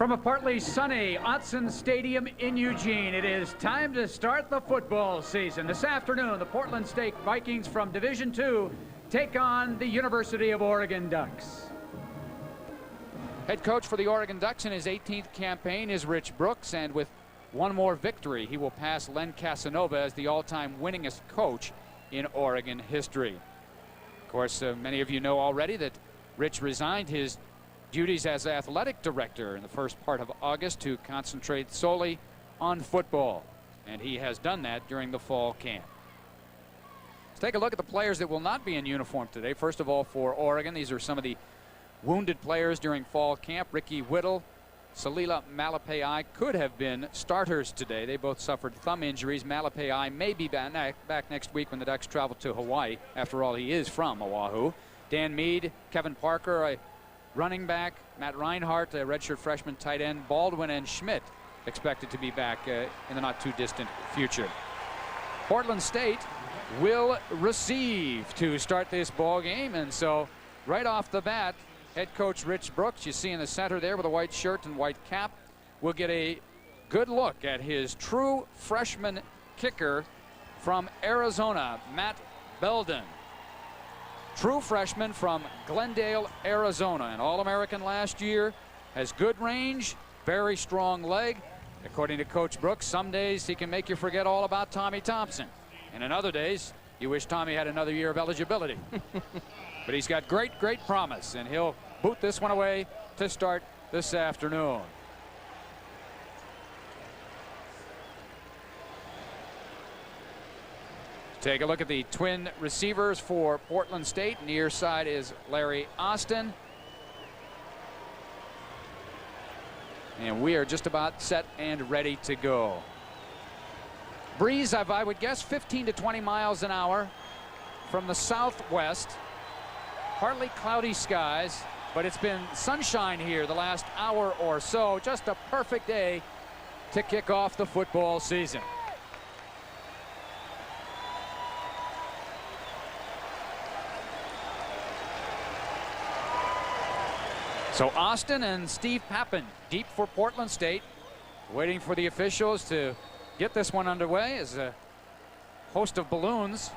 From a partly sunny Autzen Stadium in Eugene, it is time to start the football season. This afternoon, the Portland State Vikings from Division II take on the University of Oregon Ducks. Head coach for the Oregon Ducks in his 18th campaign is Rich Brooks, and with one more victory, he will pass Len Casanova as the all-time winningest coach in Oregon history. Of course, many of you know already that Rich resigned his duties as athletic director in the first part of August to concentrate solely on football, and he has done that during the fall camp. Let's take a look at the players that will not be in uniform today. First of all, for Oregon, these are some of the wounded players during fall camp. Ricky Whittle, Salila Malepeai could have been starters today. They both suffered thumb injuries. Malepeai may be back next week when the Ducks travel to Hawaii. After all, he is from Oahu. Dan Mead, Kevin Parker, a running back, Matt Reinhardt, a redshirt freshman tight end, Baldwin and Schmidt expected to be back in the not too distant future. Portland State will receive to start this ball game, and so right off the bat, head coach Rich Brooks, you see in the center there with a white shirt and white cap, will get a good look at his true freshman kicker from Arizona, Matt Belden. True freshman from Glendale, Arizona, an All-American last year, has good range, very strong leg. According to Coach Brooks, some days he can make you forget all about Tommy Thompson, and in other days you wish Tommy had another year of eligibility. But he's got great promise, and he'll boot this one away to start this afternoon. Take a look at the twin receivers for Portland State. Near side is Larry Austin. And we are just about set and ready to go. Breeze, I would guess 15 to 20 miles an hour from the southwest. Partly cloudy skies, but it's been sunshine here the last hour or so. Just a perfect day to kick off the football season. So Austin and Steve Pappen deep for Portland State, waiting for the officials to get this one underway as a host of balloons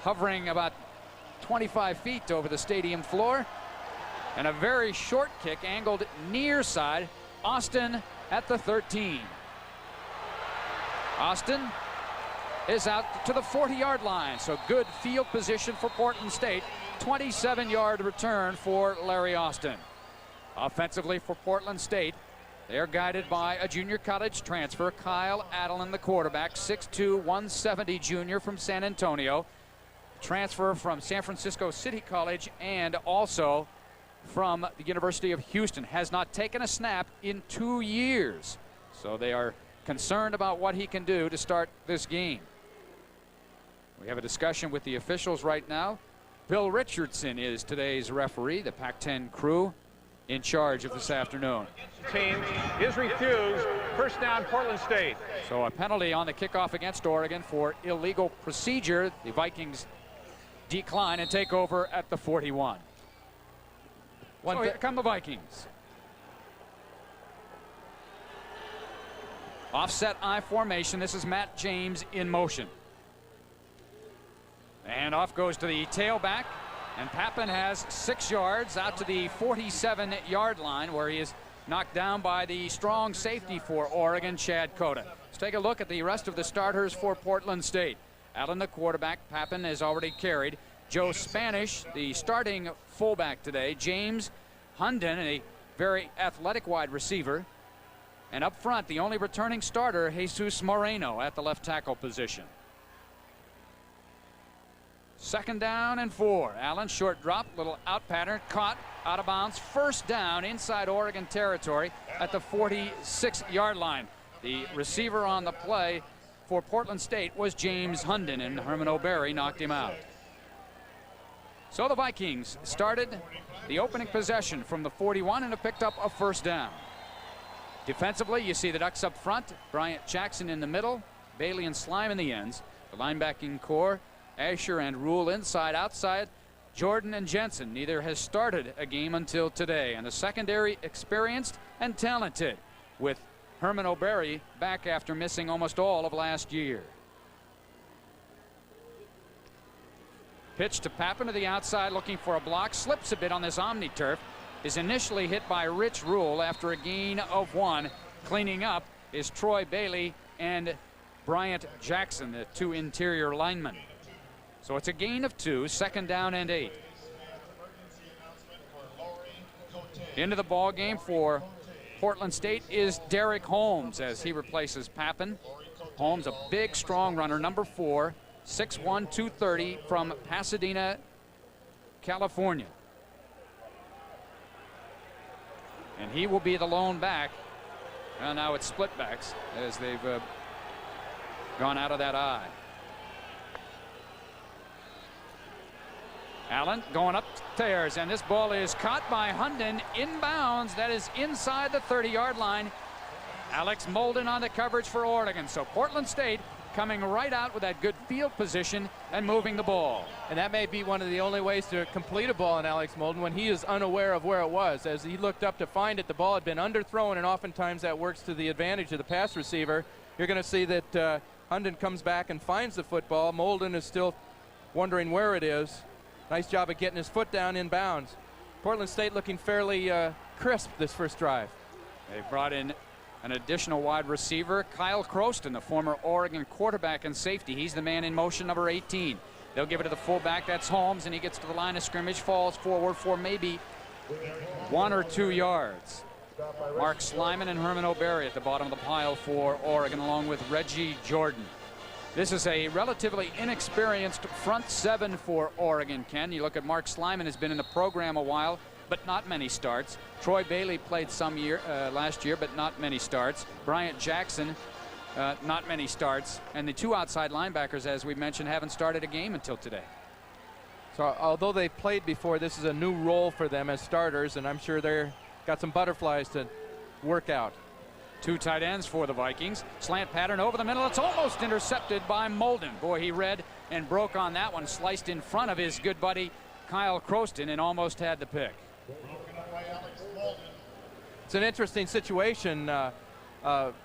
hovering about 25 feet over the stadium floor, and a very short kick angled near side. Austin at the 13. Austin is out to the 40-yard line, so good field position for Portland State. 27-yard return for Larry Austin. Offensively for Portland State, they're guided by a junior college transfer, Kyle Adelin, the quarterback, 6'2", 170 junior from San Antonio. Transfer from San Francisco City College and also from the University of Houston. Has not taken a snap in 2 years, so they are concerned about what he can do to start this game. We have a discussion with the officials right now. Bill Richardson is today's referee, the Pac-10 crew in charge of this afternoon. Team is refused. First down, Portland State. So a penalty on the kickoff against Oregon for illegal procedure. The Vikings decline and take over at the 41. So here come the Vikings. Offset I formation. This is Matt James in motion. And off goes to the tailback, and Pappen has 6 yards out to the 47-yard line, where he is knocked down by the strong safety for Oregon, Chad Cota. Let's take a look at the rest of the starters for Portland State. Allen, the quarterback. Pappen has already carried. Joe Spanish, the starting fullback today. James Hunden, a very athletic wide receiver. And up front, the only returning starter, Jesus Moreno, at the left tackle position. Second down and 4. Allen, short drop, little out pattern, caught out of bounds. First down inside Oregon territory at the 46-yard line. The receiver on the play for Portland State was James Hunden, and Herman O'Berry knocked him out. So the Vikings started the opening possession from the 41 and have picked up a first down. Defensively, you see the Ducks up front, Bryant Jackson in the middle, Bailey and Slime in the ends. The linebacking core, Asher and Rule inside, outside. Jordan and Jensen. Neither has started a game until today. And the secondary experienced and talented, with Herman O'Berry back after missing almost all of last year. Pitch to Papin to the outside, looking for a block. Slips a bit on this OmniTurf. Is initially hit by Rich Rule after a gain of 1. Cleaning up is Troy Bailey and Bryant Jackson, the 2 interior linemen. So it's a gain of 2, 2nd down and 8. Into the ball game for Portland State is Derek Holmes as he replaces Papin. Holmes, a big, strong runner, number 4, 6'1", 230 from Pasadena, California. And he will be the lone back. Well, now it's split backs as they've gone out of that eye. Allen going upstairs, and this ball is caught by Hunden inbounds. That is inside the 30-yard line. Alex Molden on the coverage for Oregon. So Portland State coming right out with that good field position and moving the ball. And that may be one of the only ways to complete a ball on Alex Molden when he is unaware of where it was. As he looked up to find it, the ball had been underthrown, and oftentimes that works to the advantage of the pass receiver. You're going to see that Hunden comes back and finds the football. Molden is still wondering where it is. Nice job of getting his foot down in bounds. Portland State looking fairly crisp this first drive. They brought in an additional wide receiver, Kyle Croston, the former Oregon quarterback and safety. He's the man in motion, number 18. They'll give it to the fullback. That's Holmes, and he gets to the line of scrimmage, falls forward for maybe 1 or 2 yards. Mark Slyman and Herman O'Berry at the bottom of the pile for Oregon, along with Reggie Jordan. This is a relatively inexperienced front 7 for Oregon, Ken. You look at Mark Slyman, has been in the program a while, but not many starts. Troy Bailey played some last year, but not many starts. Bryant Jackson, not many starts. And the 2 outside linebackers, as we mentioned, haven't started a game until today. So although they've played before, this is a new role for them as starters, and I'm sure they're got some butterflies to work out. 2 tight ends for the Vikings. Slant pattern over the middle. It's almost intercepted by Molden. Boy, he read and broke on that one. Sliced in front of his good buddy Kyle Croston and almost had the pick. It's an interesting situation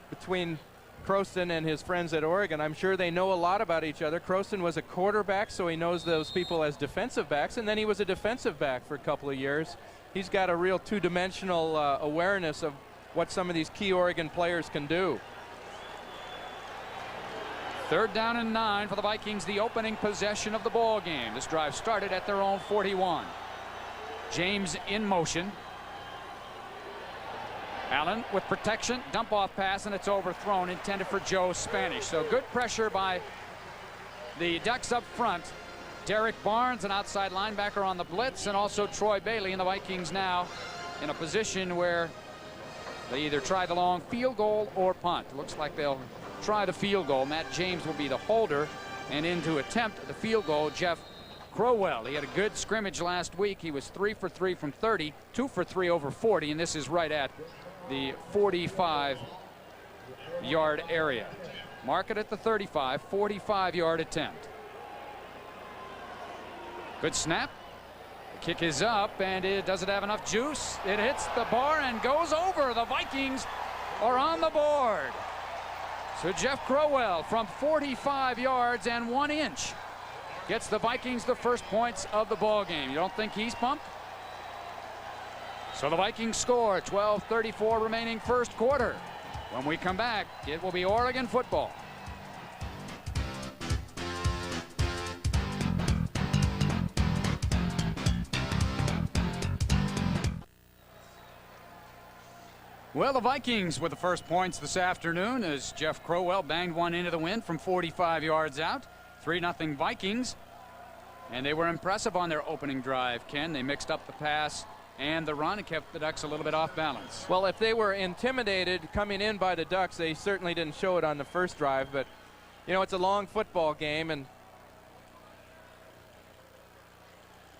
between Croston and his friends at Oregon. I'm sure they know a lot about each other. Croston was a quarterback, so he knows those people as defensive backs, and then he was a defensive back for a couple of years. He's got a real two-dimensional awareness of what some of these key Oregon players can do. 3rd down and 9 for the Vikings, the opening possession of the ball game. This drive started at their own 41. James in motion. Allen with protection, dump off pass, and it's overthrown, intended for Joe Spanish. So good pressure by the Ducks up front. Derek Barnes, an outside linebacker on the blitz, and also Troy Bailey, and the Vikings now in a position where they either try the long field goal or punt. It looks like they'll try the field goal. Matt James will be the holder, and in to attempt the field goal, Jeff Crowell. He had a good scrimmage last week. He was 3 for 3 from 30, 2 for 3 over 40, and this is right at the 45-yard area. Mark it at the 35, 45-yard attempt. Good snap. The kick is up, and does it have enough juice? It hits the bar and goes over. The Vikings are on the board. So Jeff Crowell from 45 yards and 1 inch gets the Vikings the first points of the ball game. You don't think he's pumped? So the Vikings score. 12:34 remaining first quarter. When we come back, it will be Oregon football. Well, the Vikings with the first points this afternoon as Jeff Crowell banged one into the wind from 45 yards out. 3-0 Vikings. And they were impressive on their opening drive, Ken. They mixed up the pass and the run and kept the Ducks a little bit off balance. Well, if they were intimidated coming in by the Ducks, they certainly didn't show it on the first drive. But, you know, it's a long football game, and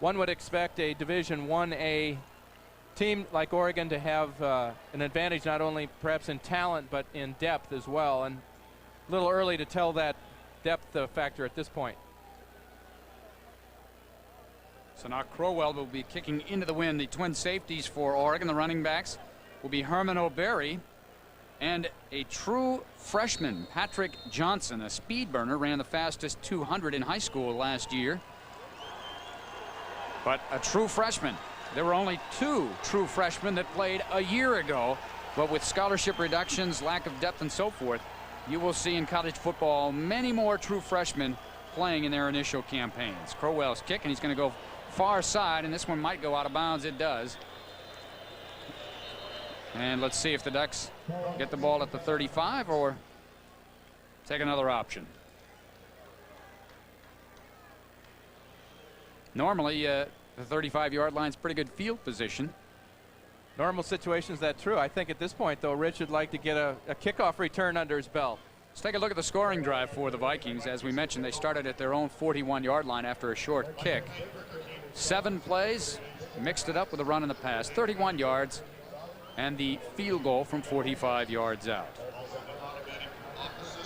one would expect a Division 1A team like Oregon to have an advantage not only perhaps in talent but in depth as well, and a little early to tell that depth factor at this point. So now Crowell will be kicking into the wind. The twin safeties for Oregon, the running backs, will be Herman O'Berry and a true freshman, Patrick Johnson, a speed burner, ran the fastest 200 in high school last year. But a true freshman. There were only 2 true freshmen that played a year ago, but with scholarship reductions, lack of depth, and so forth, you will see in college football many more true freshmen playing in their initial campaigns. Crowell's kick, and he's going to go far side, and this one might go out of bounds. It does. And let's see if the Ducks get the ball at the 35 or take another option. Normally, the 35-yard line is pretty good field position. Normal situations, that's true. I think at this point, though, Rich would like to get a kickoff return under his belt. Let's take a look at the scoring drive for the Vikings. As we mentioned, they started at their own 41-yard line after a short kick. 7 plays, mixed it up with a run and a pass, 31 yards, and the field goal from 45 yards out.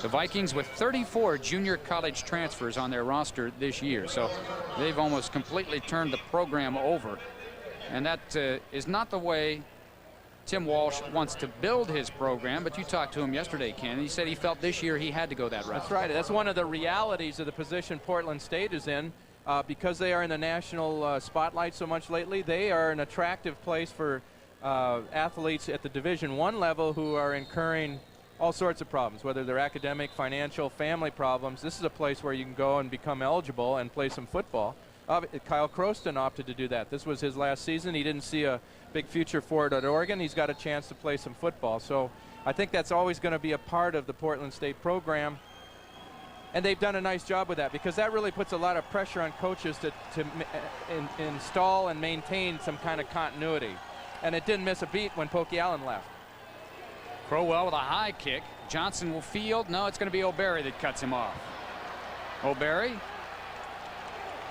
The Vikings with 34 junior college transfers on their roster this year, so they've almost completely turned the program over. And that is not the way Tim Walsh wants to build his program, but you talked to him yesterday, Ken, and he said he felt this year he had to go that route. That's right. That's one of the realities of the position Portland State is in. Because they are in the national spotlight so much lately, they are an attractive place for athletes at the Division I level who are incurring all sorts of problems, whether they're academic, financial, family problems. This is a place where you can go and become eligible and play some football. Kyle Croston opted to do that. This was his last season. He didn't see a big future for it at Oregon. He's got a chance to play some football. So I think that's always going to be a part of the Portland State program. And they've done a nice job with that, because that really puts a lot of pressure on coaches to install and maintain some kind of continuity. And it didn't miss a beat when Pokey Allen left. Crowell with a high kick. Johnson will field. No, it's going to be O'Berry that cuts him off. O'Berry.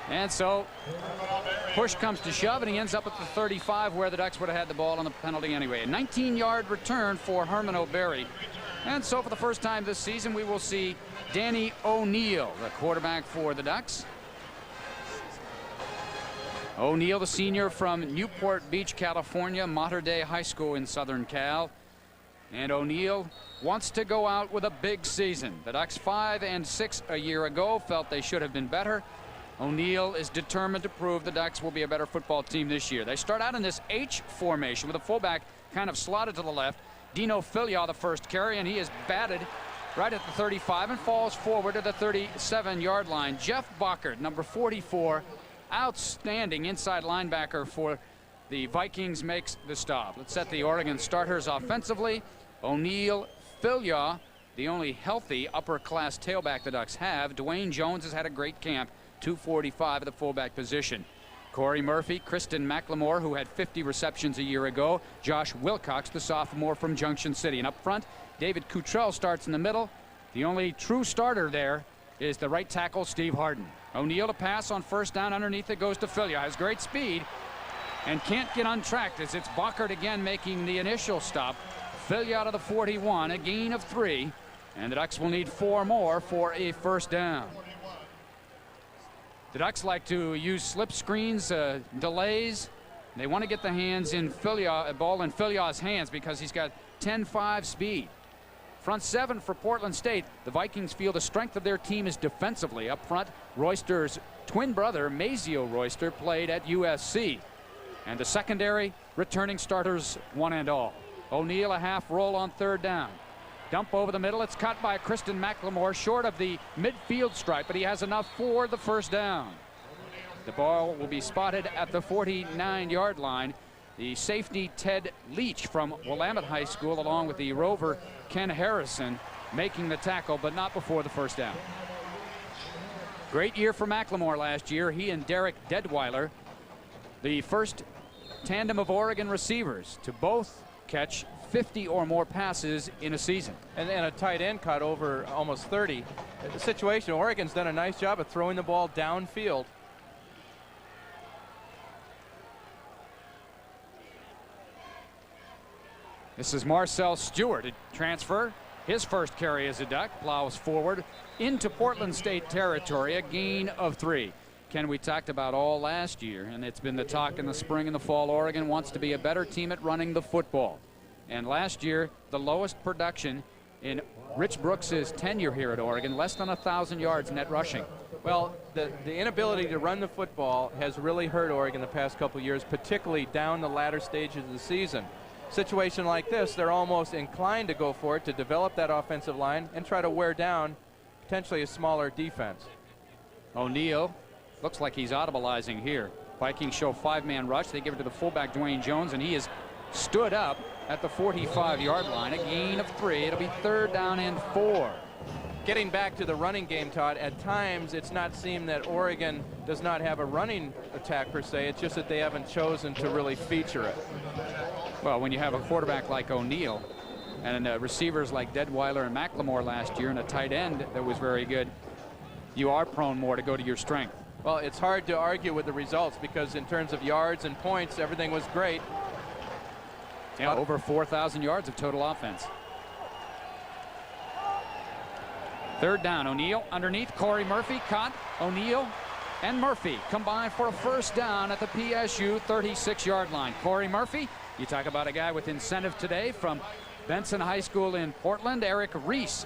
And so push comes to shove, and he ends up at the 35 where the Ducks would have had the ball on the penalty anyway. A 19-yard return for Herman O'Berry. And so for the first time this season, we will see Danny O'Neill, the quarterback for the Ducks. O'Neill, the senior from Newport Beach, California, Mater Dei High School in Southern Cal. And O'Neill wants to go out with a big season. The Ducks 5-6 a year ago, felt they should have been better. O'Neill is determined to prove the Ducks will be a better football team this year. They start out in this H formation with a fullback kind of slotted to the left. Dino Filiaw the first carry, and he is batted right at the 35 and falls forward to the 37-yard line. Jeff Bockert, number 44, outstanding inside linebacker for the Vikings, makes the stop. Let's set the Oregon starters offensively. O'Neill, Filiaw, the only healthy upper-class tailback the Ducks have. Dwayne Jones has had a great camp, 245 at the fullback position. Corey Murphy, Kristen McLemore, who had 50 receptions a year ago. Josh Wilcox, the sophomore from Junction City. And up front, David Cottrell starts in the middle. The only true starter there is the right tackle, Steve Harden. O'Neill to pass on first down. Underneath it goes to Filiaw. Has great speed and can't get untracked as it's Bockert again making the initial stop. Filiaw to the 41, a gain of 3. And the Ducks will need 4 more for a first down. The Ducks like to use slip screens, delays. They want to get the hands in ball in Filiaw's hands because he's got 10-5 speed. Front 7 for Portland State. The Vikings feel the strength of their team is defensively. Up front, Royster's twin brother, Mazio Royster, played at USC. And the secondary, returning starters one and all. O'Neill a half roll on third down. Dump over the middle. It's caught by Kristen McLemore short of the midfield stripe, but he has enough for the first down. The ball will be spotted at the 49-yard line. The safety Ted Leach from Willamette High School, along with the rover Ken Harrison, making the tackle, but not before the first down. Great year for McLemore last year. He and Derek Deadweiler, the first tandem of Oregon receivers to both catch 50 or more passes in a season. And a tight end caught over almost 30. The situation, Oregon's done a nice job of throwing the ball downfield. This is Marcel Stewart, a transfer. His first carry as a Duck, plows forward into Portland State territory, a gain of 3. Ken, we talked about all last year, and it's been the talk in the spring and the fall. Oregon wants to be a better team at running the football. And last year, the lowest production in Rich Brooks' tenure here at Oregon, less than 1,000 yards net rushing. Well, the inability to run the football has really hurt Oregon the past couple of years, particularly down the latter stages of the season. Situation like this, they're almost inclined to go for it, to develop that offensive line and try to wear down potentially a smaller defense. O'Neal looks like he's audibleizing here. Vikings show 5-man rush. They give it to the fullback, Dwayne Jones, and he is stood up at the 45-yard line. A gain of 3. It'll be 3rd down and 4. Getting back to the running game, Todd, at times it's not seemed that Oregon does not have a running attack per se. It's just that they haven't chosen to really feature it. Well, when you have a quarterback like O'Neal and receivers like Detweiler and McLemore last year and a tight end that was very good, you are prone more to go to your strength. Well, it's hard to argue with the results because in terms of yards and points, everything was great. Yeah, over 4,000 yards of total offense. 3rd down, O'Neal underneath. Corey Murphy caught. O'Neal and Murphy combine for a 1st down at the PSU 36-yard line. Corey Murphy, you talk about a guy with incentive today from Benson High School in Portland. Eric Reese,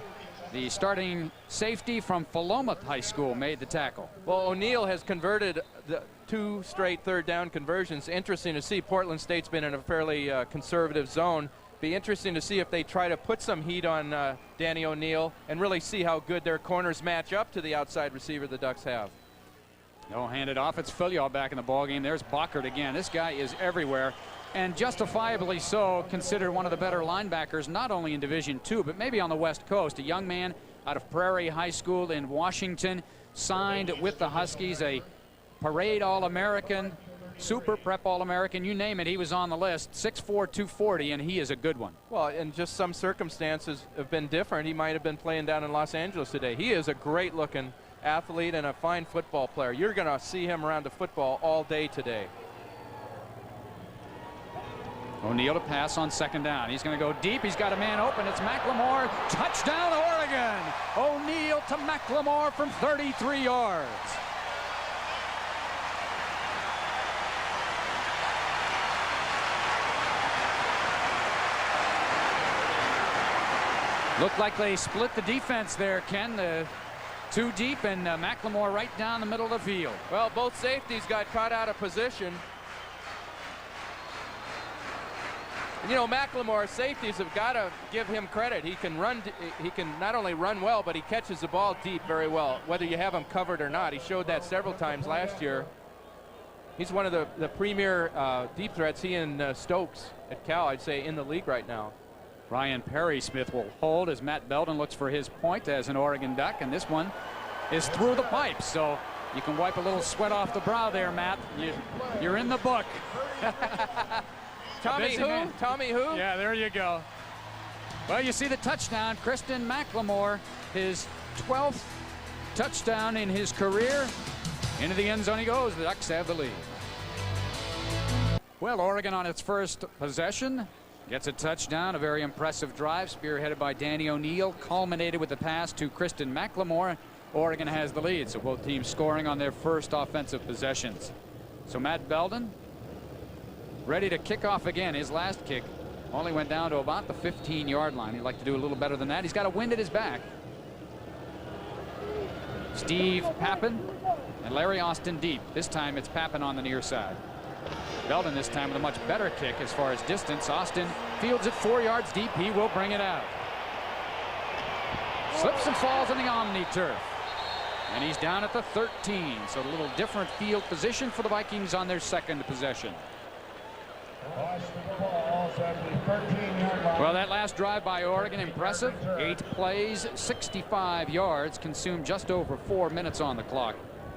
the starting safety from Philomath High School, made the tackle. Well, O'Neal has converted the 2 straight 3rd down conversions. Interesting to see. Portland State's been in a fairly conservative zone. Be interesting to see if they try to put some heat on Danny O'Neal and really see how good their corners match up to the outside receiver the Ducks have. No, hand it off. It's Filial back in the ballgame. There's Bockert again. This guy is everywhere, and justifiably so, considered one of the better linebackers, not only in Division II, but maybe on the West Coast. A young man out of Prairie High School in Washington, signed with the Huskies, a parade All-American, Super Prep All-American, you name it, he was on the list. 6'4", 240, and he is a good one. Well, and just some circumstances have been different. He might have been playing down in Los Angeles today. He is a great-looking athlete and a fine football player. You're going to see him around the football all day today. O'Neal to pass on 2nd down. He's going to go deep. He's got a man open. It's McLemore. Touchdown, Oregon! O'Neal to McLemore from 33 yards. Looked like they split the defense there, Ken. 2 deep and McLemore right down the middle of the field. Well, both safeties got caught out of position. And, you know, McLemore, safeties have got to give him credit. He can run. He can not only run well, but he catches the ball deep very well, whether you have him covered or not. He showed that several times last year. He's one of the premier deep threats. He and Stokes at Cal, I'd say, in the league right now. Ryan Perry Smith will hold as Matt Belden looks for his point as an Oregon Duck, and this one is through the pipes, so you can wipe a little sweat off the brow there, Matt. You're in the book. Tommy who? Man. Tommy who? Yeah, there you go. Well, you see the touchdown. Kristen McLemore, his 12th touchdown in his career. Into the end zone he goes. The Ducks have the lead. Well, Oregon on its first possession gets a touchdown, a very impressive drive spearheaded by Danny O'Neal, culminated with the pass to Kristen McLemore. Oregon has the lead, so both teams scoring on their first offensive possessions. So Matt Belden ready to kick off again. His last kick only went down to about the 15-yard line. He'd like to do a little better than that. He's got a wind at his back. Steve Pappen and Larry Austin deep. This time it's Pappen on the near side. Belden this time with a much better kick as far as distance. Austin fields it 4 yards deep. He will bring it out. Slips and falls on the Omni turf. And he's down at the 13. So a little different field position for the Vikings on their second possession. Well, that last drive by Oregon, impressive. 8 plays, 65 yards, consumed just over 4 minutes on the clock.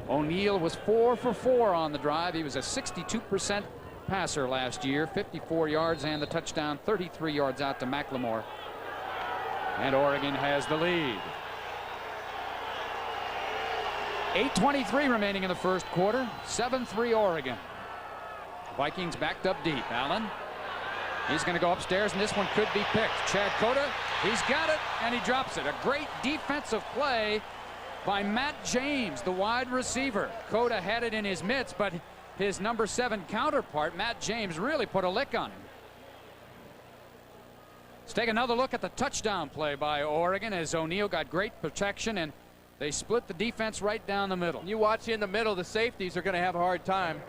O'Neal was 4 for 4 on the drive. He was a 62% passer last year, 54 yards and the touchdown, 33 yards out to McLemore. And Oregon has the lead. 8:23 remaining in the first quarter. 7-3 Oregon. Vikings backed up deep. Allen, he's going to go upstairs, and this one could be picked. Chad Cota, he's got it, and he drops it. A great defensive play by Matt James, the wide receiver. Cota had it in his mitts, but his number 7 counterpart, Matt James, really put a lick on him. Let's take another look at the touchdown play by Oregon as O'Neal got great protection and they split the defense right down the middle. You watch in the middle, the safeties are going to have a hard time.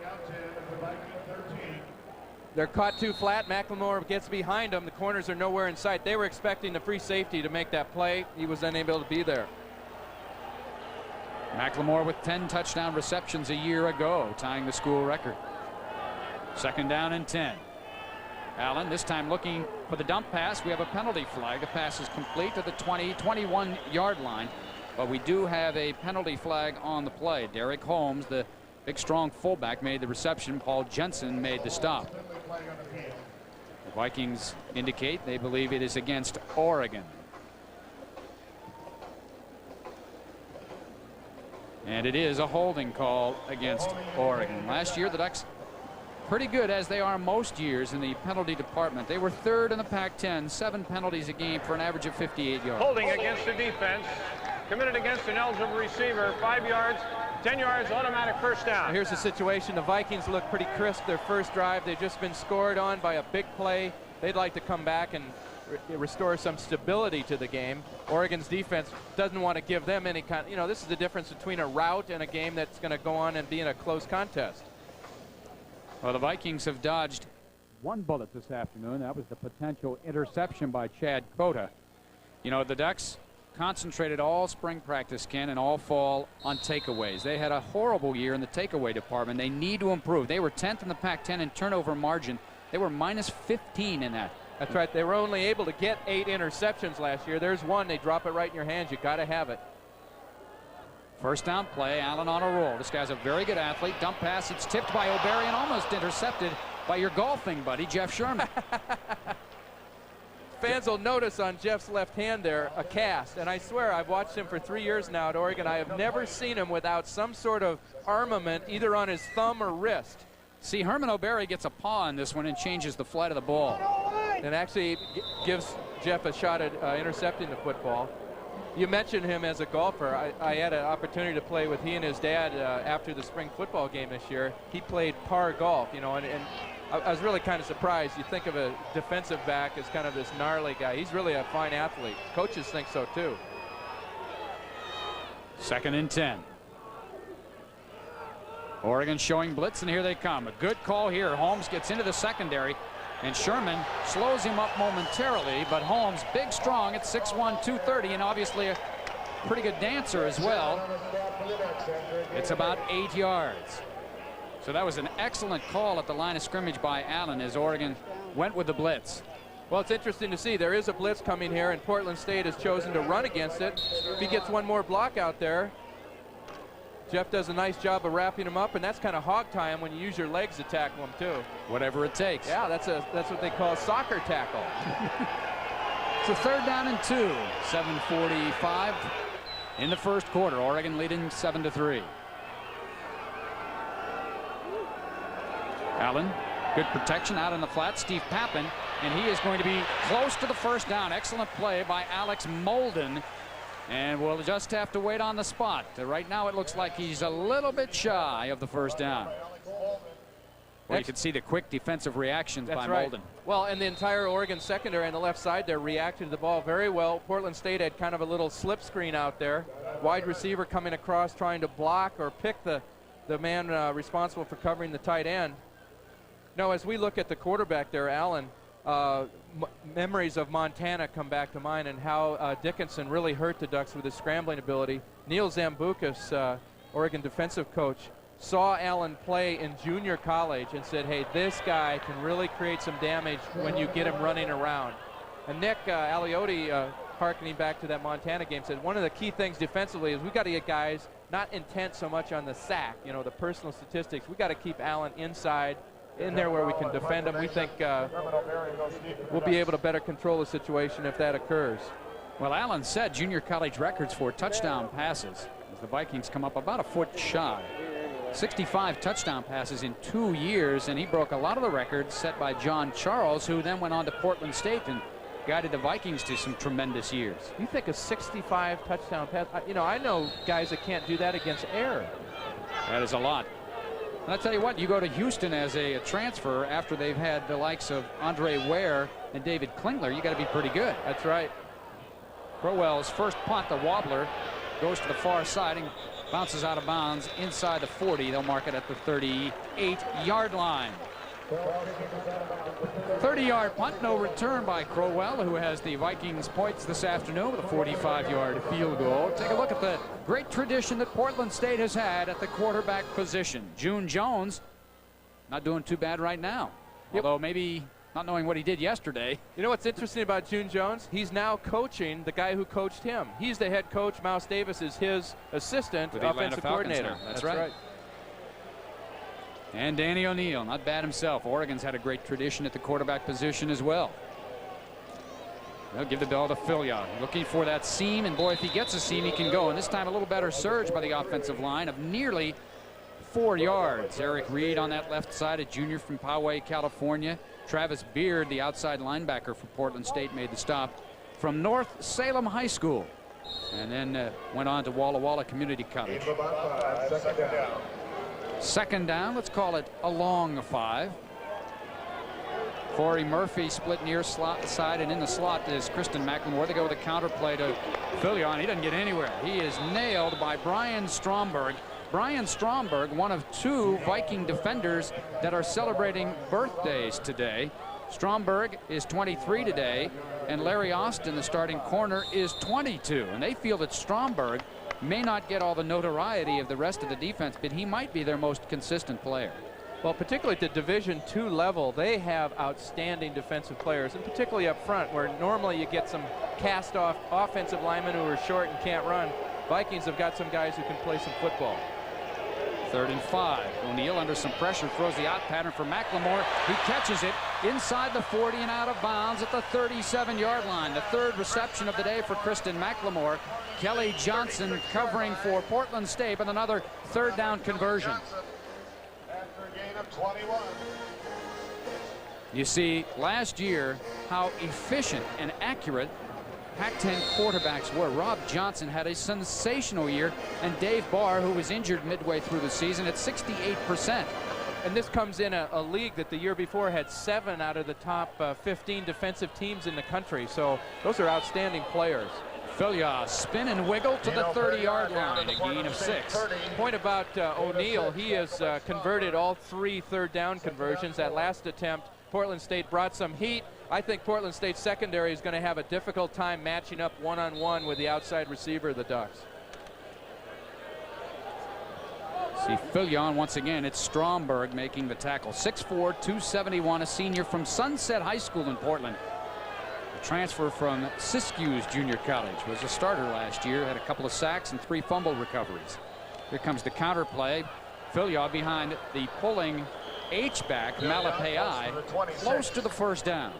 They're caught too flat. McLemore gets behind them. The corners are nowhere in sight. They were expecting the free safety to make that play. He was unable to be there. McLemore with 10 touchdown receptions a year ago, tying the school record. 2nd down and 10. Allen this time looking for the dump pass. We have a penalty flag. The pass is complete to the 21-yard line. But we do have a penalty flag on the play. Derek Holmes, the big strong fullback, made the reception. Paul Jensen made the stop. The Vikings indicate they believe it is against Oregon. And it is a holding call against Oregon. Last year the Ducks pretty good, as they are most years, in the penalty department. They were 3rd in the Pac-10, 7 penalties a game for an average of 58 yards. Holding against the defense. Committed against an eligible receiver. 5 yards, 10 yards, automatic first down. Here's the situation. The Vikings look pretty crisp their first drive. They've just been scored on by a big play. They'd like to come back and restore some stability to the game. Oregon's defense doesn't want to give them any kind. You know, this is the difference between a rout and a game that's going to go on and be in a close contest. Well, the Vikings have dodged one bullet this afternoon. That was the potential interception by Chad Cota. You know, the Ducks concentrated all spring practice, Ken, and all fall on takeaways. They had a horrible year in the takeaway department. They need to improve. They were 10th in the Pac-10 in turnover margin. They were minus 15 in that. That's right. They were only able to get 8 interceptions last year. There's one. They drop it right in your hands. You got to have it. First down play. Allen on a roll. This guy's a very good athlete. Dump pass. It's tipped by O'Berry and almost intercepted by your golfing buddy, Jeff Sherman. Fans will notice on Jeff's left hand there a cast, and I swear I've watched him for 3 years now at Oregon. I have never seen him without some sort of armament either on his thumb or wrist. See, Herman O'Berry gets a paw on this one and changes the flight of the ball. And actually gives Jeff a shot at intercepting the football. You mentioned him as a golfer. I had an opportunity to play with he and his dad after the spring football game this year. He played par golf, you know, and I was really kind of surprised. You think of a defensive back as kind of this gnarly guy. He's really a fine athlete. Coaches think so too. 2nd and 10. Oregon showing blitz, and here they come. A good call here. Holmes gets into the secondary, and Sherman slows him up momentarily, but Holmes, big, strong at 6'1", 230, and obviously a pretty good dancer as well. It's about 8 yards. So that was an excellent call at the line of scrimmage by Allen as Oregon went with the blitz. Well, it's interesting to see. There is a blitz coming here, and Portland State has chosen to run against it. If he gets one more block out there, Jeff does a nice job of wrapping him up, and that's kind of hog tie him when you use your legs to tackle him too. Whatever it takes. Yeah, that's what they call a soccer tackle. It's a 3rd down and 2. 7:45 in the first quarter. Oregon leading 7-3. Allen, good protection out in the flat. Steve Pappen, and he is going to be close to the first down. Excellent play by Alex Molden. And we'll just have to wait on the spot. Right now it looks like he's a little bit shy of the first down. Well, you can see the quick defensive reactions by Molden. Well, and the entire Oregon secondary on the left side there reacted to the ball very well. Portland State had kind of a little slip screen out there. Wide receiver coming across trying to block or pick the man responsible for covering the tight end. No, as we look at the quarterback there, Allen, memories of Montana come back to mind, and how Dickinson really hurt the Ducks with his scrambling ability. Neil Zambucas, Oregon defensive coach, saw Allen play in junior college and said, hey, this guy can really create some damage when you get him running around. And Nick Aliotti, harkening back to that Montana game, said one of the key things defensively is we've got to get guys not intent so much on the sack, you know, the personal statistics. We've got to keep Allen inside, in there where we can defend him. We think we'll be able to better control the situation if that occurs. Well, Allen set junior college records for touchdown passes as the Vikings come up about a foot shy. 65 touchdown passes in 2 years, and he broke a lot of the records set by John Charles, who then went on to Portland State and guided the Vikings to some tremendous years. You think a 65 touchdown pass? You know, I know guys that can't do that against air. That is a lot. And I'll tell you what, you go to Houston as a transfer after they've had the likes of Andre Ware and David Klingler, you got to be pretty good. That's right. Crowell's first punt, the wobbler, goes to the far side and bounces out of bounds inside the 40. They'll mark it at the 38-yard line. 30-yard punt, no return by Crowell, who has the Vikings points this afternoon with a 45-yard field goal. Take a look at the great tradition that Portland State has had at the quarterback position. June Jones not doing too bad right now, although maybe not knowing what he did yesterday. You know what's interesting about June Jones? He's now coaching the guy who coached him. He's the head coach. Mouse Davis is his assistant, offensive coordinator. That's right. And Danny O'Neill, not bad himself. Oregon's had a great tradition at the quarterback position as well. They'll give the ball to Filya, looking for that seam, and boy, if he gets a seam, he can go. And this time a little better surge by the offensive line of nearly 4 yards. Eric Reed on that left side, a junior from Poway, California. Travis Beard, the outside linebacker for Portland State, made the stop from North Salem High School, and then went on to Walla Walla Community College. Second down, let's call it a long 5. Corey Murphy split near slot side, and in the slot is Kristen McLemore. They go with a counter play to Fillion. He doesn't get anywhere. He is nailed by Brian Stromberg. Brian Stromberg, one of 2 Viking defenders that are celebrating birthdays today. Stromberg is 23 today, and Larry Austin, the starting corner, is 22. And they feel that Stromberg may not get all the notoriety of the rest of the defense, but he might be their most consistent player. Well, particularly at the Division II level, they have outstanding defensive players, and particularly up front, where normally you get some cast-off offensive linemen who are short and can't run. Vikings have got some guys who can play some football. 3rd and 5. O'Neill under some pressure throws the out pattern for McLemore. He catches it inside the 40 and out of bounds at the 37-yard line. The 3rd reception of the day for Kristen McLemore. Kelly Johnson covering for Portland State, and another 3rd down conversion. After a gain of 21. You see last year how efficient and accurate Pac-10 quarterbacks were. Rob Johnson had a sensational year, and Dave Barr, who was injured midway through the season, at 68%. And this comes in a league that the year before had 7 out of the top 15 defensive teams in the country. So those are outstanding players. Filya spin and wiggle to the 30-yard line, a gain of 6. Point about O'Neill, he has converted all 3 3rd down conversions. That last attempt, Portland State brought some heat. I think Portland State secondary is going to have a difficult time matching up one-on-one with the outside receiver of the Ducks. See Fillion once again. It's Stromberg making the tackle. 6'4", 271, a senior from Sunset High School in Portland. A transfer from Siskiyou's Junior College. Was a starter last year, had a couple of sacks and 3 fumble recoveries. Here comes the counter play. Fillion behind the pulling H-back, Malapai, close to the 1st down.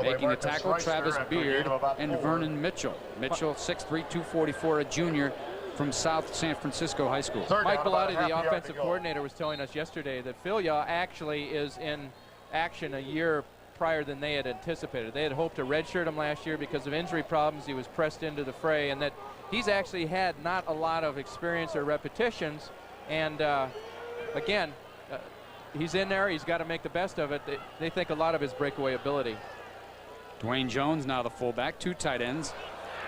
Making the tackle, Travis Beard and Vernon Mitchell. Mitchell, 6'3", 244, a junior from South San Francisco High School. Mike Bellotti, the offensive coordinator, was telling us yesterday that Filya actually is in action a year prior than they had anticipated. They had hoped to redshirt him last year because of injury problems. He was pressed into the fray, and that he's actually had not a lot of experience or repetitions. And again, he's in there. He's got to make the best of it. They think a lot of his breakaway ability. Dwayne Jones now the fullback, 2 tight ends.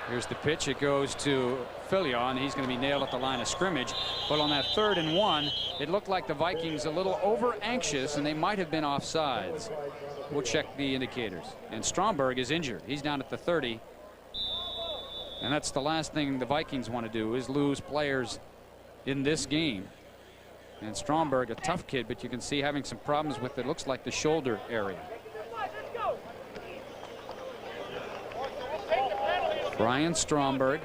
Here's the pitch. It goes to Fillion. He's going to be nailed at the line of scrimmage. But on that 3rd and 1, it looked like the Vikings a little over anxious, and they might have been offsides. We'll check the indicators. And Stromberg is injured. He's down at the 30. And that's the last thing the Vikings want to do, is lose players in this game. And Stromberg, a tough kid, but you can see having some problems with it looks like the shoulder area. Brian Stromberg,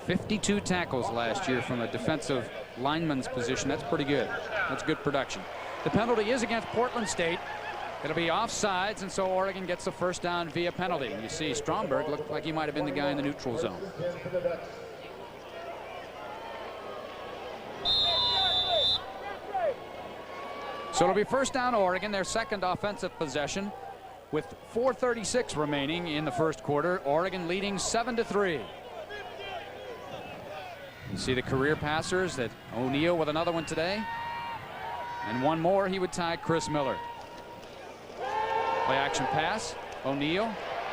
52 tackles last year from a defensive lineman's position. That's pretty good. That's good production. The penalty is against Portland State. It'll be offsides, and so Oregon gets the 1st down via penalty. You see Stromberg looked like he might have been the guy in the neutral zone. So it'll be 1st down Oregon, their 2nd offensive possession. with 4:36 remaining in the first quarter. Oregon leading 7-3. You see the career passers, that O'Neal with another one today. And one more, he would tie Chris Miller. Play action pass. O'Neal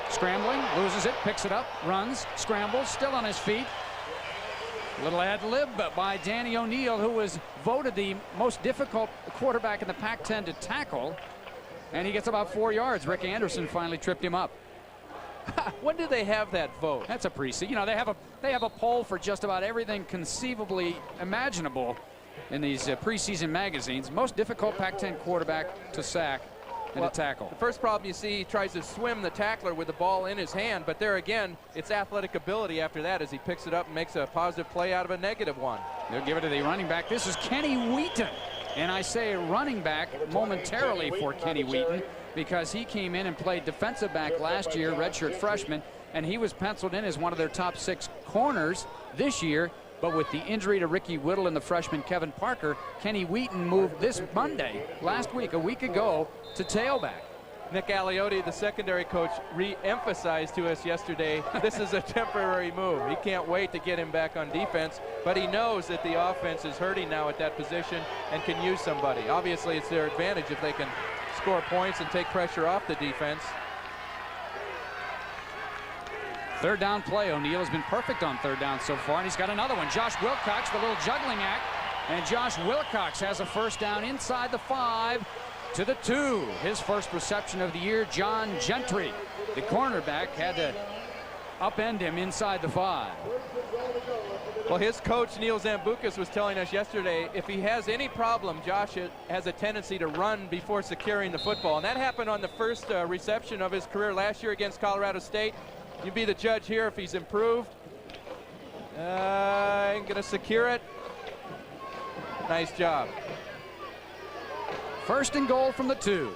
scrambling, loses it, picks it up, runs, scrambles, still on his feet. A little ad lib by Danny O'Neal, who was voted the most difficult quarterback in the Pac-10 to tackle. And he gets about 4 yards. Rick Anderson finally tripped him up. When do they have that vote? That's a preseason. You know, they have a poll for just about everything conceivably imaginable in these preseason magazines. Most difficult Pac-10 quarterback to sack and to tackle. The first problem you see, he tries to swim the tackler with the ball in his hand, but there again, it's athletic ability after that as he picks it up and makes a positive play out of a negative one. They'll give it to the running back. This is Kenny Wheaton. And I say running back momentarily for Kenny Wheaton because he came in and played defensive back last year, redshirt freshman, and he was penciled in as one of their top 6 corners this year. But with the injury to Ricky Whittle and the freshman Kevin Parker, Kenny Wheaton moved this Monday, last week, a week ago, to tailback. Nick Aliotti, the secondary coach, re-emphasized to us yesterday, this is a temporary move. He can't wait to get him back on defense, but he knows that the offense is hurting now at that position and can use somebody. Obviously, it's their advantage if they can score points and take pressure off the defense. Third down play. O'Neal has been perfect on third down so far, and he's got another one. Josh Wilcox, the little juggling act, and Josh Wilcox has a first down inside the 5 to the 2. His first reception of the year. John Gentry, the cornerback, had to upend him inside the 5. Well, his coach, Neil Zambucas, was telling us yesterday, if he has any problem, Josh has a tendency to run before securing the football. And that happened on the first reception of his career last year against Colorado State. You'd be the judge here if he's improved. I'm going to secure it. Nice job. First and goal from the 2.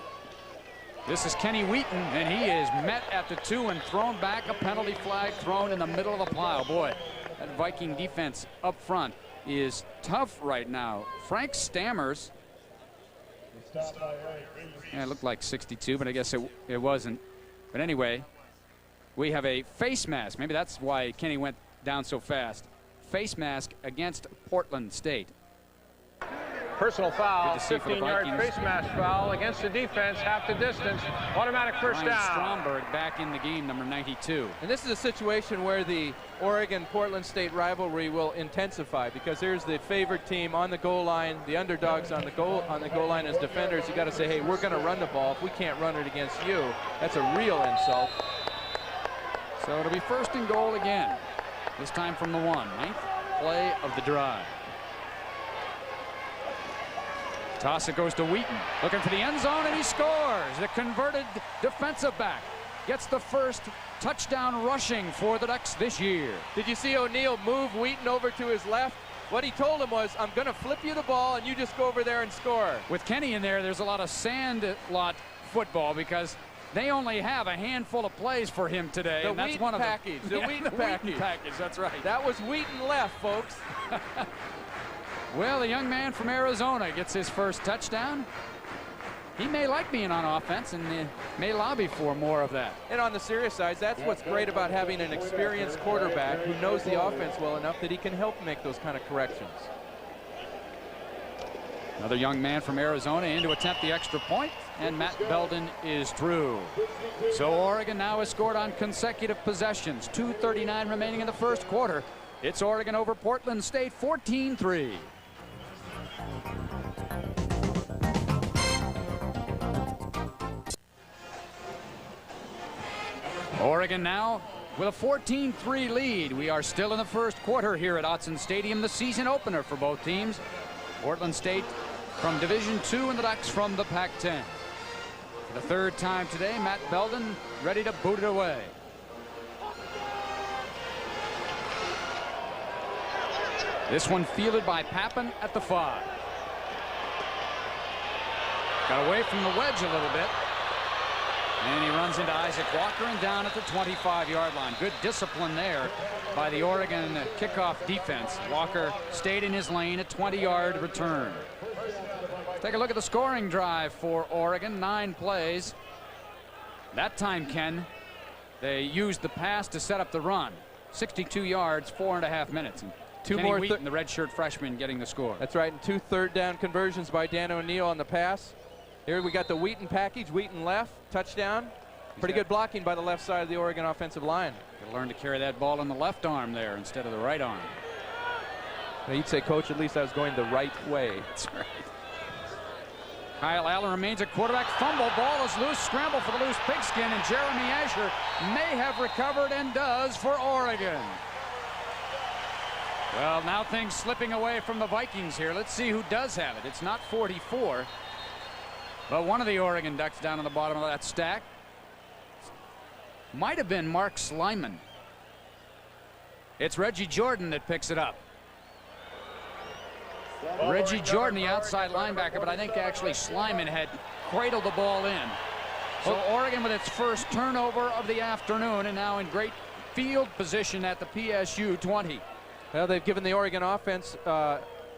This is Kenny Wheaton, and he is met at the 2 and thrown back. A penalty flag thrown in the middle of the pile. Boy, that Viking defense up front is tough right now. Frank Stammers. Yeah, it looked like 62, but I guess it wasn't. But anyway, we have a face mask. Maybe that's why Kenny went down so fast. Face mask against Portland State. Personal foul, 15-yard face mask foul against the defense, half the distance, automatic first Ryan down. Stromberg back in the game, number 92. And this is a situation where the Oregon-Portland State rivalry will intensify because here's the favored team on the goal line, the underdogs on the goal line as defenders. You got to say, hey, we're going to run the ball. If we can't run it against you, that's a real insult. So it'll be first and goal again, this time from the 1. 9th play of the drive. Toss it goes to Wheaton, looking for the end zone, and he scores. The converted defensive back gets the first touchdown rushing for the Ducks this year. Did you see O'Neal move Wheaton over to his left? What he told him was, I'm going to flip you the ball, and you just go over there and score. With Kenny in there, there's a lot of sand lot football because they only have a handful of plays for him today. The and that's Wheaton one of package. The, The yeah, Wheaton the package. Wheaton package, that's right. That was Wheaton left, folks. Well, the young man from Arizona gets his first touchdown. He may like being on offense and may lobby for more of that. And on the serious side, that's what's great about having an experienced quarterback who knows the offense well enough that he can help make those kind of corrections. Another young man from Arizona in to attempt the extra point, and Matt Belden is through. So Oregon now has scored on consecutive possessions. 2:39 remaining in the first quarter. It's Oregon over Portland State, 14-3. Oregon now with a 14-3 lead. We are still in the first quarter here at Autzen Stadium, the season opener for both teams. Portland State from Division II and the Ducks from the Pac-10. For the third time today, Matt Belden ready to boot it away. This one fielded by Pappen at the 5. Got away from the wedge a little bit. And he runs into Isaac Walker and down at the 25-yard line. Good discipline there by the Oregon kickoff defense. Walker stayed in his lane, a 20-yard return. Take a look at the scoring drive for Oregon. 9 plays. That time, Ken, they used the pass to set up the run. 62 yards, 4.5 minutes. And Two Kenny more Wheaton, the redshirt freshman, getting the score. That's right, and 2 third-down conversions by Dan O'Neill on the pass. Here we got the Wheaton package. Wheaton left, touchdown. Pretty good blocking by the left side of the Oregon offensive line. Got to learn to carry that ball in the left arm there instead of the right arm. Now you'd say, Coach, at least I was going the right way. That's right. Kyle Allen remains at quarterback. Fumble, ball is loose, scramble for the loose pigskin, and Jeremy Asher may have recovered and does for Oregon. Well, now things slipping away from the Vikings here. Let's see who does have it. It's not 44, but one of the Oregon Ducks down on the bottom of that stack might have been Mark Slyman. It's Reggie Jordan that picks it up. Reggie Jordan, the outside linebacker, but I think actually Slyman had cradled the ball in. So Oregon with its first turnover of the afternoon, and now in great field position at the PSU 20. Well, they've given the Oregon offense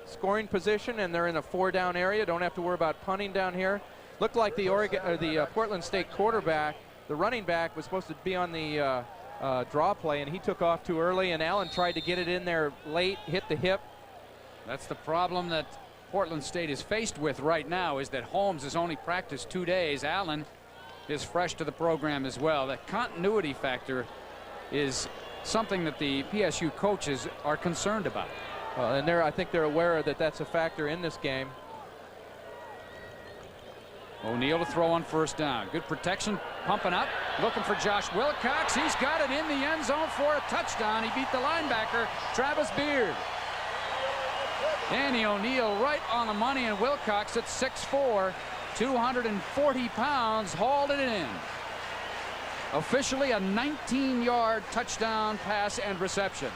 scoring position, and they're in a 4-down area. Don't have to worry about punting down here. Looked like the Portland State quarterback, the running back, was supposed to be on the draw play, and he took off too early, and Allen tried to get it in there late, hit the hip. That's the problem that Portland State is faced with right now, is that Holmes has only practiced 2 days. Allen is fresh to the program as well. That continuity factor is something that the PSU coaches are concerned about. And I think they're aware that that's a factor in this game. O'Neill to throw on first down. Good protection, pumping up, looking for Josh Wilcox. He's got it in the end zone for a touchdown. He beat the linebacker, Travis Beard. Danny O'Neill right on the money, and Wilcox at 6'4", 240 pounds, hauled it in. Officially a 19-yard touchdown pass and reception.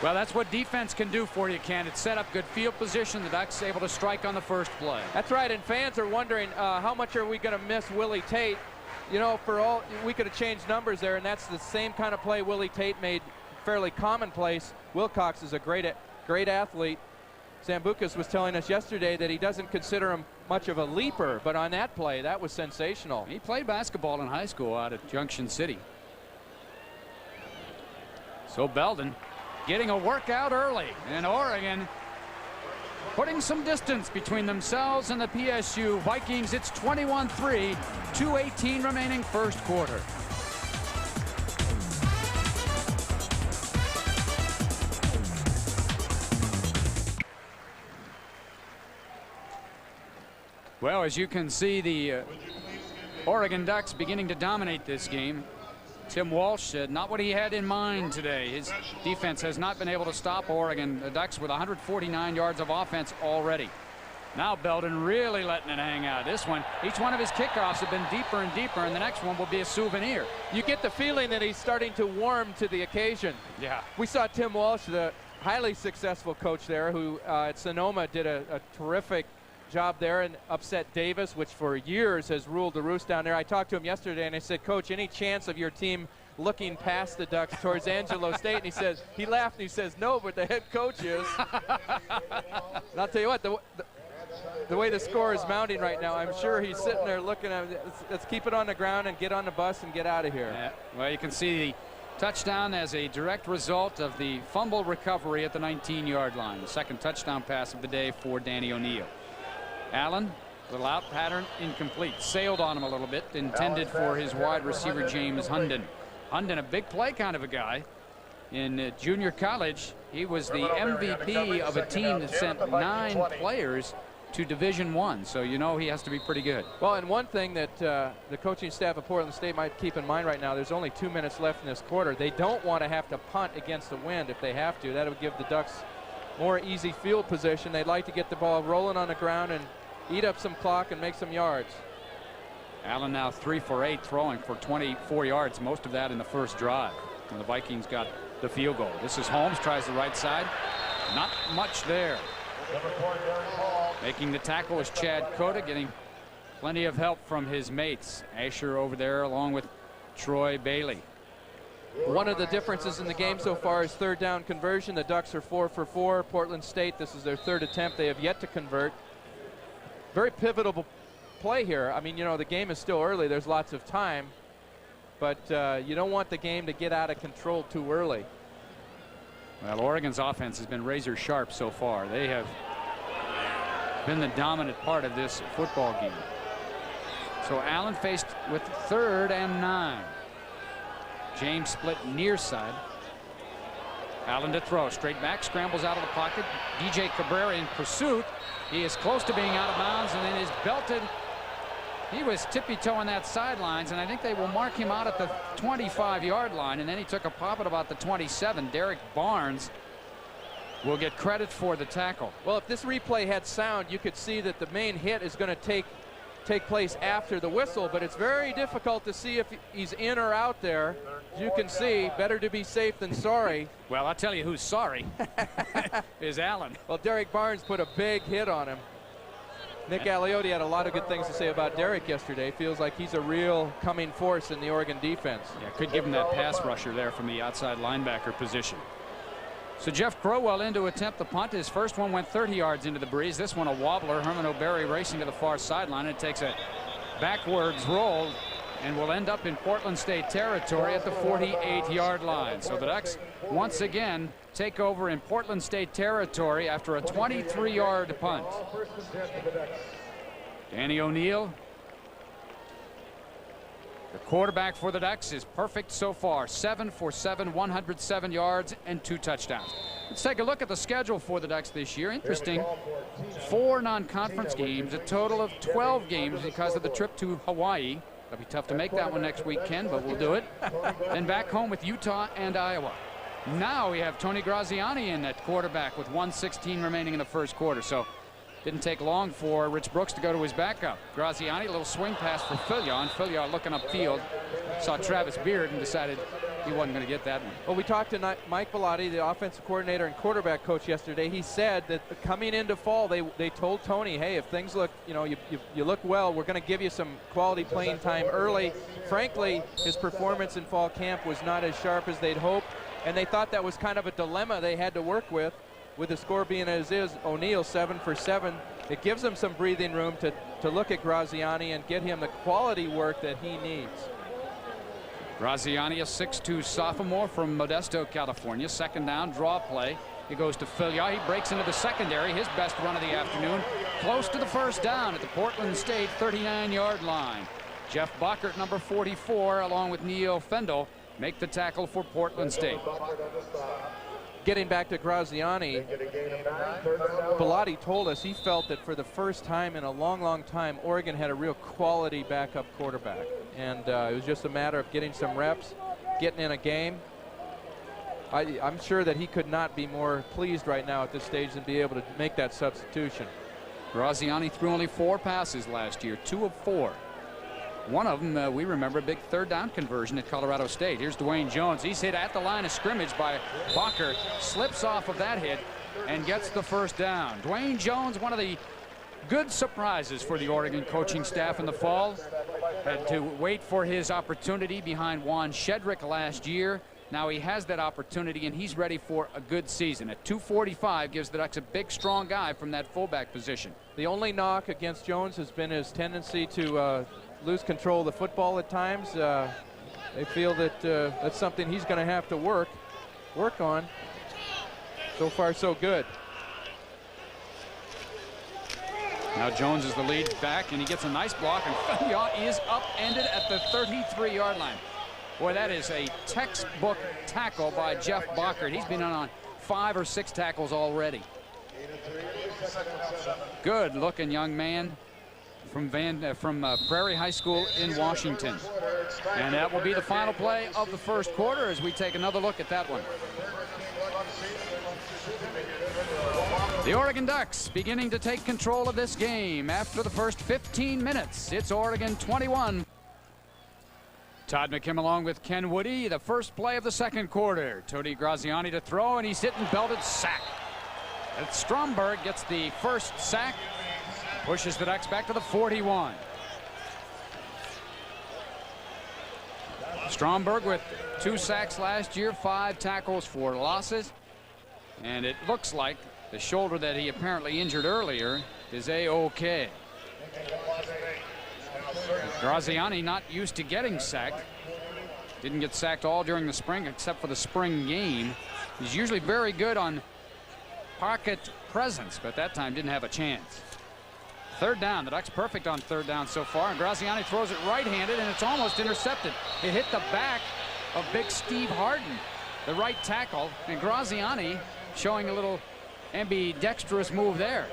Well, that's what defense can do for you, Ken. It set up good field position. The Ducks able to strike on the first play. That's right, and fans are wondering how much are we going to miss Willie Tate. You know, for all, we could have changed numbers there, and that's the same kind of play Willie Tate made fairly commonplace. Wilcox is a great athlete. Zambucas was telling us yesterday that he doesn't consider him much of a leaper, but on that play, that was sensational. He played basketball in high school out at Junction City. So Belden getting a workout early, and Oregon putting some distance between themselves and the PSU Vikings. It's 21-3, 2:18 remaining first quarter. Well, as you can see, the Oregon Ducks beginning to dominate this game. Tim Walsh said not what he had in mind today. His defense has not been able to stop Oregon. The Ducks with 149 yards of offense already. Now Belden really letting it hang out. This one, each one of his kickoffs have been deeper and deeper, and the next one will be a souvenir. You get the feeling that he's starting to warm to the occasion. Yeah. We saw Tim Walsh, the highly successful coach there, who at Sonoma did a terrific job there and upset Davis, which for years has ruled the roost down there. I talked to him yesterday and I said, Coach, any chance of your team looking past the Ducks towards Angelo State? And he laughed and he says, no, but the head coach is. And I'll tell you what, the way the score is mounting right now, I'm sure he's sitting there looking at it. Let's keep it on the ground and get on the bus and get out of here. Yeah. Well, you can see the touchdown as a direct result of the fumble recovery at the 19-yard line. The second touchdown pass of the day for Danny O'Neill. Allen, little out pattern, incomplete. Sailed on him a little bit, intended for his wide receiver, James Hunden. Hunden, a big play kind of a guy. In junior college, he was the MVP of a team that sent 9 players to Division I, so you know he has to be pretty good. Well, and one thing that the coaching staff of Portland State might keep in mind right now, there's only 2 minutes left in this quarter. They don't want to have to punt against the wind if they have to. That would give the Ducks more easy field position. They'd like to get the ball rolling on the ground and eat up some clock and make some yards. Allen now 3 for 8, throwing for 24 yards, most of that in the first drive. And the Vikings got the field goal. This is Holmes, tries the right side. Not much there. Making the tackle is Chad Cota, getting plenty of help from his mates. Asher over there along with Troy Bailey. One of the differences in the game so far is third down conversion. The Ducks are 4 for 4. Portland State, this is their third attempt. They have yet to convert. Very pivotal play here. I mean, you know, the game is still early. There's lots of time. But you don't want the game to get out of control too early. Well, Oregon's offense has been razor sharp so far. They have been the dominant part of this football game. So Allen faced with 3rd and 9. James split near side. Allen to throw. Straight back. Scrambles out of the pocket. DJ Cabrera in pursuit. He is close to being out of bounds and then is belted. He was tippy-toeing that sidelines, and I think they will mark him out at the 25-yard line, and then he took a pop at about the 27. Derek Barnes will get credit for the tackle. Well, if this replay had sound, you could see that the main hit is going to take place after the whistle, but it's very difficult to see if he's in or out there. As you can see, better to be safe than sorry. Well, I'll tell you who's sorry is Allen. Well, Derek Barnes put a big hit on him. Nick Aliotti had a lot of good things to say about Derek yesterday. Feels like he's a real coming force in the Oregon defense. Yeah, could give him that pass rusher there from the outside linebacker position. So Jeff Crowell in to attempt the punt. His first one went 30 yards into the breeze. This one a wobbler. Herman O'Berry racing to the far sideline. It takes a backwards roll and will end up in Portland State territory at the 48-yard line. So the Ducks once again take over in Portland State territory after a 23-yard punt. Danny O'Neill, the quarterback for the Ducks, is perfect so far. 7 for 7, 107 yards and 2 touchdowns. Let's take a look at the schedule for the Ducks this year. Interesting. 4 non-conference games, a total of 12 games because of the trip to Hawaii. It'll be tough to make that one next week, Ken, but we'll do it. Then back home with Utah and Iowa. Now we have Tony Graziani in at quarterback with 1:16 remaining in the first quarter. So didn't take long for Rich Brooks to go to his backup. Graziani, a little swing pass for Fillion. Fillion looking upfield, saw Travis Beard and decided he wasn't going to get that one. Well, we talked to Mike Bellotti, the offensive coordinator and quarterback coach yesterday. He said that coming into fall, they told Tony, hey, if things look, you know, you look well, we're going to give you some quality playing time early. Frankly, his performance in fall camp was not as sharp as they'd hoped, and they thought that was kind of a dilemma they had to work with the score being as is. O'Neill 7 for 7. It gives them some breathing room to look at Graziani and get him the quality work that he needs. Graziani, a 6'2 sophomore from Modesto, California. Second down, draw play. He goes to Fillion. He breaks into the secondary. His best run of the afternoon. Close to the first down at the Portland State 39-yard line. Jeff Bockert, number 44, along with Neil Fendel, make the tackle for Portland State. Getting back to Graziani, Bellotti told us he felt that for the first time in a long, long time, Oregon had a real quality backup quarterback. And it was just a matter of getting some reps, getting in a game. I'm sure that he could not be more pleased right now at this stage than be able to make that substitution. Graziani threw only 4 passes last year, 2 of 4. One of them, we remember, a big third down conversion at Colorado State. Here's Dwayne Jones. He's hit at the line of scrimmage by Bacher, slips off of that hit and gets the first down. Dwayne Jones, one of the good surprises for the Oregon coaching staff in the fall. Had to wait for his opportunity behind Juan Shedrick last year. Now he has that opportunity, and he's ready for a good season. At 245, gives the Ducks a big, strong guy from that fullback position. The only knock against Jones has been his tendency to lose control of the football at times. They feel that that's something he's going to have to work on. So far, so good. Now Jones is the lead back, and he gets a nice block, and Fillion is upended at the 33-yard line. Boy, that is a textbook tackle by Jeff Bockert. He's been on 5 or 6 tackles already. Good-looking young man from Prairie High School in Washington. And that will be the final play of the first quarter as we take another look at that one. The Oregon Ducks beginning to take control of this game after the first 15 minutes. It's Oregon 21. Todd McKim along with Ken Woody. The first play of the second quarter. Tony Graziani to throw, and he's hit and belted, sack. And Stromberg gets the first sack. Pushes the Ducks back to the 41. Stromberg with 2 sacks last year, 5 tackles for losses. And it looks like the shoulder that he apparently injured earlier is A-OK. Graziani not used to getting sacked. Didn't get sacked all during the spring except for the spring game. He's usually very good on pocket presence, but that time didn't have a chance. Third down. The Ducks perfect on third down so far, and Graziani throws it right-handed, and it's almost intercepted. It hit the back of big Steve Harden, the right tackle, and Graziani showing a little ambidextrous move there.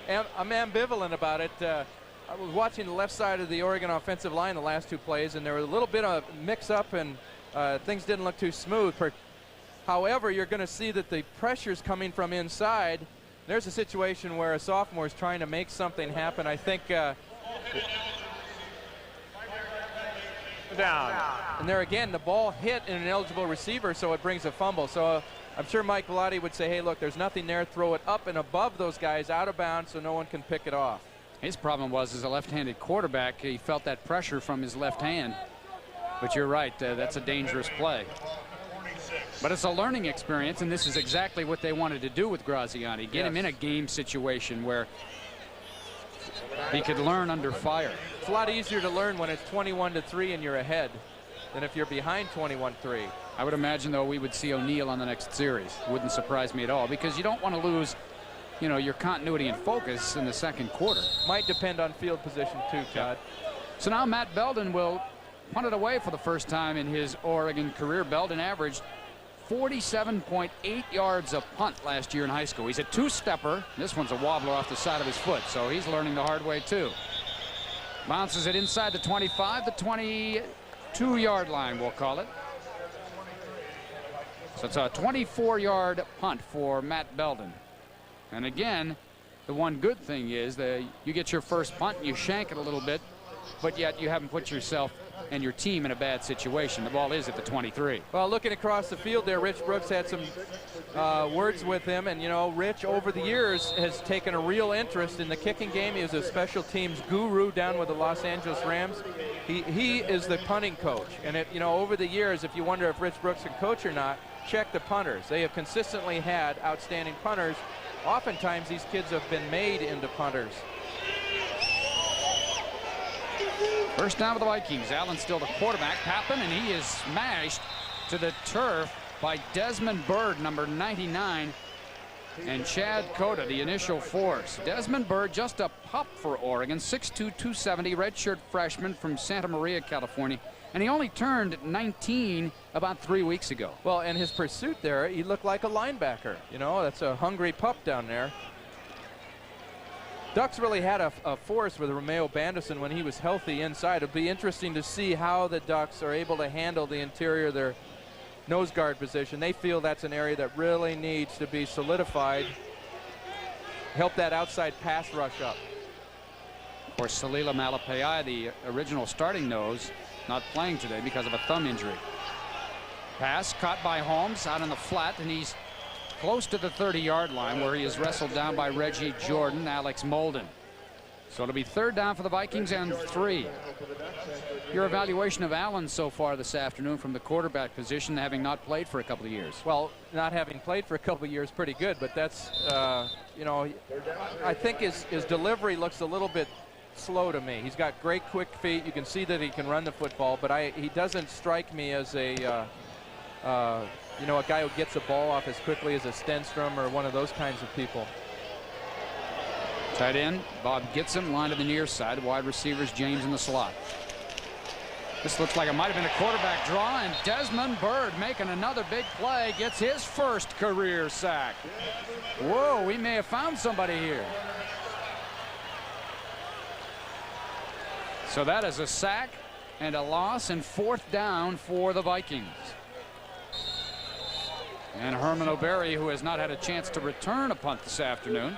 I'm ambivalent about it. I was watching the left side of the Oregon offensive line the last two plays, and there was a little bit of mix-up, and things didn't look too smooth. However, you're going to see that the pressure's coming from inside. There's a situation where a sophomore is trying to make something happen. I think Down. and there again, the ball hit an ineligible receiver, so it brings a fumble. So I'm sure Mike Bellotti would say, hey, look, there's nothing there. Throw it up and above those guys out of bounds so no one can pick it off. His problem was, as a left-handed quarterback, he felt that pressure from his left hand. But you're right, that's a dangerous play. But it's a learning experience, and this is exactly what they wanted to do with Graziani. Get him in a game situation where he could learn under fire. It's a lot easier to learn when it's 21-3 and you're ahead than if you're behind 21-3. I would imagine, though, we would see O'Neill on the next series. Wouldn't surprise me at all, because you don't want to lose, you know, your continuity and focus in the second quarter. Might depend on field position too, Todd. So now Matt Belden will punt it away for the first time in his Oregon career. Belden averaged 47.8 yards a punt last year in high school. He's a two-stepper. This one's a wobbler off the side of his foot, so he's learning the hard way too. Bounces it inside the 25, the 22-yard line, we'll call it. So it's a 24-yard punt for Matt Belden. And again, the one good thing is that you get your first punt and you shank it a little bit, but yet you haven't put yourself and your team in a bad situation. The ball is at the 23. Well, looking across the field there, Rich Brooks had some words with him, and you know, Rich over the years has taken a real interest in the kicking game. He was a special teams guru down with the Los Angeles Rams. He is the punting coach, and you know, over the years, if you wonder if Rich Brooks can coach or not, check the punters. They have consistently had outstanding punters. Oftentimes these kids have been made into punters. First down for the Vikings. Allen still the quarterback. Pappen, and he is smashed to the turf by Desmond Bird, number 99, and Chad Cota, the initial force. Desmond Bird, just a pup for Oregon, 6'2", 270, redshirt freshman from Santa Maria, California, and he only turned 19 about 3 weeks ago. Well, in his pursuit there, he looked like a linebacker. You know, that's a hungry pup down there. Ducks really had a force with Romeo Bandison when he was healthy inside. It'll be interesting to see how the Ducks are able to handle the interior of their nose guard position. They feel that's an area that really needs to be solidified. Help that outside pass rush up. Of course, Salila Malapai, the original starting nose, not playing today because of a thumb injury. Pass caught by Holmes out on the flat, and he's close to the 30-yard line, where he is wrestled down by Reggie Jordan, Alex Molden. So it'll be third down for the Vikings and 3. Your evaluation of Allen so far this afternoon from the quarterback position, having not played for a couple of years. Well, not having played for a couple of years, pretty good, but that's, you know, I think his delivery looks a little bit slow to me. He's got great quick feet. You can see that he can run the football, but he doesn't strike me as a you know, a guy who gets a ball off as quickly as a Stenstrom or one of those kinds of people. Tight end, Bob Gitson, line to the near side. Wide receivers, James in the slot. This looks like it might have been a quarterback draw, and Desmond Bird making another big play, gets his first career sack. Whoa, we may have found somebody here. So that is a sack and a loss, and fourth down for the Vikings. And Herman O'Berry, who has not had a chance to return a punt this afternoon,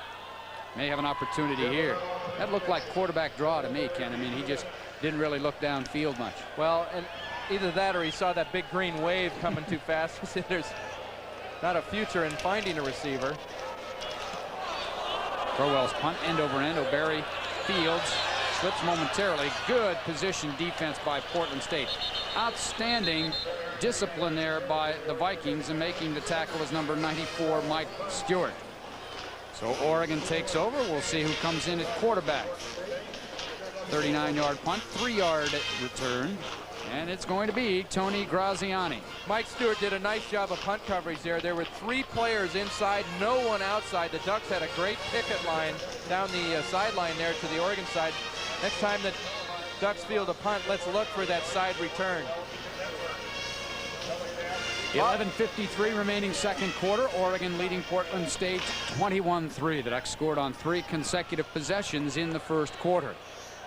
may have an opportunity here. That looked like quarterback draw to me, Ken. I mean, he just didn't really look downfield much. Well, and either that or he saw that big green wave coming too fast. There's not a future in finding a receiver. Crowell's punt, end over end. O'Berry fields, slips momentarily. Good position defense by Portland State. Outstanding discipline there by the Vikings, and making the tackle is number 94, Mike Stewart. So Oregon takes over. We'll see who comes in at quarterback. 39-yard punt, 3-yard return. And it's going to be Tony Graziani. Mike Stewart did a nice job of punt coverage there. There were 3 players inside, no one outside. The Ducks had a great picket line down the sideline there to the Oregon side. Next time the Ducks field a punt, let's look for that side return. 11:53 remaining second quarter. Oregon leading Portland State 21-3. The Ducks scored on 3 consecutive possessions in the first quarter.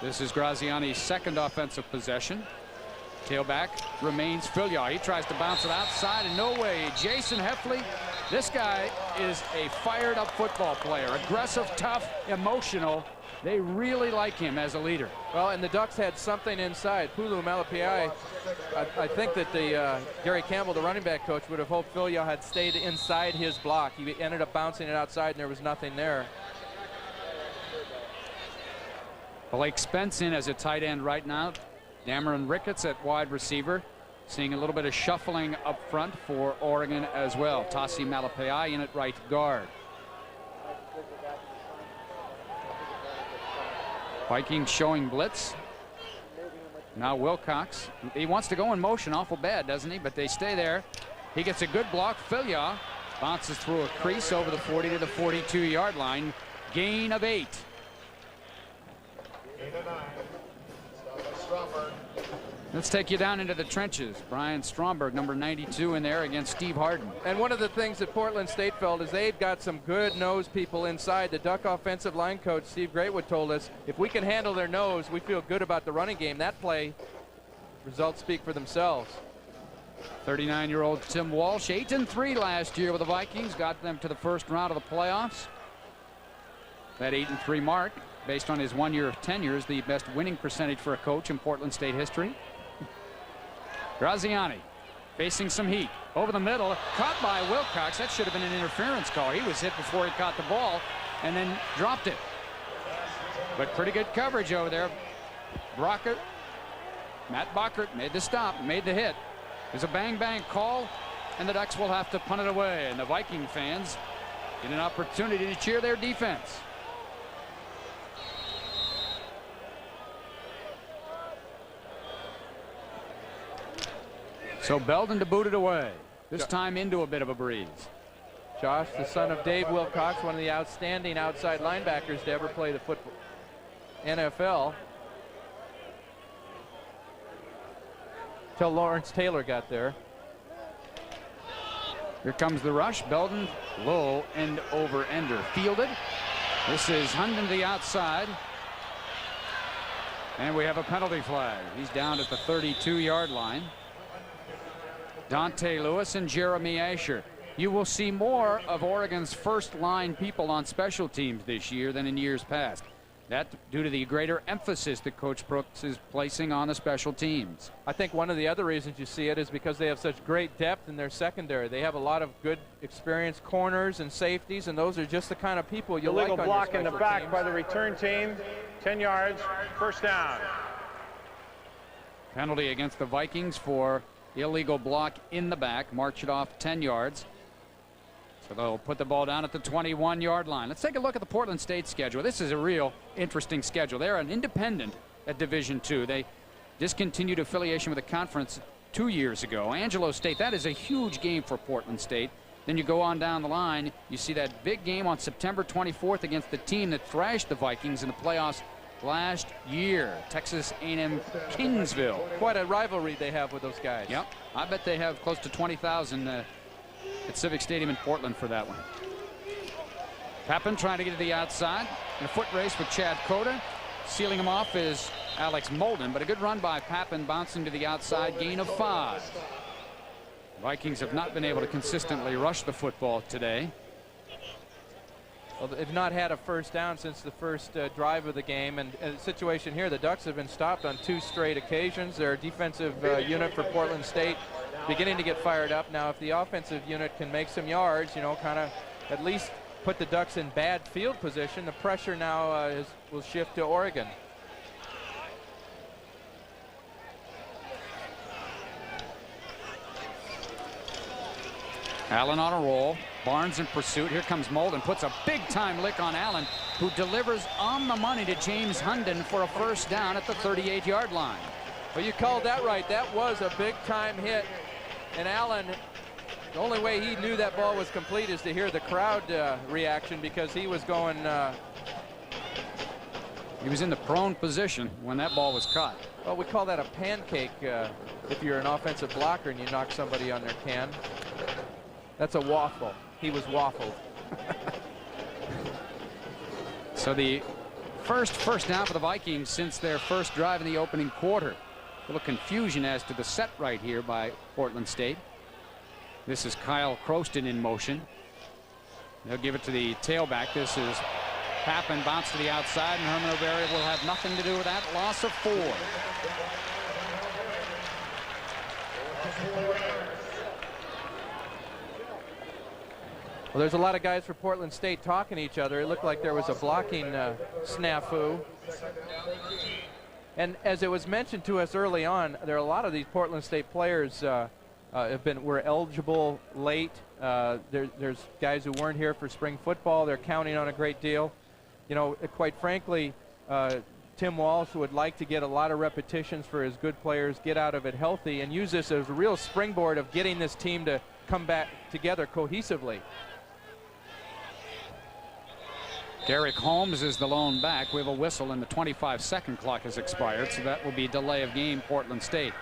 This is Graziani's second offensive possession. Tailback remains Filya. He tries to bounce it outside, and no way. Jason Heffley, this guy is a fired-up football player. Aggressive, tough, emotional. They really like him as a leader. Well, and the Ducks had something inside. Pulu Malapai, I think that the Gary Campbell, the running back coach, would have hoped Filya had stayed inside his block. He ended up bouncing it outside, and there was nothing there. Blake Spence in as a tight end right now. Dameron Ricketts at wide receiver. Seeing a little bit of shuffling up front for Oregon as well. Tassi Malapai in at right guard. Vikings showing blitz. Now Wilcox. He wants to go in motion awful bad, doesn't he? But they stay there. He gets a good block. Filya bounces through a crease over the 40 to the 42-yard line. Gain of 8. 8 to 9. Stromberg. Let's take you down into the trenches. Brian Stromberg, number 92, in there against Steve Harden. And one of the things that Portland State felt is they've got some good nose people inside. The Duck offensive line coach, Steve Greatwood, told us if we can handle their nose, we feel good about the running game. That play, results speak for themselves. 39-year-old Tim Walsh, 8-3 last year with the Vikings, got them to the first round of the playoffs. That 8-3 mark, based on his 1 year of tenure, is the best winning percentage for a coach in Portland State history. Graziani facing some heat over the middle, caught by Wilcox. That should have been an interference call. He was hit before he caught the ball and then dropped it. But pretty good coverage over there. Matt Bockert made the stop, made the hit. There's a bang call, and the Ducks will have to punt it away, and the Viking fans get an opportunity to cheer their defense. So Belden to boot it away, this time into a bit of a breeze. Josh, the son of Dave Wilcox, one of the outstanding outside linebackers to ever play the NFL. Till Lawrence Taylor got there. Here comes the rush. Belden, low end over ender. Fielded. This is Hunden to the outside. And we have a penalty flag. He's down at the 32-yard line. Dante Lewis and Jeremy Asher. You will see more of Oregon's first line people on special teams this year than in years past. That due to the greater emphasis that Coach Brooks is placing on the special teams. I think one of the other reasons you see it is because they have such great depth in their secondary. They have a lot of good experienced corners and safeties, and those are just the kind of people you like on your block in the special back teams. by the return team. 10 yards, first down. Penalty against the Vikings for illegal block in the back. March it off 10 yards. So they'll put the ball down at the 21-yard line. Let's take a look at the Portland State schedule. This is a real interesting schedule. They're an independent at Division II. They discontinued affiliation with the conference 2 years ago. Angelo State, that is a huge game for Portland State. Then you go on down the line, you see that big game on September 24th against the team that thrashed the Vikings in the playoffs last year, Texas A&M Kingsville. Quite a rivalry they have with those guys. Yep, I bet they have close to 20,000 at Civic Stadium in Portland for that one. Pappen trying to get to the outside in a foot race with Chad Cota. Sealing him off is Alex Molden, but a good run by Pappen, bouncing to the outside, gain of 5. Vikings have not been able to consistently rush the football today. Well, they've not had a first down since the first drive of the game, and the situation here, the Ducks have been stopped on 2 straight occasions. Their defensive unit for Portland State beginning to get fired up. Now, if the offensive unit can make some yards, you know, kind of at least put the Ducks in bad field position, the pressure now will shift to Oregon. Allen on a roll. Barnes in pursuit. Here comes Molden, puts a big-time lick on Allen, who delivers on the money to James Hunden for a first down at the 38-yard line. Well, you called that right. That was a big-time hit. And Allen, the only way he knew that ball was complete is to hear the crowd reaction, because he was going... He was in the prone position when that ball was caught. Well, we call that a pancake if you're an offensive blocker and you knock somebody on their can. That's a waffle. He was waffled. So the first down for the Vikings since their first drive in the opening quarter. A little confusion as to the set right here by Portland State. This is Kyle Croston in motion. They'll give it to the tailback. This is Pappen, bounce to the outside, and Herman O'Berry will have nothing to do with that. Loss of 4. Well, there's a lot of guys for Portland State talking to each other. It looked like there was a blocking snafu. And as it was mentioned to us early on, there are a lot of these Portland State players were eligible late. There's guys who weren't here for spring football. They're counting on a great deal. You know, quite frankly, Tim Walsh would like to get a lot of repetitions for his good players, get out of it healthy, and use this as a real springboard of getting this team to come back together cohesively. Derek Holmes is the lone back. We have a whistle, and the 25-second clock has expired, so that will be delay of game, Portland State.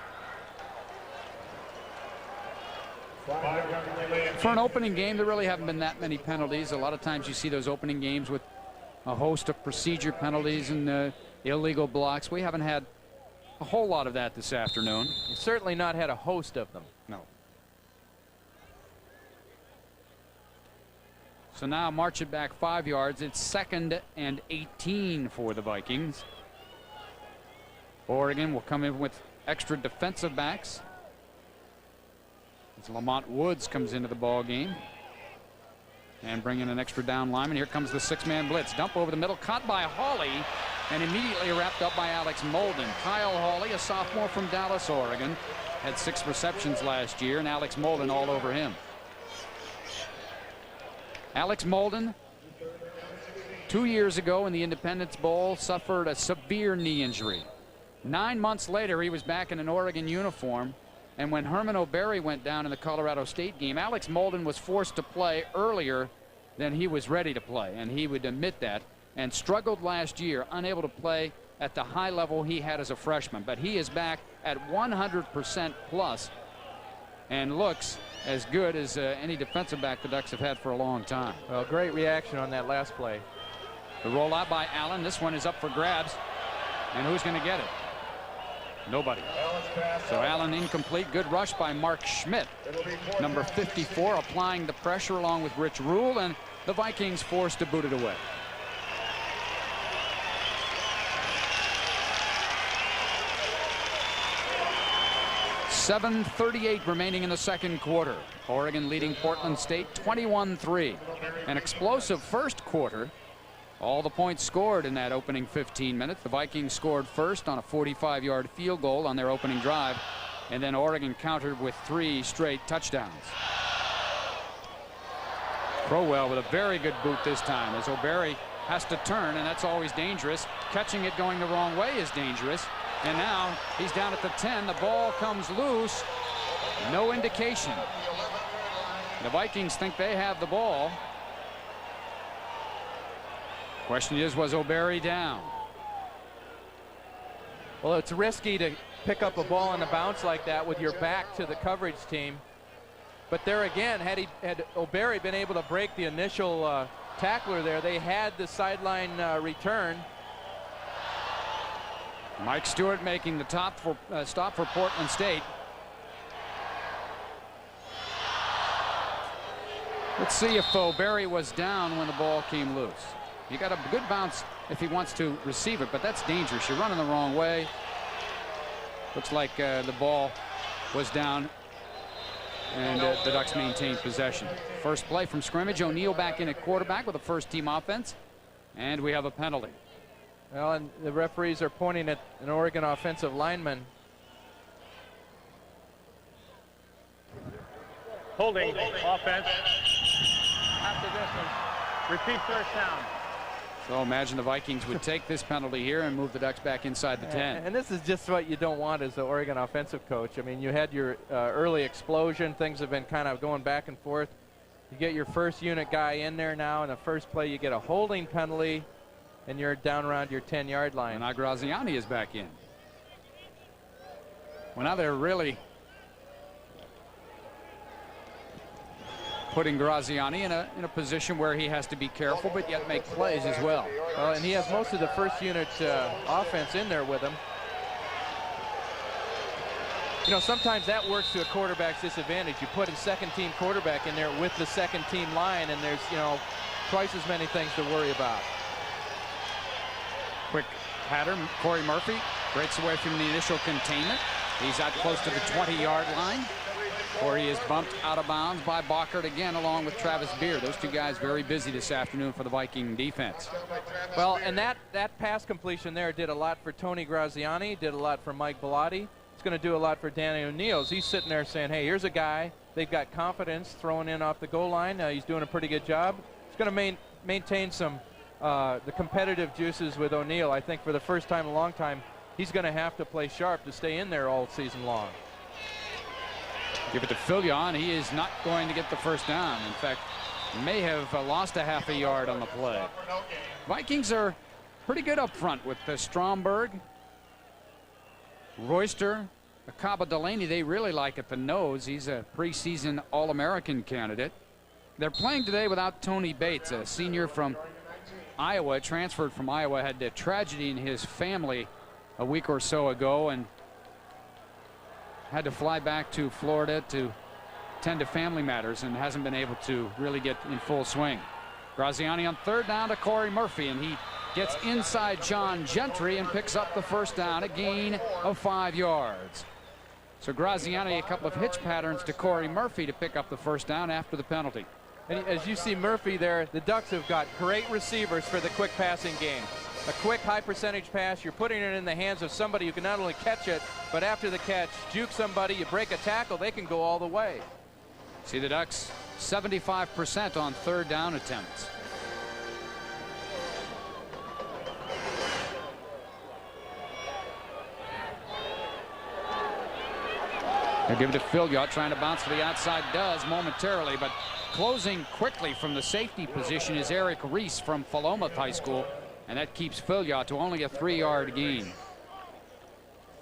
For an opening game, there really haven't been that many penalties. A lot of times you see those opening games with a host of procedure penalties and illegal blocks. We haven't had a whole lot of that this afternoon. We've certainly not had a host of them. No. So now march it back 5 yards. It's 2nd and 18 for the Vikings. Oregon will come in with extra defensive backs as Lamont Woods comes into the ball game and bring in an extra down lineman. Here comes the 6-man blitz. Dump over the middle, caught by Hawley, and immediately wrapped up by Alex Molden. Kyle Hawley, a sophomore from Dallas, Oregon, had 6 receptions last year, and Alex Molden all over him. Alex Molden, 2 years ago in the Independence Bowl, suffered a severe knee injury. 9 months later, he was back in an Oregon uniform, and when Herman O'Berry went down in the Colorado State game, Alex Molden was forced to play earlier than he was ready to play, and he would admit that, and struggled last year, unable to play at the high level he had as a freshman. But he is back at 100% plus and looks as good as any defensive back the Ducks have had for a long time. Well, great reaction on that last play. The rollout by Allen. This one is up for grabs. And who's going to get it? Nobody. So Allen incomplete. Good rush by Mark Schmidt, number 54, applying the pressure along with Rich Rule, and the Vikings forced to boot it away. .7:38 remaining in the second quarter. Oregon leading Portland State 21-3. An explosive first quarter. All the points scored in that opening 15 minutes. The Vikings scored first on a 45-yard field goal on their opening drive, and then Oregon countered with 3 straight touchdowns. Crowell with a very good boot this time as O'Berry has to turn, and that's always dangerous. Catching it going the wrong way is dangerous. And now he's down at the 10. The ball comes loose. No indication. The Vikings think they have the ball. Question is, was O'Berry down? Well, it's risky to pick up a ball on the bounce like that with your back to the coverage team. But there again, had O'Berry been able to break the initial tackler there, they had the sideline return. Mike Stewart making the stop for Portland State. Let's see if O'Berry was down when the ball came loose. He got a good bounce if he wants to receive it, but that's dangerous. You're running the wrong way. Looks like the ball was down, and the Ducks maintained possession. First play from scrimmage. O'Neal back in at quarterback with a first-team offense, and we have a penalty. Well, and the referees are pointing at an Oregon offensive lineman. Holding offense. Repeat first down. So imagine the Vikings would take this penalty here and move the Ducks back inside the 10. And this is just what you don't want as the Oregon offensive coach. I mean, you had your early explosion. Things have been kind of going back and forth. You get your first unit guy in there now. In the first play, you get a holding penalty, and you're down around your 10-yard line. And now Graziani is back in. Well, now they're really putting Graziani in a position where he has to be careful, but yet make plays as well. And he has most of the first unit offense in there with him. You know, sometimes that works to a quarterback's disadvantage. You put a second-team quarterback in there with the second-team line, and there's, you know, twice as many things to worry about. Quick pattern. Corey Murphy breaks away from the initial containment. He's out close to the 20-yard line, where he is bumped out of bounds by Bachert again, along with Travis Beer. Those two guys very busy this afternoon for the Viking defense. Well, and that pass completion there did a lot for Tony Graziani, did a lot for Mike Bellotti. It's going to do a lot for Danny O'Neal. He's sitting there saying, hey, here's a guy. They've got confidence throwing in off the goal line. He's doing a pretty good job. It's going to maintain some the competitive juices with O'Neal. I think for the first time in a long time, he's going to have to play sharp to stay in there all season long. Give it to Fillion. He is not going to get the first down. In fact, may have lost a half a yard on the play. Vikings are pretty good up front with Stromberg, Royster, Akaba Delaney. They really like at the nose. He's a preseason All-American candidate. They're playing today without Tony Bates, a senior from Iowa, transferred from Iowa, had a tragedy in his family a week or so ago and had to fly back to Florida to tend to family matters and hasn't been able to really get in full swing. Graziani on third down to Corey Murphy, and he gets inside John Gentry and picks up the first down, a gain of 5 yards. So Graziani, a couple of hitch patterns to Corey Murphy to pick up the first down after the penalty. And as you see Murphy there, the Ducks have got great receivers for the quick passing game. A quick high percentage pass, you're putting it in the hands of somebody who can not only catch it, but after the catch, juke somebody, you break a tackle, they can go all the way. See the Ducks 75% on third down attempts. They'll give it to Filliot, trying to bounce to the outside, does momentarily, but closing quickly from the safety position is Eric Reese from Philomath High School, and that keeps Filliot to only a 3-yard gain.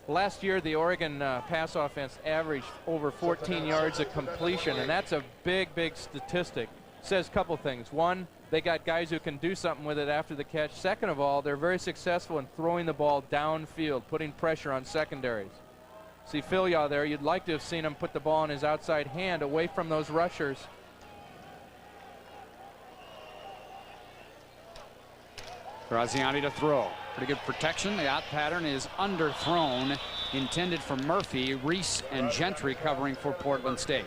Last year, the Oregon pass offense averaged over 14 yards of completion, and that's a big, big statistic. Says a couple things. One, they got guys who can do something with it after the catch. Second of all, they're very successful in throwing the ball downfield, putting pressure on secondaries. See Filliot there, you'd like to have seen him put the ball in his outside hand away from those rushers. Graziani to throw. Pretty good protection. The out pattern is underthrown, intended for Murphy. Reese and Gentry covering for Portland State.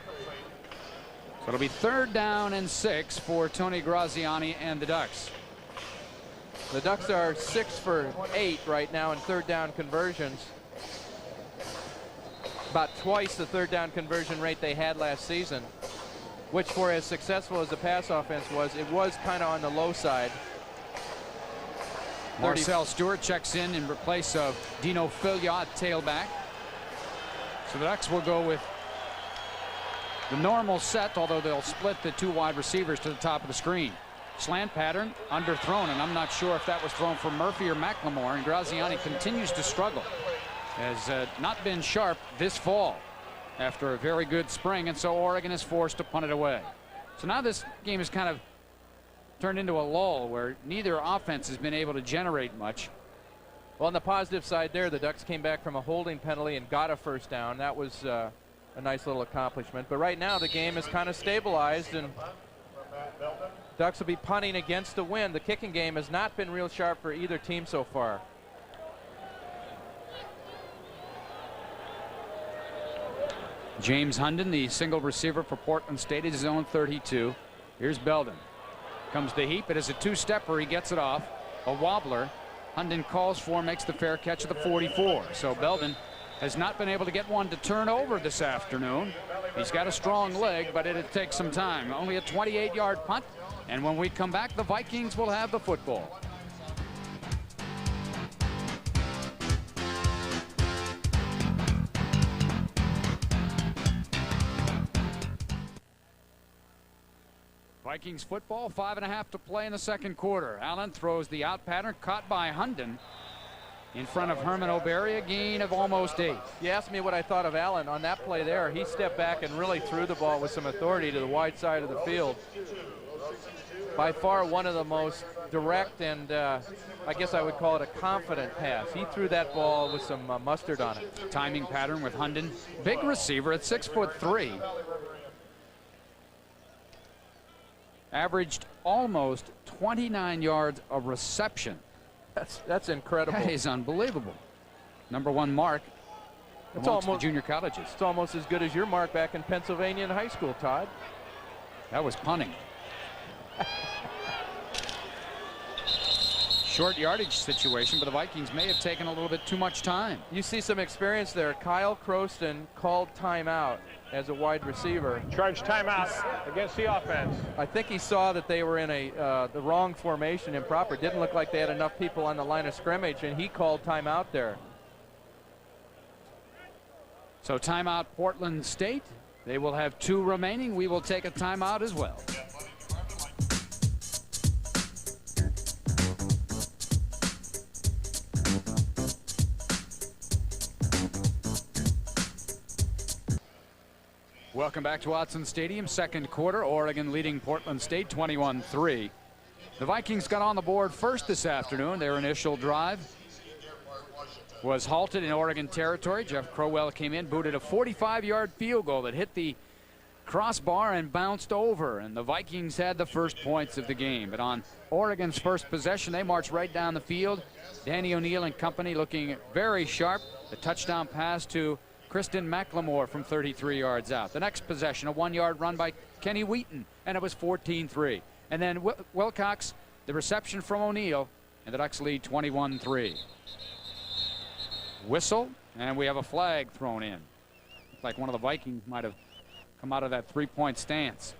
So it'll be 3rd down and 6 for Tony Graziani and the Ducks. The Ducks are 6 for 8 right now in third down conversions. About twice the third down conversion rate they had last season, which for as successful as the pass offense was, it was kind of on the low side. Marcel Stewart checks in replace of Dino Filliot, tailback. So the Ducks will go with the normal set, although they'll split the 2 wide receivers to the top of the screen. Slant pattern, underthrown, and I'm not sure if that was thrown for Murphy or McLemore, and Graziani continues to struggle. Has not been sharp this fall after a very good spring, and so Oregon is forced to punt it away. So now this game is kind of turned into a lull where neither offense has been able to generate much. Well, on the positive side there, the Ducks came back from a holding penalty and got a first down. That was a nice little accomplishment. But right now the game is kind of stabilized, and Ducks will be punting against the wind. The kicking game has not been real sharp for either team so far. James Hunden, the single receiver for Portland State, is his own 32. Here's Belden. Comes the heap. It is a 2-stepper. He gets it off. A wobbler. Hunden calls for, makes the fair catch at the 44. So Belden has not been able to get one to turn over this afternoon. He's got a strong leg, but it'll take some time. Only a 28-yard punt. And when we come back, the Vikings will have the football. Vikings football, 5.5 to play in the second quarter. Allen throws the out pattern, caught by Hunden in front of Herman O'Berry, a gain of almost 8. You asked me what I thought of Allen on that play there. He stepped back and really threw the ball with some authority to the wide side of the field. By far one of the most direct and I guess I would call it a confident pass. He threw that ball with some mustard on it. Timing pattern with Hunden. Big receiver at 6'3". Averaged almost 29 yards of reception. That's incredible. That is unbelievable. Number 1 mark It's amongst almost the junior colleges. It's almost as good as your mark back in Pennsylvania in high school, Todd. That was punting. Short yardage situation, but the Vikings may have taken a little bit too much time. You see some experience there. Kyle Croston called timeout as a wide receiver. Charge timeout against the offense. I think he saw that they were in the wrong formation, improper. Didn't look like they had enough people on the line of scrimmage, and he called timeout there. So timeout Portland State. They will have 2 remaining. We will take a timeout as well. Welcome back to Autzen Stadium, second quarter. Oregon leading Portland State 21-3. The Vikings got on the board first this afternoon. Their initial drive was halted in Oregon territory. Jeff Crowell came in, booted a 45-yard field goal that hit the crossbar and bounced over, and the Vikings had the first points of the game. But on Oregon's first possession, they marched right down the field. Danny O'Neill and company looking very sharp. The touchdown pass to Kristen McLemore from 33 yards out. The next possession, a 1-yard run by Kenny Wheaton, and it was 14-3. And then Wilcox, the reception from O'Neill, and the Ducks lead 21-3. Whistle, and we have a flag thrown in. Looks like one of the Vikings might have come out of that 3-point stance.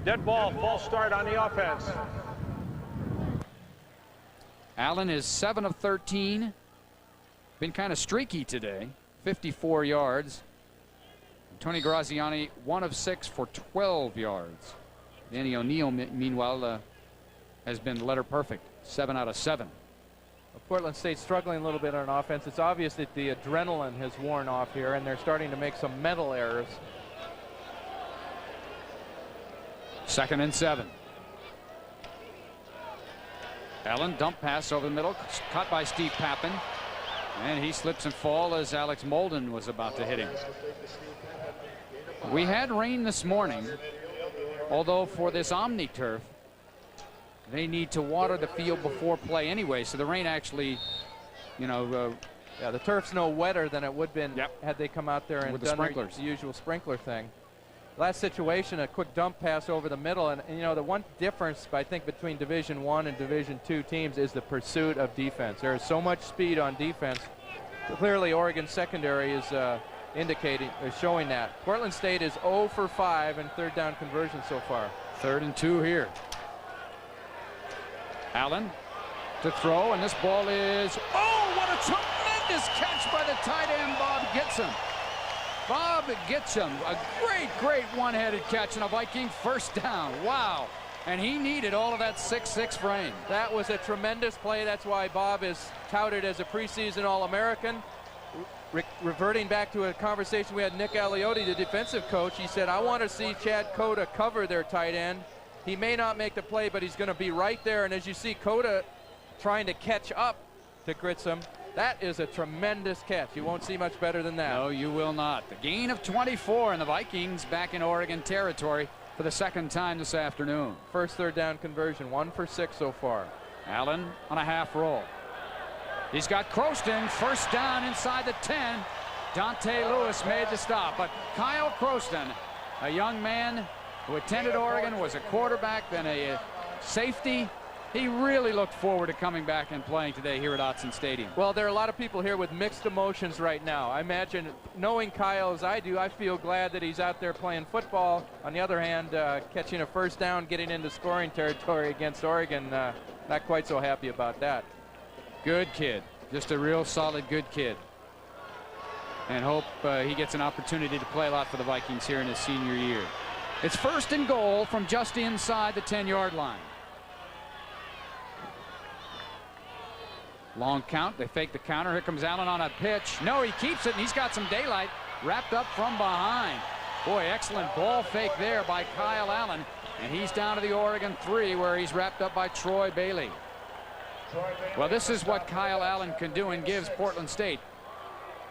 Dead ball, false start on the offense. Allen is 7 of 13. Been kind of streaky today, 54 yards. Tony Graziani 1 of 6 for 12 yards. Danny O'Neill, meanwhile, has been letter perfect, 7 out of 7. Well, Portland State struggling a little bit on offense. It's obvious that the adrenaline has worn off here, and they're starting to make some mental errors. 2nd and 7. Allen, dump pass over the middle, caught by Steve Pappen. And he slips and falls as Alex Molden was about to hit him. We had rain this morning, although for this OmniTurf, they need to water the field before play anyway, so the rain actually, yeah, the turf's no wetter than it would have been had they come out there and with the done sprinklers. the usual sprinkler thing. Last situation, a quick dump pass over the middle, and the one difference I think between Division I and Division II teams is the pursuit of defense. There is so much speed on defense. Clearly, Oregon secondary is showing that. Portland State is 0 for 5 in third down conversion so far. 3rd and 2 here. Allen to throw, and this ball is, oh, what a tremendous catch by the tight end Bob Gitson. Bob Gitson, a great one-headed catch and a Viking first down. Wow. And he needed all of that 6'6" frame. That was a tremendous play. That's why Bob is touted as a preseason All-American. Reverting back to a conversation we had Nick Aliotti, the defensive coach, he said, I want to see Chad Cota cover their tight end. He may not make the play, but he's going to be right there. And as you see Cota trying to catch up to Gritsom, that is a tremendous catch. You won't see much better than that. No, you will not. The gain of 24, and the Vikings back in Oregon territory for the second time this afternoon. First third down conversion, 1 for 6 so far. Allen on a half roll. He's got Croston, first down inside the 10. Dante Lewis made the stop, but Kyle Croston, a young man who attended Oregon, was a quarterback, then a safety, He really looked forward to coming back and playing today here at Autzen Stadium. Well, there are a lot of people here with mixed emotions right now. I imagine, knowing Kyle as I do, I feel glad that he's out there playing football. On the other hand, catching a first down, getting into scoring territory against Oregon, not quite so happy about that. Good kid. Just a real solid good kid. And hope he gets an opportunity to play a lot for the Vikings here in his senior year. It's 1st and goal from just inside the 10-yard line. Long count. They fake the counter. Here comes Allen on a pitch. No, he keeps it, and he's got some daylight wrapped up from behind. Boy, excellent ball fake there by Kyle Allen. And he's down to the Oregon 3, where he's wrapped up by Troy Bailey. Well, this is what Kyle Allen can do and gives Portland State.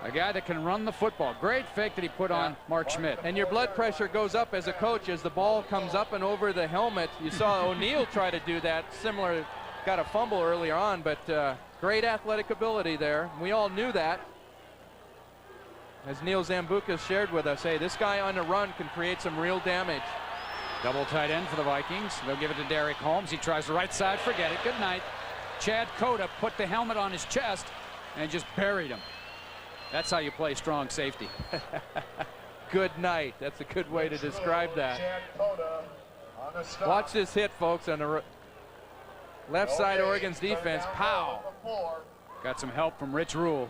A guy that can run the football. Great fake that he put on Mark Schmidt. And your blood pressure goes up as a coach as the ball comes up and over the helmet. You saw O'Neal try to do that. Similar, got a fumble earlier on, but great athletic ability there. We all knew that. As Neil Zambuca shared with us, hey, this guy on the run can create some real damage. Double tight end for the Vikings. They'll give it to Derek Holmes. He tries the right side. Forget it. Good night. Chad Cota put the helmet on his chest and just buried him. That's how you play strong safety. Good night. That's a good way to describe that. Watch this hit, folks, on the left side Oregon's defense. Pow. Got some help from Rich Rule.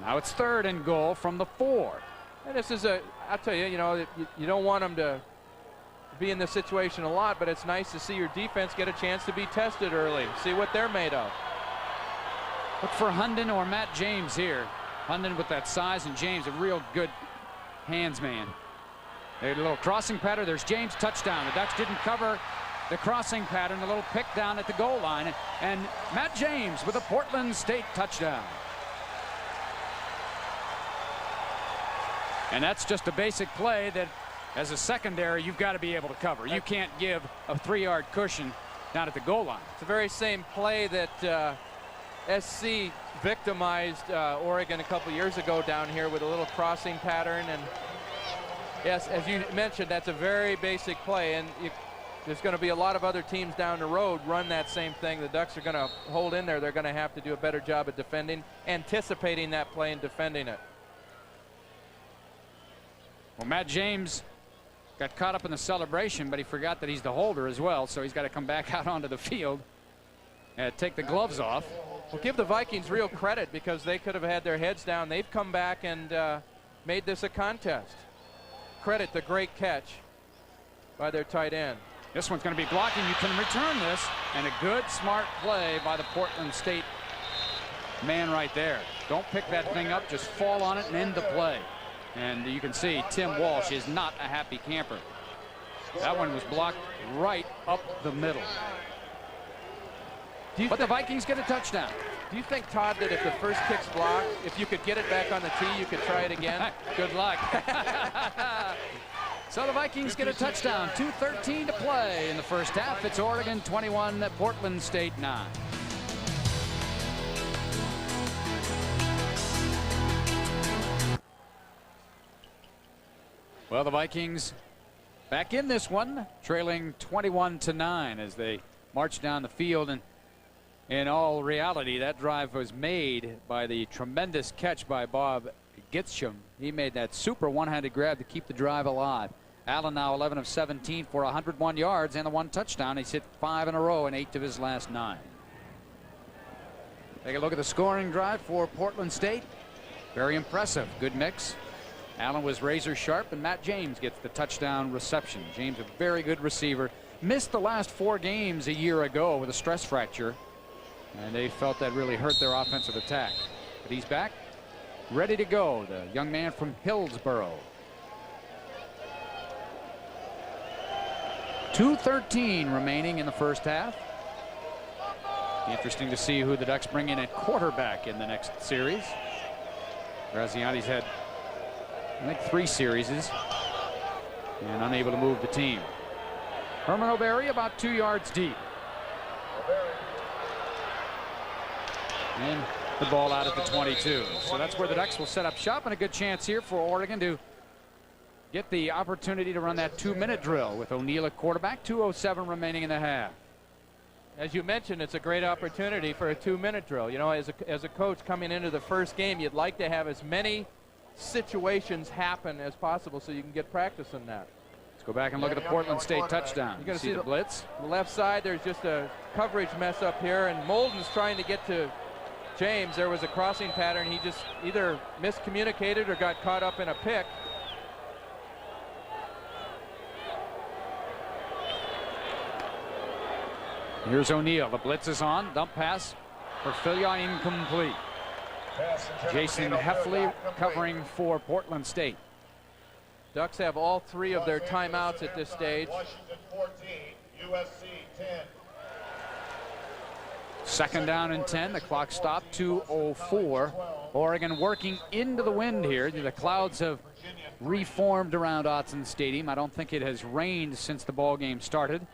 Now it's 3rd and goal from the 4. And this is I'll tell you, you don't want them to be in this situation a lot, but it's nice to see your defense get a chance to be tested early. See what they're made of. Look for Hunden or Matt James here. Hunden with that size, and James a real good hands man. There's a little crossing pattern. There's James, touchdown. The Ducks didn't cover the crossing pattern. A little pick down at the goal line, and Matt James with a Portland State touchdown. And that's just a basic play that, as a secondary, you've got to be able to cover. You can't give a 3-yard cushion down at the goal line. It's the very same play that SC victimized Oregon a couple years ago down here with a little crossing pattern. And yes, as you mentioned, that's a very basic play, and there's going to be a lot of other teams down the road run that same thing. The Ducks are going to hold in there. They're going to have to do a better job of defending, anticipating that play and defending it. Well, Matt James got caught up in the celebration, but he forgot that he's the holder as well, so he's got to come back out onto the field and take the gloves off. Well, give the Vikings real credit, because they could have had their heads down. They've come back and made this a contest. Credit the great catch by their tight end. This one's going to be blocking. You can return this, and a good, smart play by the Portland State man right there. Don't pick that thing up. Just fall on it and end the play. And you can see Tim Walsh is not a happy camper. That one was blocked right up the middle. But the Vikings get a touchdown. Do you think, Todd, that if the first kick's blocked, if you could get it back on the tee, you could try it again? Good luck. So the Vikings get a touchdown. 2:13 to play in the first half. It's Oregon 21, Portland State 9. Well, the Vikings back in this one, trailing 21-9 as they march down the field. And in all reality, that drive was made by the tremendous catch by Bob Gitschem. He made that super one-handed grab to keep the drive alive. Allen now 11 of 17 for 101 yards and the 1 touchdown. He's hit 5 in a row in 8 of his last 9. Take a look at the scoring drive for Portland State. Very impressive. Good mix. Allen was razor sharp, and Matt James gets the touchdown reception. James, a very good receiver. Missed the last 4 games a year ago with a stress fracture, and they felt that really hurt their offensive attack. But he's back, ready to go, the young man from Hillsboro. 2:13 remaining in the first half. Interesting to see who the Ducks bring in at quarterback in the next series. Graziani's had, I think, 3 series and unable to move the team. Herman O'Berry about 2 yards deep. And the ball out at the 22. So that's where the Ducks will set up shop, and a good chance here for Oregon to get the opportunity to run that 2-minute drill with O'Neill at quarterback. 2:07 remaining in the half. As you mentioned, it's a great opportunity for a 2-minute drill. You know, as a coach coming into the first game, you'd like to have as many situations happen as possible so you can get practice on that. Let's go back and look at the Portland State touchdown. You're going to see the blitz. The left side, there's just a coverage mess up here, and Molden's trying to get to James. There was a crossing pattern. He just either miscommunicated or got caught up in a pick. Here's O'Neill. The blitz is on. Dump pass for Fillion, incomplete. Jason Heffley covering for Portland State. Ducks have all 3 of their timeouts at this stage. Washington 14, USC 10. Second down and 10. The clock stopped. 2:04. Oregon working into the wind here. The clouds have reformed around Autzen Stadium. I don't think it has rained since the ball game started.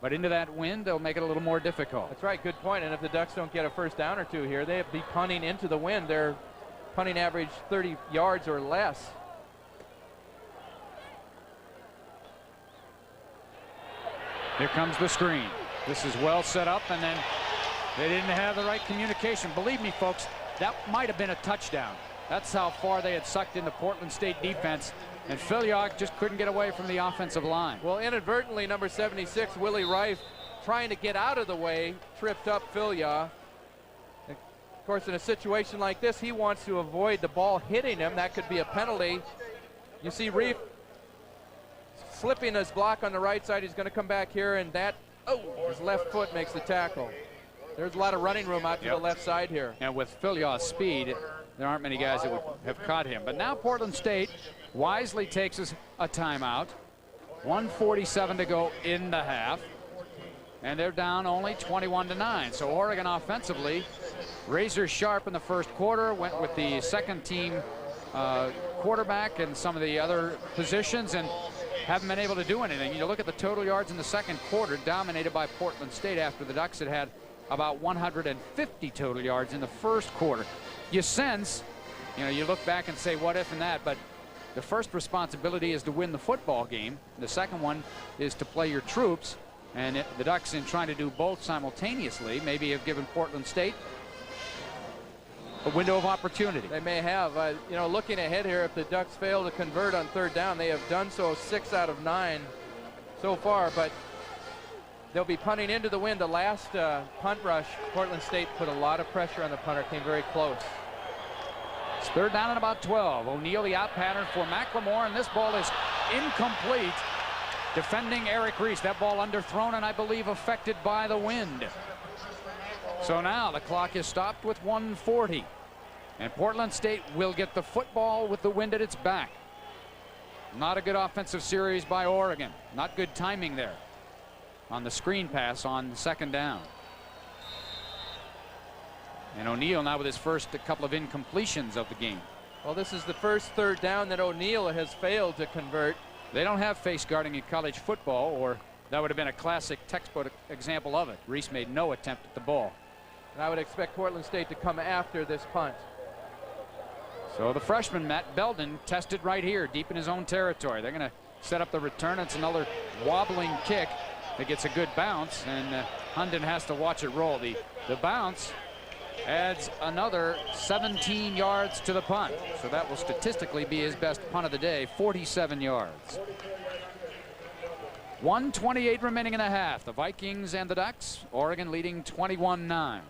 But into that wind, they'll make it a little more difficult. That's right, good point. And if the Ducks don't get a first down or 2 here, they'll be punting into the wind. Their punting average 30 yards or less. Here comes the screen. This is well set up, and then they didn't have the right communication. Believe me, folks, that might have been a touchdown. That's how far they had sucked in the Portland State defense. And Fillion just couldn't get away from the offensive line. Well, inadvertently, number 76, Willie Reif, trying to get out of the way, tripped up Fillion. Of course, in a situation like this, he wants to avoid the ball hitting him. That could be a penalty. You see Reif slipping his block on the right side. He's going to come back here, and his left foot makes the tackle. There's a lot of running room out to the left side here. And with Fillion's speed, there aren't many guys that would have caught him. But now Portland State wisely takes us a timeout. 1:47 to go in the half. And they're down only 21-9. So Oregon offensively, razor sharp in the first quarter, went with the second team quarterback and some of the other positions and haven't been able to do anything. You look at the total yards in the second quarter, dominated by Portland State after the Ducks had about 150 total yards in the first quarter. You sense, you look back and say what if and that, but the first responsibility is to win the football game. The second one is to play your troops, and the Ducks, in trying to do both simultaneously, maybe have given Portland State a window of opportunity. They may have. Looking ahead here, if the Ducks fail to convert on third down, they have done so 6 out of 9 so far, but they'll be punting into the wind. The last punt rush, Portland State put a lot of pressure on the punter, came very close. It's third down and about 12. O'Neill, the out pattern for McLemore, and this ball is incomplete. Defending Eric Reese. That ball underthrown and I believe affected by the wind. So now the clock is stopped with 1:40. And Portland State will get the football with the wind at its back. Not a good offensive series by Oregon. Not good timing there on the screen pass on second down. And O'Neill now with his first couple of incompletions of the game. Well, this is the first third down that O'Neill has failed to convert. They don't have face guarding in college football, or that would have been a classic textbook example of it. Reese made no attempt at the ball. And I would expect Portland State to come after this punt. So the freshman, Matt Belden, tested right here, deep in his own territory. They're going to set up the return. It's another wobbling kick that gets a good bounce, and Hunden has to watch it roll. The bounce adds another 17 yards to the punt. So that will statistically be his best punt of the day, 47 yards. 1:28 remaining in the half. The Vikings and the Ducks. Oregon leading 21-9.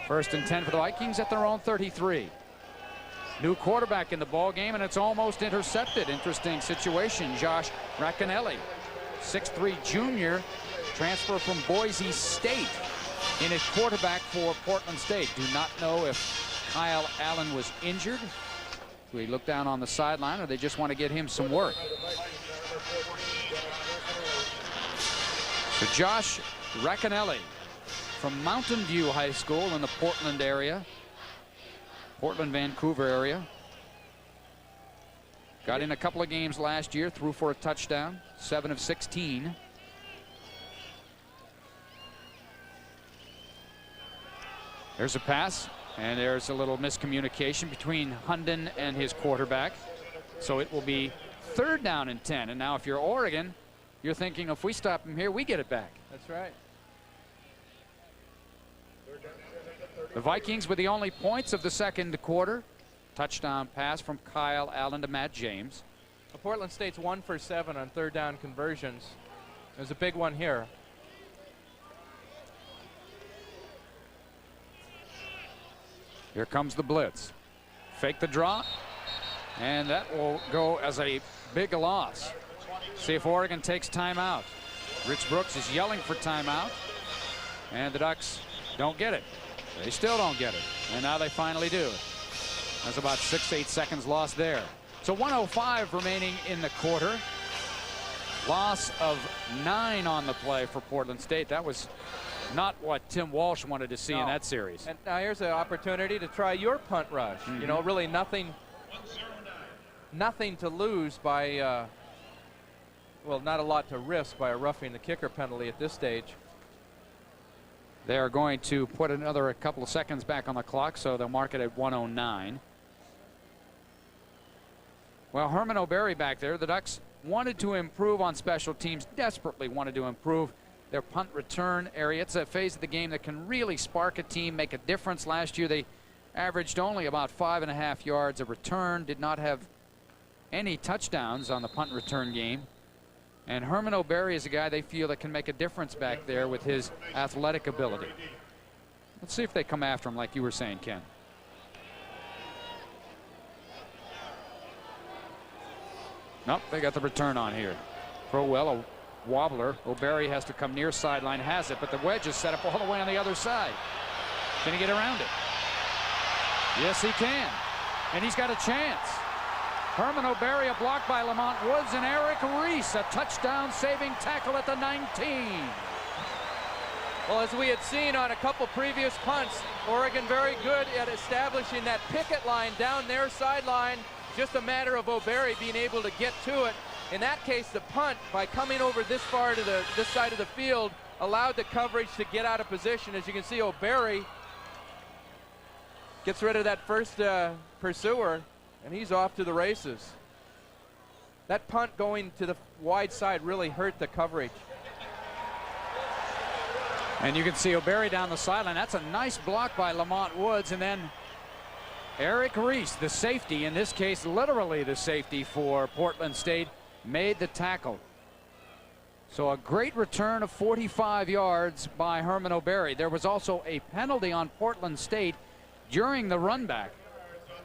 First and 10 for the Vikings at their own 33. New quarterback in the ball game, and it's almost intercepted. Interesting situation. Josh Racanelli, 6'3" junior, transfer from Boise State, in his quarterback for Portland State. Do not know if Kyle Allen was injured. Do we look down on the sideline, or they just want to get him some work? So Josh Racanelli from Mountain View High School in the Portland area, Portland, Vancouver area. Got in a couple of games last year, threw for a touchdown, 7 of 16. There's a pass, and there's a little miscommunication between Hunden and his quarterback. So it will be 3rd down and 10. And now if you're Oregon, you're thinking if we stop him here, we get it back. That's right. The Vikings with the only points of the 2nd quarter. Touchdown pass from Kyle Allen to Matt James. Well, Portland State's 1 for 7 on 3rd down conversions. There's a big one here. Here comes the blitz. Fake the draw, and that will go as a big loss. See if Oregon takes timeout. Rich Brooks is yelling for timeout, and the Ducks don't get it. They still don't get it, and now they finally do. There's about 6-8 seconds lost there. So 1:05 remaining in the quarter. Loss of 9 on the play for Portland State. That was not what Tim Walsh wanted to see in that series. And now here's an opportunity to try your punt rush. You know, really nothing to lose by, well, not a lot to risk by a roughing the kicker penalty at this stage. They are going to put another couple of seconds back on the clock, so they'll mark it at 1:09. Well, Herman O'Berry back there, the Ducks wanted to improve on special teams, desperately wanted to improve their punt return area. It's a phase of the game that can really spark a team, make a difference. Last year they averaged only about 5.5 yards a return, did not have any touchdowns on the punt return game. And Herman O'Berry is a guy they feel that can make a difference back there with his athletic ability. Let's see if they come after him like you were saying, Ken. Nope, they got the return on here. Crowell, a wobbler. O'Berry has to come near sideline, has it, but the wedge is set up all the way on the other side. Can he get around it? Yes, he can. And he's got a chance. Herman O'Berry, a block by Lamont Woods, and Eric Reese, a touchdown-saving tackle at the 19. Well, as we had seen on a couple previous punts, Oregon very good at establishing that picket line down their sideline. Just a matter of O'Berry being able to get to it. In that case, the punt, by coming over this far to this side of the field, allowed the coverage to get out of position. As you can see, O'Berry gets rid of that first pursuer, and he's off to the races. That punt going to the wide side really hurt the coverage. And you can see O'Berry down the sideline. That's a nice block by Lamont Woods, and then Eric Reese, the safety, in this case literally the safety for Portland State, made the tackle. So a great return of 45 yards by Herman O'Berry. There was also a penalty on Portland State during the run back,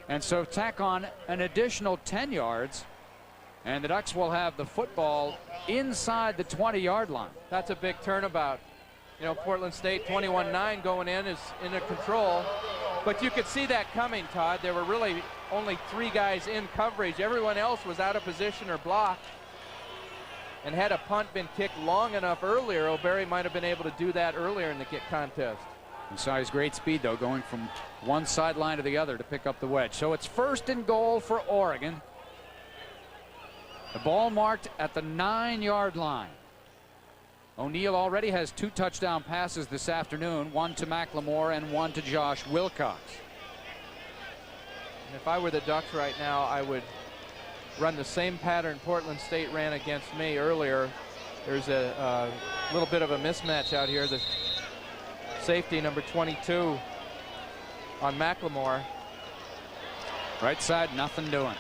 and so tack on an additional 10 yards, and the Ducks will have the football inside the 20-yard line. That's a big turnabout. You know, Portland State 21-9 going in is in control. But you could see that coming, Todd. There were really only 3 guys in coverage. Everyone else was out of position or blocked. And had a punt been kicked long enough earlier, O'Berry might have been able to do that earlier in the kick contest. You saw his great speed, though, going from one sideline to the other to pick up the wedge. So it's 1st and goal for Oregon. The ball marked at the 9-yard line. O'Neill already has 2 touchdown passes this afternoon, one to McLemore and one to Josh Wilcox. And if I were the Ducks right now, I would run the same pattern Portland State ran against me earlier. There's a little bit of a mismatch out here. The safety, number 22, on McLemore. Right side, nothing doing.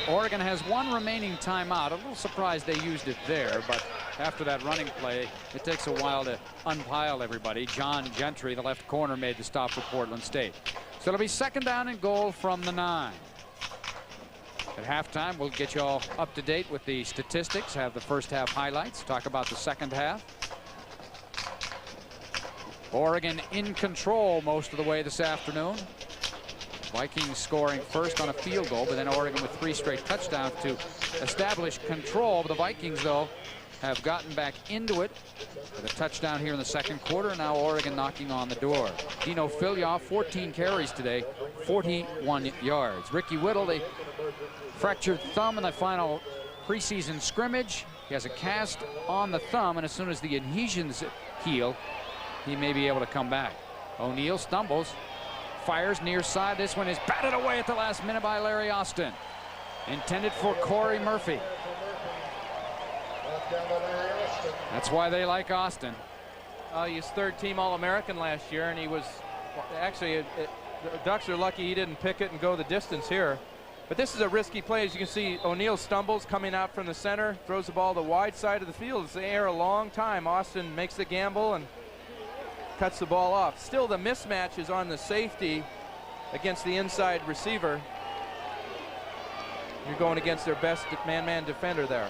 Oregon has 1 remaining timeout. A little surprised they used it there, but after that running play, it takes a while to unpile everybody. John Gentry, the left corner, made the stop for Portland State. So it'll be 2nd down and goal from the 9. At halftime, we'll get you all up to date with the statistics, have the first half highlights, talk about the second half. Oregon in control most of the way this afternoon. Vikings scoring first on a field goal, but then Oregon with 3 straight touchdowns to establish control. The Vikings, though, have gotten back into it with a touchdown here in the 2nd quarter. Now Oregon knocking on the door. Dino Filyaw, 14 carries today, 41 yards. Ricky Whittle, the fractured thumb in the final preseason scrimmage. He has a cast on the thumb, and as soon as the adhesions heal, he may be able to come back. O'Neill stumbles, fires near side. This one is batted away at the last minute by Larry Austin. intended for Corey Murphy. That's why they like Austin. He was third-team All-American last year, and he was actually the Ducks are lucky he didn't pick it and go the distance here. But this is a risky play. As you can see, O'Neill stumbles coming out from the center, throws the ball to the wide side of the field. It's in the air a long time. Austin makes the gamble and cuts the ball off. Still, the mismatch is on the safety against the inside receiver. You're going against their best man-man defender there.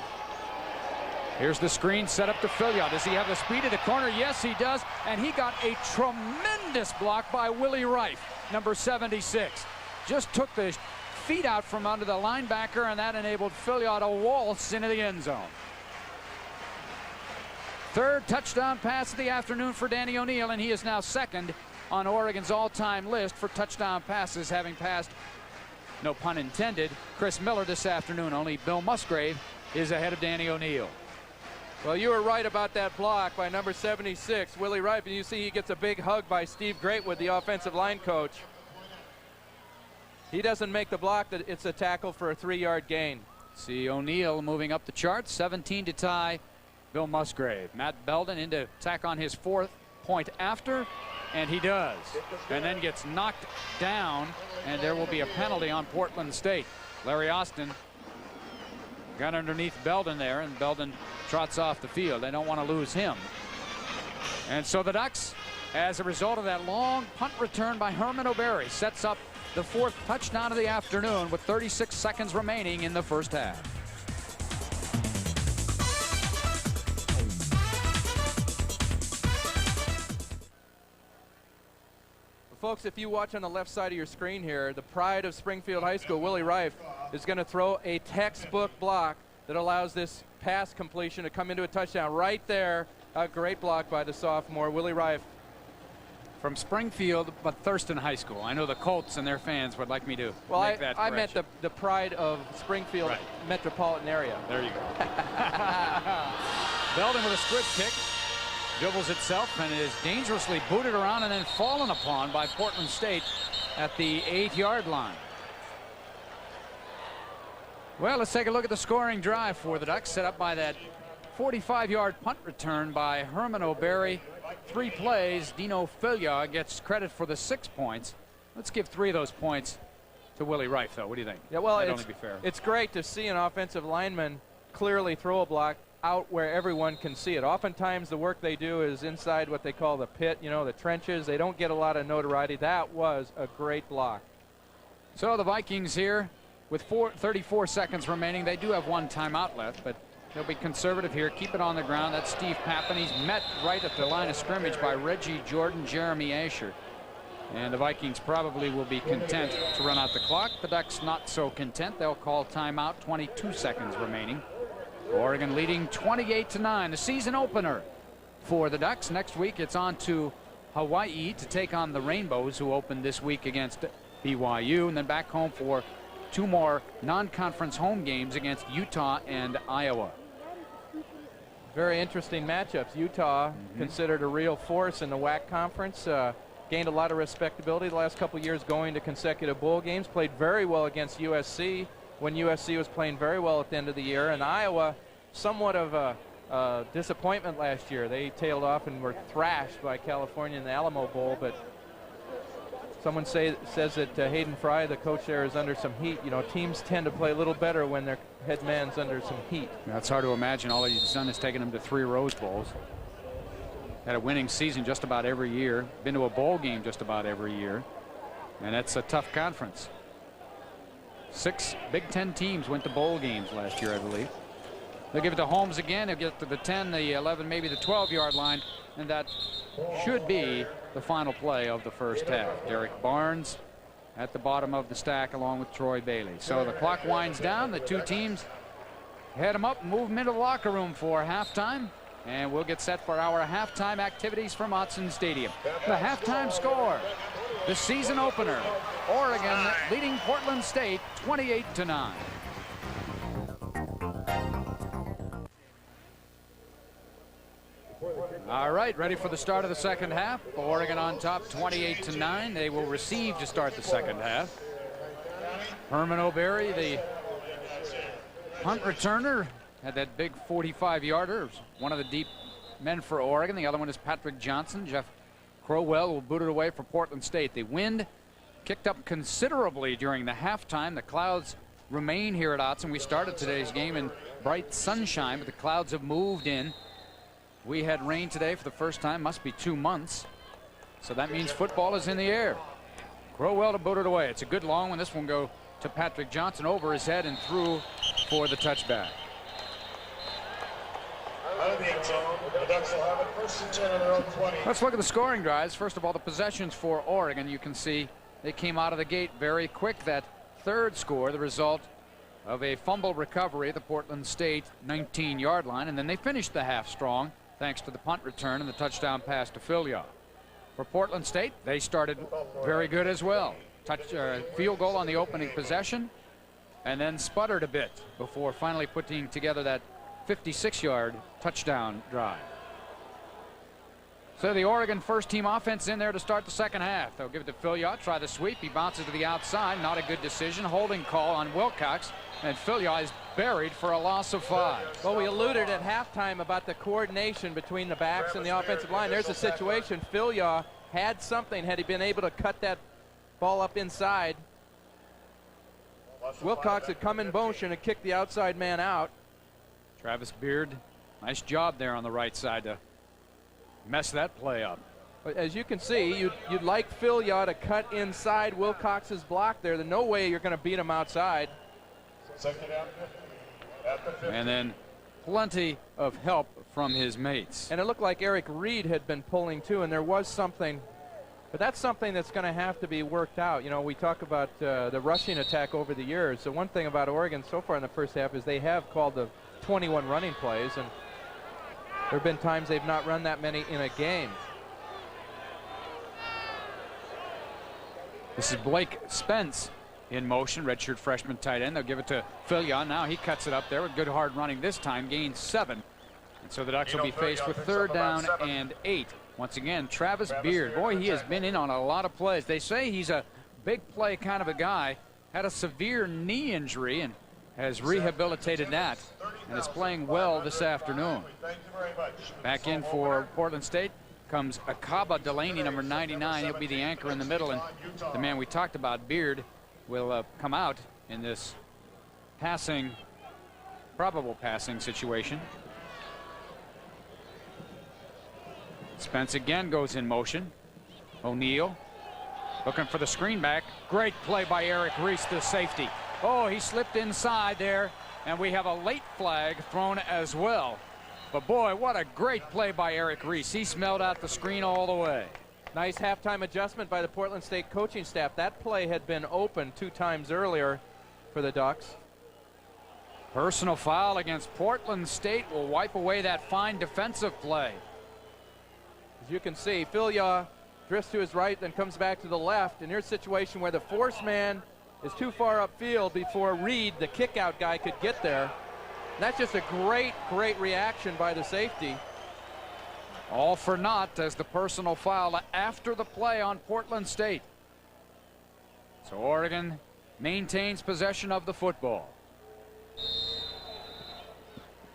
Here's the screen set up to Filliot. Does he have the speed of the corner? Yes, he does. And he got a tremendous block by Willie Rife, number 76. Just took the feet out from under the linebacker, and that enabled Filliot to waltz into the end zone. Third touchdown pass of the afternoon for Danny O'Neill, and he is now second on Oregon's all-time list for touchdown passes, having passed, no pun intended, Chris Miller this afternoon. Only Bill Musgrave is ahead of Danny O'Neill. Well, you were right about that block by number 76, Willie Rife, and you see he gets a big hug by Steve Greatwood, the offensive line coach. He doesn't make the block, it's a tackle for a 3-yard gain. See O'Neill moving up the charts, 17 to tie Bill Musgrave. Matt Belden in to tack on his 4th point after, and he does. And then gets knocked down, and there will be a penalty on Portland State. Larry Austin got underneath Belden there, and Belden trots off the field. They don't want to lose him. And so the Ducks, as a result of that long punt return by Herman O'Berry, sets up the 4th touchdown of the afternoon with 36 seconds remaining in the first half. Folks, if you watch on the left side of your screen here, the pride of Springfield High School, Willie Rife, is going to throw a textbook block that allows this pass completion to come into a touchdown. Right there, a great block by the sophomore, Willie Rife. From Springfield, but Thurston High School. I know the Colts and their fans would like me to make that I meant the pride of Springfield right. metropolitan area. There you go. Belden with a split kick. Dribbles itself and is dangerously booted around and then fallen upon by Portland State at the 8-yard line. Well, let's take a look at the scoring drive for the Ducks, set up by that 45-yard punt return by Herman O'Berry. 3 plays. Dino Filliot gets credit for the 6 points. Let's give 3 of those points to Willie Rife, though. What do you think? Yeah, well, that'd only be fair. It's great to see an offensive lineman clearly throw a block out where everyone can see it. Oftentimes the work they do is inside what they call the pit, you know, the trenches. They don't get a lot of notoriety. That was a great block. So the Vikings here with 34 seconds remaining. They do have 1 timeout left, but they'll be conservative here. Keep it on the ground. That's Steve Pappen. He's met right at the line of scrimmage by Reggie Jordan, Jeremy Asher. And the Vikings probably will be content to run out the clock. The Ducks not so content. They'll call timeout. 22 seconds remaining. Oregon leading 28-9, the season opener for the Ducks. Next week it's on to Hawaii to take on the Rainbows, who opened this week against BYU, and then back home for 2 more non-conference home games against Utah and Iowa. Very interesting matchups. Utah, considered a real force in the WAC conference, gained a lot of respectability the last couple years going to consecutive bowl games, played very well against USC when USC was playing very well at the end of the year. And Iowa, somewhat of a disappointment last year. They tailed off and were thrashed by California in the Alamo Bowl, but someone says that Hayden Fry, the coach there, is under some heat. You know, teams tend to play a little better when their head man's under some heat. That's hard to imagine. All he's done is taken them to 3 Rose Bowls. Had a winning season just about every year. Been to a bowl game just about every year. And that's a tough conference. 6 Big Ten teams went to bowl games last year, I believe. They'll give it to Holmes again. He'll get to the 10, the 11, maybe the 12-yard line. And that should be the final play of the first half. Derek Barnes at the bottom of the stack along with Troy Bailey. So the clock winds down. The 2 teams head them up and move them into the locker room for halftime. And we'll get set for our halftime activities from Autzen Stadium. The halftime score, the season opener, Oregon leading Portland State 28-9. All right, ready for the start of the second half. Oregon on top 28-9. They will receive to start the second half. Herman O'Berry, the Punt returner had that big 45-yarder. One of the deep men for Oregon. The other one is Patrick Johnson. Jeff Crowell will boot it away for Portland State. The wind kicked up considerably during the halftime. The clouds remain here at Autzen. We started today's game in bright sunshine, but the clouds have moved in. We had rain today for the first time, must be 2 months. So that means football is in the air. Crowell to boot it away. It's a good long one. This one go to Patrick Johnson over his head and through for the touchback. Out of the end zone, the Ducks will have it first and 10 on their own 20. Let's look at the scoring drives. First of all, the possessions for Oregon. You can see they came out of the gate very quick. That third score, the result of a fumble recovery at the Portland State 19-yard line, and then they finished the half strong thanks to the punt return and the touchdown pass to Filyaw. For Portland State, they started very good as well. Field goal on the opening possession, and then sputtered a bit before finally putting together that 56-yard touchdown drive. So the Oregon first-team offense in there to start the second half. They'll give it to Filyaw, try the sweep. He bounces to the outside, not a good decision. Holding call on Wilcox, and Filyaw is buried for a loss of 5. Well, we alluded at halftime about the coordination between the backs and the offensive line. There's a situation. Filyaw had something had he been able to cut that ball up inside. Wilcox had come in motion and kicked the outside man out. Travis Beard, nice job there on the right side to mess that play up. But as you can see, you'd like Filyaw to cut inside Wilcox's block there. There's no way you're going to beat him outside. Second down, 50. At the 50. And then plenty of help from his mates. And it looked like Eric Reed had been pulling too, and there was something. But that's something that's going to have to be worked out. You know, we talk about the rushing attack over the years. So one thing about Oregon so far in the first half is they have called the 21 running plays, and there have been times they've not run that many in a game. This is Blake Spence in motion, redshirt freshman tight end. They'll give it to Filyaw. Now he cuts it up there with good hard running this time, gains 7. And so the Ducks will be faced with third down and 8. Once again, Travis Beard. Boy, he has been in on a lot of plays. They say he's a big play kind of a guy. Had a severe knee injury and has rehabilitated that and is playing well this afternoon. Back in for Portland State comes Akaba Delaney, number 99. He'll be the anchor in the middle, and the man we talked about, Beard, will come out in this probable passing situation. Spence again goes in motion. O'Neal looking for the screen back. Great play by Eric Reese, the safety. Oh, he slipped inside there, and we have a late flag thrown as well. But boy, what a great play by Eric Reese. He smelled out the screen all the way. Nice halftime adjustment by the Portland State coaching staff. That play had been open 2 times earlier for the Ducks. Personal foul against Portland State will wipe away that fine defensive play. As you can see, Filyaw drifts to his right, then comes back to the left. And here's a situation where the force man is too far upfield before Reed, the kick-out guy, could get there. And that's just a great, great reaction by the safety. All for naught as the personal foul after the play on Portland State. So Oregon maintains possession of the football.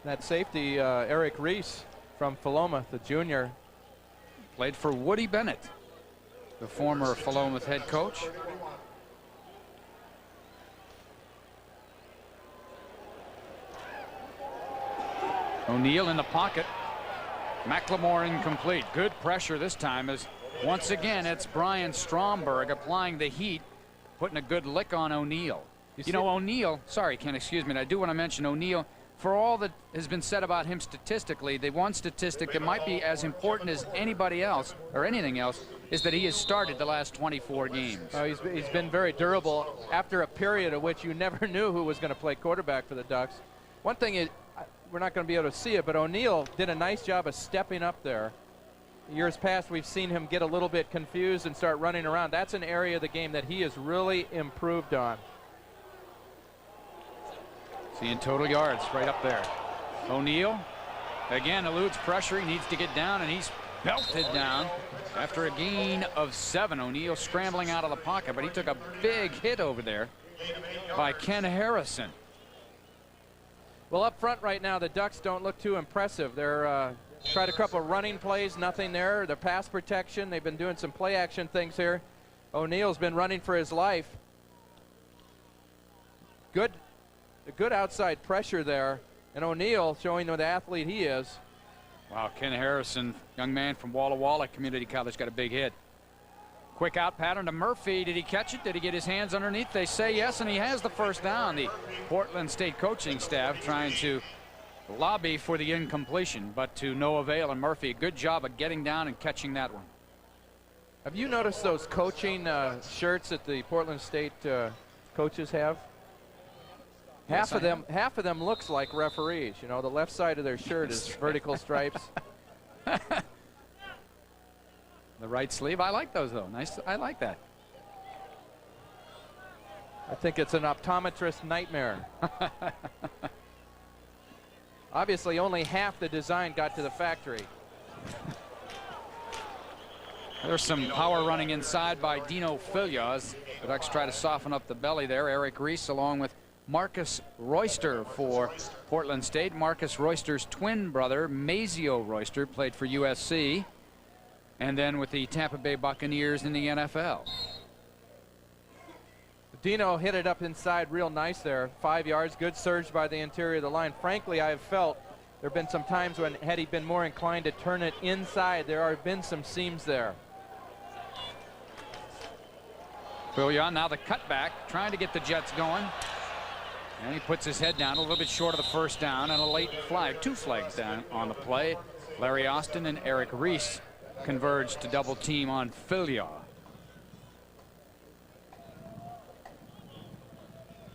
That safety, Eric Reese from Philomath, the junior. Played for Woody Bennett, the former Philomath head coach. O'Neal in the pocket. McLemore incomplete. Good pressure this time as once again it's Brian Stromberg applying the heat, putting a good lick on O'Neal. You know, O'Neal, sorry Ken, excuse me, and I do want to mention O'Neal. For all that has been said about him statistically, the one statistic that might be as important as anybody else or anything else is that he has started the last 24 games. He's been very durable after a period of which you never knew who was going to play quarterback for the Ducks. One thing is, we're not going to be able to see it, but O'Neal did a nice job of stepping up there. Years past, we've seen him get a little bit confused and start running around. That's an area of the game that he has really improved on. Seeing total yards right up there. O'Neal again eludes pressure. He needs to get down, and he's belted down after a gain of 7. O'Neal scrambling out of the pocket, but he took a big hit over there by Ken Harrison. Well, up front right now, the Ducks don't look too impressive. They're tried a couple of running plays, nothing there. The pass protection, they've been doing some play action things here. O'Neill's been running for his life. Good outside pressure there, and O'Neill showing what athlete he is. Wow, Ken Harrison, young man from Walla Walla Community College, got a big hit. Quick out pattern to Murphy. Did he catch it? Did he get his hands underneath? They say yes, and he has the first down. The Portland State coaching staff trying to lobby for the incompletion, but to no avail. And Murphy, a good job of getting down and catching that one. Have you noticed those coaching shirts that the Portland State coaches have? Half of them looks like referees. You know, the left side of their shirt is vertical stripes. The right sleeve, I like those though. Nice, I like that. I think it's an optometrist nightmare. Obviously, only half the design got to the factory. There's some power running inside by Dino Filias. The Ducks try to soften up the belly there. Eric Reese along with Marcus Royster for Portland State. Marcus Royster's twin brother, Mazio Royster, played for USC. And then with the Tampa Bay Buccaneers in the NFL. Dino hit it up inside real nice there. 5 yards, good surge by the interior of the line. Frankly, I have felt there have been some times when had he been more inclined to turn it inside, there have been some seams there. Filion now the cutback, trying to get the Jets going. And he puts his head down a little bit short of the first down and a late flag. 2 flags down on the play. Larry Austin and Eric Reese converged to double team on Filion.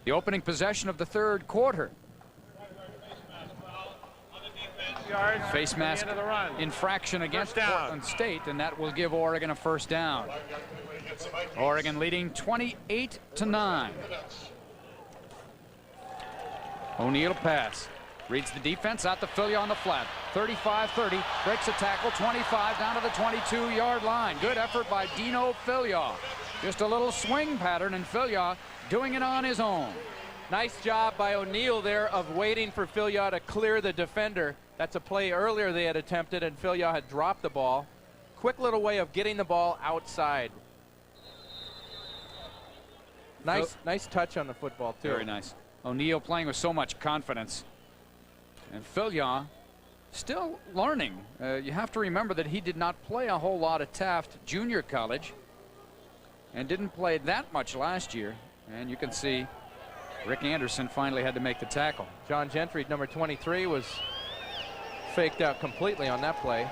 The opening possession of the third quarter. Face mask infraction against Portland State, and that will give Oregon a first down. Oregon leading 28-9. O'Neill pass. Reads the defense out to Filion on the flat. 35-30. Breaks a tackle. 25 down to the 22-yard line. Good effort by Dino Filion. Just a little swing pattern, and Filion doing it on his own. Nice job by O'Neill there of waiting for Filion to clear the defender. That's a play earlier they had attempted, and Filion had dropped the ball. Quick little way of getting the ball outside. Nice touch on the football, too. Very nice. O'Neill playing with so much confidence. And Filion still learning. You have to remember that he did not play a whole lot at Taft Junior College and didn't play that much last year. And you can see Rick Anderson finally had to make the tackle. John Gentry, number 23, was faked out completely on that play.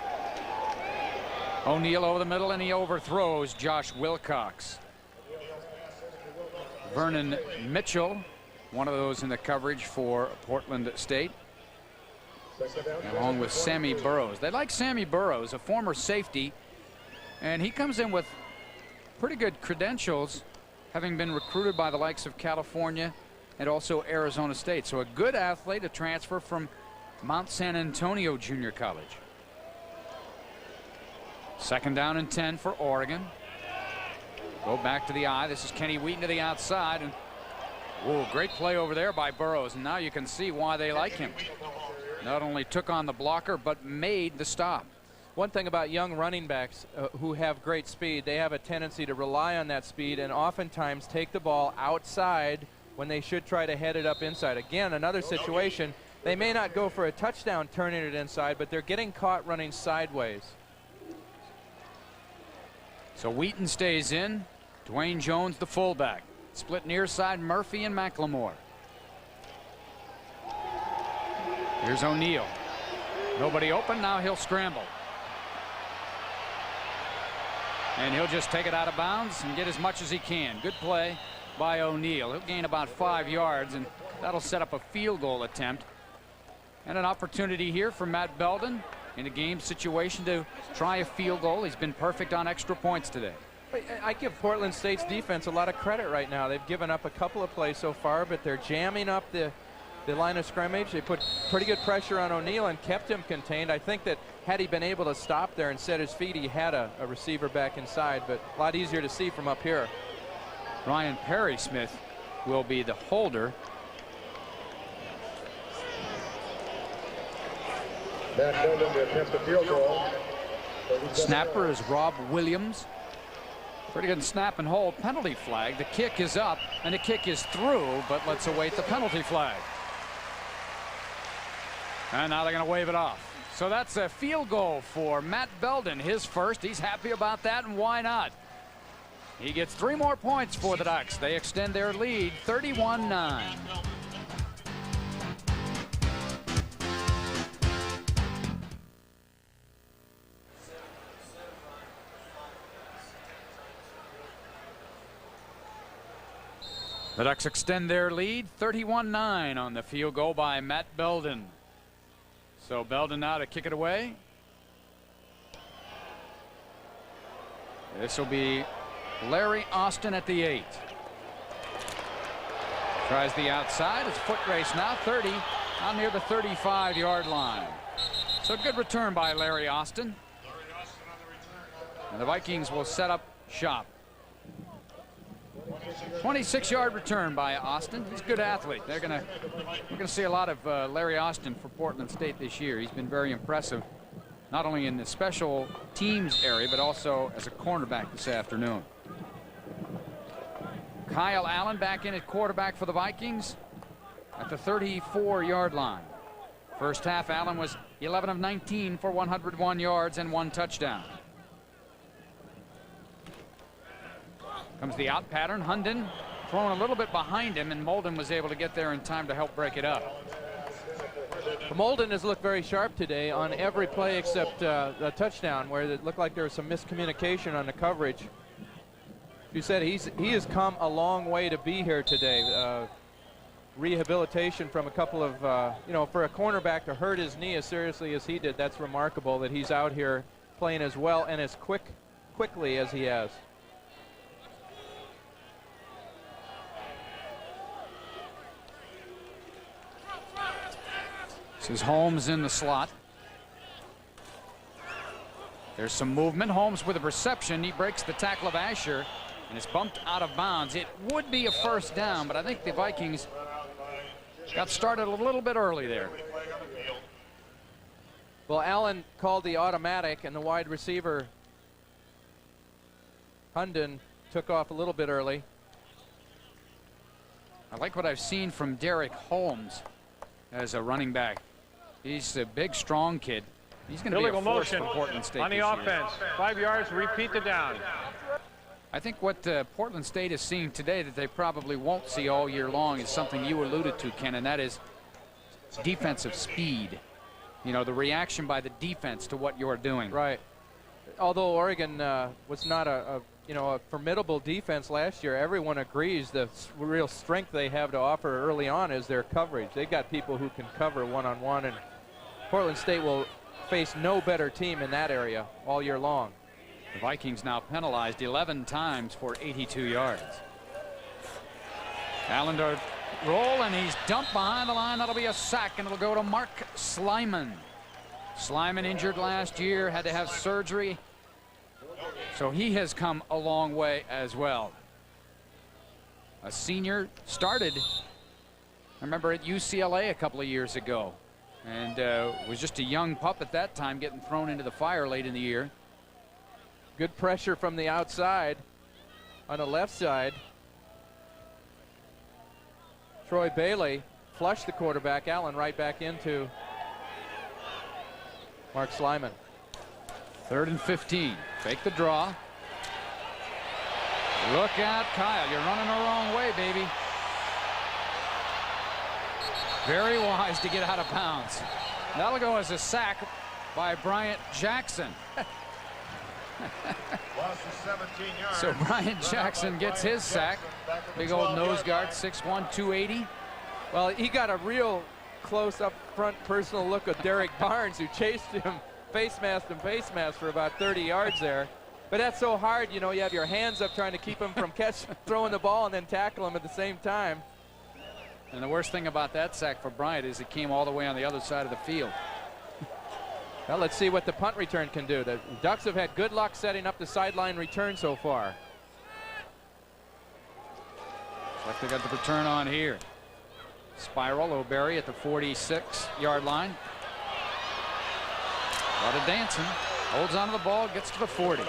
O'Neill over the middle, and he overthrows Josh Wilcox. Vernon Mitchell, one of those in the coverage for Portland State, along with Sammy Burrows. They like Sammy Burrows, a former safety, and he comes in with pretty good credentials, having been recruited by the likes of California and also Arizona State. So a good athlete, a transfer from Mount San Antonio Junior College. Second down and 10 for Oregon. Go back to the eye. This is Kenny Wheaton to the outside. And whoa, great play over there by Burrows. And now you can see why they like him. Not only took on the blocker, but made the stop. One thing about young running backs who have great speed, they have a tendency to rely on that speed and oftentimes take the ball outside when they should try to head it up inside. Again, another situation, they may not go for a touchdown turning it inside, but they're getting caught running sideways. So Wheaton stays in. Dwayne Jones, the fullback. Split near side, Murphy and McLemore. Here's O'Neill. Nobody open, now he'll scramble. And he'll just take it out of bounds and get as much as he can. Good play by O'Neill. He'll gain about 5 yards, and that'll set up a field goal attempt. And an opportunity here for Matt Belden in a game situation to try a field goal. He's been perfect on extra points today. I give Portland State's defense a lot of credit right now. They've given up a couple of plays so far, but they're jamming up the line of scrimmage. They put pretty good pressure on O'Neill and kept him contained. I think that had he been able to stop there and set his feet, he had a receiver back inside, but a lot easier to see from up here. Ryan Perry Smith will be the holder. Matt Belden to attempt the field goal. Snapper is Rob Williams. Pretty good snap and hold. Penalty flag. The kick is up and the kick is through, but let's await the penalty flag. And now they're going to wave it off. So that's a field goal for Matt Belden, his first. He's happy about that, and why not? He gets 3 more points for the Ducks. They extend their lead 31-9. The Ducks extend their lead 31-9 on the field goal by Matt Belden. So Belden now to kick it away. This will be Larry Austin at the 8. Tries the outside. It's foot race now. 30 out near the 35-yard line. So good return by Larry Austin. And the Vikings will set up shop. 26-yard return by Austin. He's a good athlete. We're gonna see a lot of Larry Austin for Portland State this year. He's been very impressive, not only in the special teams area, but also as a cornerback this afternoon. Kyle Allen back in at quarterback for the Vikings at the 34-yard line. First half, Allen was 11 of 19 for 101 yards and 1 touchdown. Comes the out pattern. Hunden throwing a little bit behind him, and Molden was able to get there in time to help break it up. Molden has looked very sharp today on every play except the touchdown, where it looked like there was some miscommunication on the coverage. You said he has come a long way to be here today. Rehabilitation from a couple of, for a cornerback to hurt his knee as seriously as he did, that's remarkable that he's out here playing as well and as quickly as he has. This is Holmes in the slot. There's some movement. Holmes with a reception. He breaks the tackle of Asher and is bumped out of bounds. It would be a first down, but I think the Vikings got started a little bit early there. Well, Allen called the automatic, and the wide receiver, Hunden, took off a little bit early. I like what I've seen from Derek Holmes as a running back. He's a big, strong kid. He's going to be a force for Portland State on the offense. 5 yards, repeat the down. I think what Portland State is seeing today that they probably won't see all year long is something you alluded to, Ken, and that is defensive speed. You know, the reaction by the defense to what you're doing. Right. Although Oregon was not a formidable defense last year, everyone agrees the real strength they have to offer early on is their coverage. They've got people who can cover one-on-one, and Portland State will face no better team in that area all year long. The Vikings now penalized 11 times for 82 yards. Allen to roll, and he's dumped behind the line. That'll be a sack, and it'll go to Mark Slyman. Slyman injured last year, had to have surgery. So he has come a long way as well. A senior, started, I remember, at UCLA a couple of years ago, and was just a young pup at that time, getting thrown into the fire late in the year. Good pressure from the outside on the left side. Troy Bailey flushed the quarterback. Allen right back into Mark Slyman. 3rd and 15. Fake the draw. Look out, Kyle. You're running the wrong way, baby. Very wise to get out of bounds. That'll go as a sack by Bryant Jackson. So Bryant Jackson gets his sack. Big old nose guard, 6'1", 280. Well, he got a real close up front personal look of Derek Barnes, who chased him face mask for about 30 yards there. But that's so hard, you know, you have your hands up trying to keep him from throwing the ball and then tackle him at the same time. And the worst thing about that sack for Bryant is it came all the way on the other side of the field. Well, let's see what the punt return can do. The Ducks have had good luck setting up the sideline return so far. Looks like they got the return on here. Spiral, O'Berry at the 46-yard line. A lot of dancing. Holds onto the ball, gets to the 40.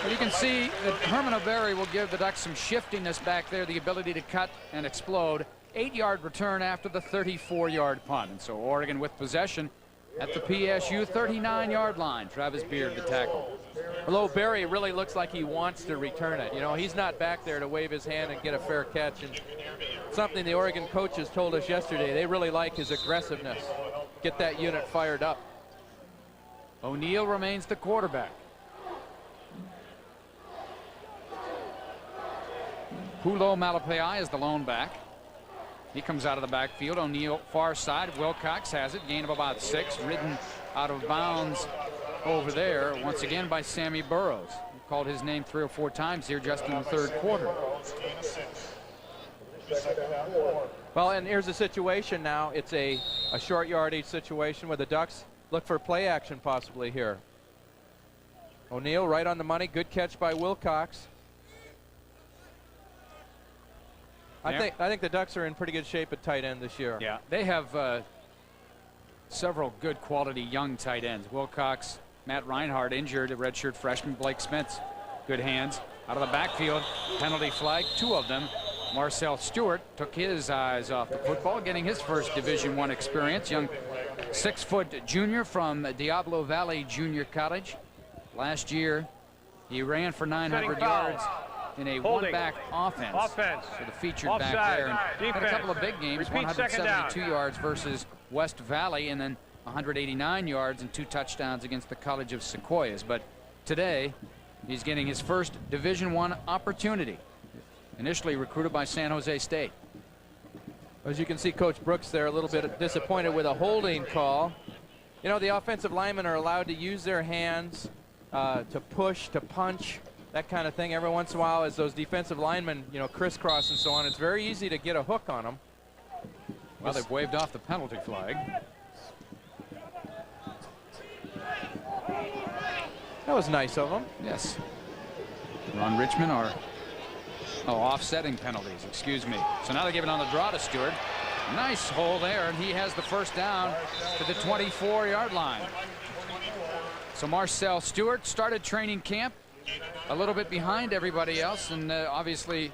But you can see that Herman O'Berry will give the Ducks some shiftiness back there, the ability to cut and explode. 8-yard return after the 34-yard punt. And so Oregon with possession at the PSU 39-yard line. Travis Beard, the tackle. Although Berry really looks like he wants to return it. You know, he's not back there to wave his hand and get a fair catch. And something the Oregon coaches told us yesterday, they really like his aggressiveness. Get that unit fired up. O'Neal remains the quarterback. Hulo Malapai is the lone back. He comes out of the backfield. O'Neal far side. Wilcox has it. Gain of about 6. Ridden out of bounds over there once again by Sammy Burrows. He called his name 3 or 4 times here just in the third quarter. Well, and here's the situation now. It's a short yardage situation where the Ducks look for play action possibly here. O'Neal right on the money. Good catch by Wilcox. I think the Ducks are in pretty good shape at tight end this year. Yeah, they have several good quality young tight ends. Wilcox, Matt Reinhardt injured, a redshirt freshman. Blake Spence, good hands. Out of the backfield, penalty flag, 2 of them. Marcel Stewart took his eyes off the football, getting his first Division I experience. Young 6-foot junior from Diablo Valley Junior College. Last year, he ran for 900 yards in a one-back offense. So the featured Offside. back there. And Defense. had a couple of big games, Repeat, 172 yards versus West Valley, and then 189 yards and 2 touchdowns against the College of Sequoias. But today, he's getting his first Division I opportunity. Initially recruited by San Jose State. As you can see, Coach Brooks there a little bit disappointed with a holding call. You know, the offensive linemen are allowed to use their hands to push, to punch, that kind of thing. Every once in a while, as those defensive linemen, you know, crisscross and so on, it's very easy to get a hook on them. Well, they've waved off the penalty flag. That was nice of them. Yes. Ron Richmond are offsetting penalties, excuse me. So now they give it on the draw to Stewart. Nice hole there, and he has the first down to the 24-yard line. So Marcel Stewart started training camp a little bit behind everybody else, and obviously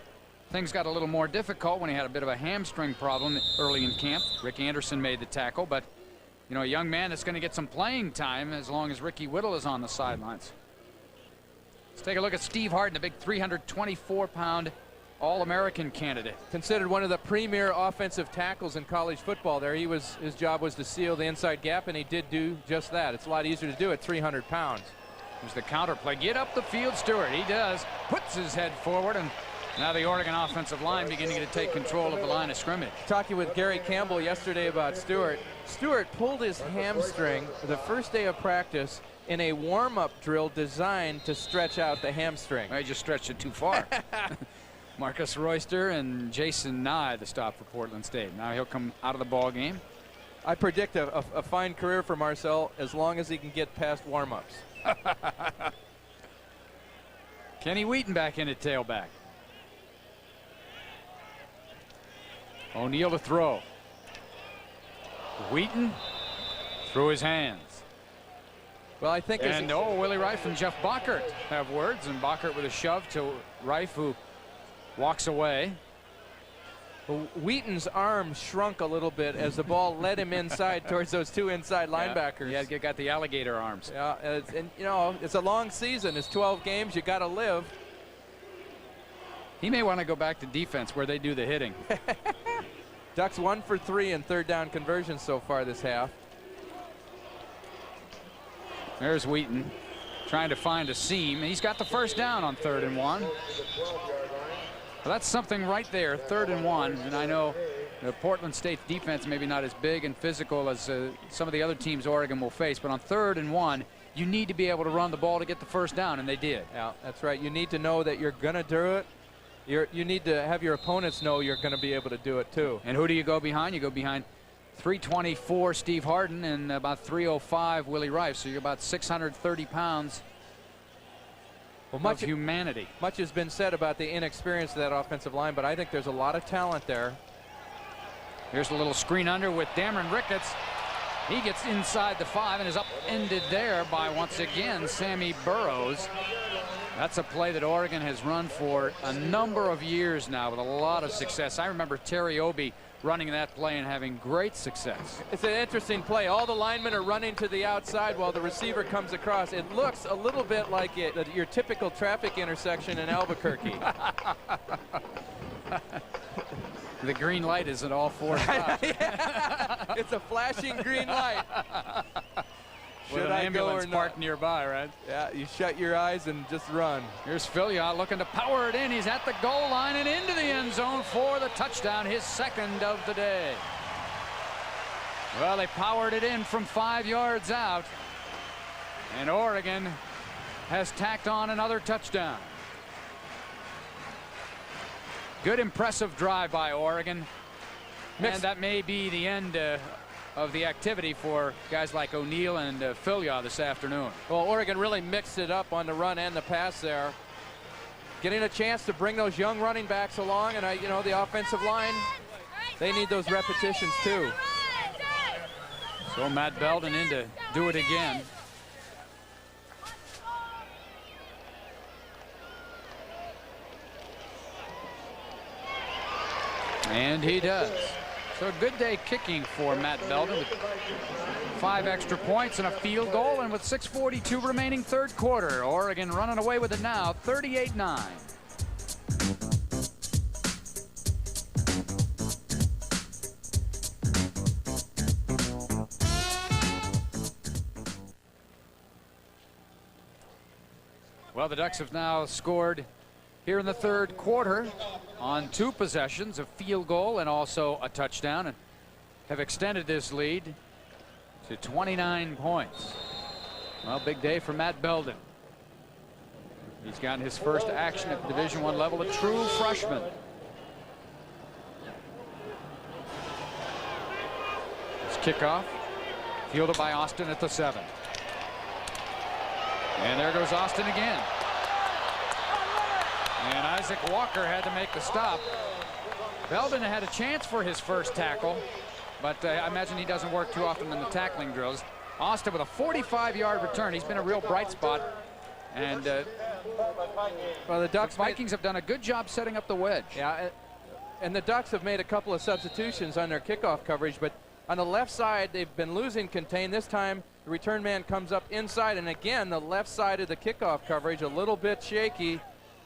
things got a little more difficult when he had a bit of a hamstring problem early in camp. Rick Anderson made the tackle, but you know, a young man that's going to get some playing time as long as Ricky Whittle is on the sidelines. Let's take a look at Steve Harden, the big 324-pound All-American candidate. Considered one of the premier offensive tackles in college football there. His job was to seal the inside gap, and he did do just that. It's a lot easier to do at 300 pounds. Here's the counter play. Get up the field, Stewart. He does. Puts his head forward, and now the Oregon offensive line beginning to take control of the line of scrimmage. Talking with Gary Campbell yesterday about Stewart. Stewart pulled his hamstring the first day of practice in a warm-up drill designed to stretch out the hamstring. Well, he just stretched it too far. Marcus Royster and Jason Nye, the stop for Portland State. Now he'll come out of the ball game. I predict a fine career for Marcel as long as he can get past warm-ups. Kenny Wheaton back in at tailback. O'Neal to throw. Wheaton through his hands. Well, I think And Willie Reif and Jeff Bockert have words, and Bockert with a shove to Reif, who walks away. Wheaton's arm shrunk a little bit as the ball led him inside towards those 2 inside linebackers. Yeah, got the alligator arms. Yeah, and you know, it's a long season. It's 12 games. You got to live. He may want to go back to defense where they do the hitting. Ducks 1 for 3 in third down conversions so far this half. There's Wheaton trying to find a seam. He's got the first down on 3rd and 1. Well, that's something right there, 3rd and 1. And I know the Portland State's defense maybe not as big and physical as some of the other teams Oregon will face, but on 3rd and 1, you need to be able to run the ball to get the first down, and they did. Yeah, that's right. You need to know that you're going to do it. You need to have your opponents know you're going to be able to do it too. And who do you go behind? You go behind 324 Steve Harden and about 305 Willie Reif. So you're about 630 pounds of humanity. Much has been said about the inexperience of that offensive line, but I think there's a lot of talent there. Here's a little screen under with Dameron Ricketts. He gets inside the 5 and is upended there by, once again, Sammy Burrows. That's a play that Oregon has run for a number of years now with a lot of success. I remember Terry Obie running that play and having great success. It's an interesting play. All the linemen are running to the outside while the receiver comes across. It looks a little bit like your typical traffic intersection in Albuquerque. The green light is at all 4 stops. Yeah. It's a flashing green light. Should an ambulance parked nearby, right? Yeah, you shut your eyes and just run. Here's Filia looking to power it in. He's at the goal line and into the end zone for the touchdown, his second of the day. Well, they powered it in from 5 yards out, and Oregon has tacked on another touchdown. Good, impressive drive by Oregon, and that may be the end of the activity for guys like O'Neal and Filia this afternoon. Well, Oregon really mixed it up on the run and the pass there. Getting a chance to bring those young running backs along, and you know, the offensive line, they need those repetitions too. So Matt Belden in to do it again. And he does. So a good day kicking for Matt Belden with 5 extra points and a field goal, and with 6:42 remaining third quarter, Oregon running away with it now, 38-9. Well, the Ducks have now scored here in the third quarter on 2 possessions, a field goal and also a touchdown, and have extended this lead to 29 points. Well, big day for Matt Belden. He's gotten his first action at the Division I level, a true freshman. It's kickoff, fielded by Austin at the 7. And there goes Austin again. And Isaac Walker had to make the stop. Belden had a chance for his first tackle, but I imagine he doesn't work too often in the tackling drills. Austin with a 45-yard return. He's been a real bright spot. And well, the Vikings have done a good job setting up the wedge. Yeah, and the Ducks have made a couple of substitutions on their kickoff coverage, but on the left side, they've been losing contain. This time, the return man comes up inside, and again, the left side of the kickoff coverage, a little bit shaky.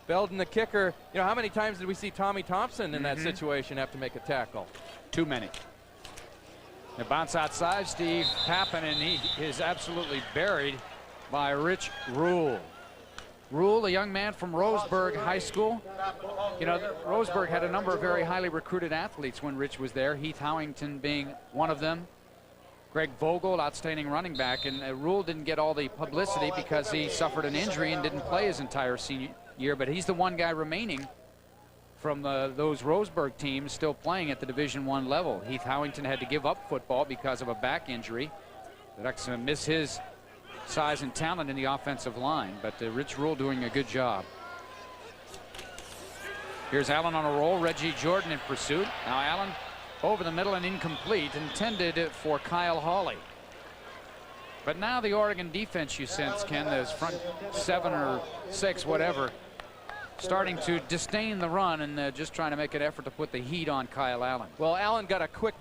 Belden, the kicker, you know, how many times did we see Tommy Thompson in that situation have to make a tackle? Too many. The bounce outside, Steve Pappen, and he is absolutely buried by Rich Rule. Rule, a young man from Roseburg High School. You know, Roseburg had a number of very highly recruited athletes when Rich was there, Heath Howington being one of them. Greg Vogel, outstanding running back, and Rule didn't get all the publicity because he suffered an injury and didn't play his entire senior year, but he's the one guy remaining from those Roseburg teams still playing at the Division I level. Heath Howington had to give up football because of a back injury. The Ducks miss his size and talent in the offensive line, but Rich Rule doing a good job. Here's Allen on a roll, Reggie Jordan in pursuit. Now Allen over the middle and incomplete, intended for Kyle Hawley. But now the Oregon defense, you sense, Ken, those front 7 or 6, whatever, starting to disdain the run and just trying to make an effort to put the heat on Kyle Allen. Well, Allen got a quick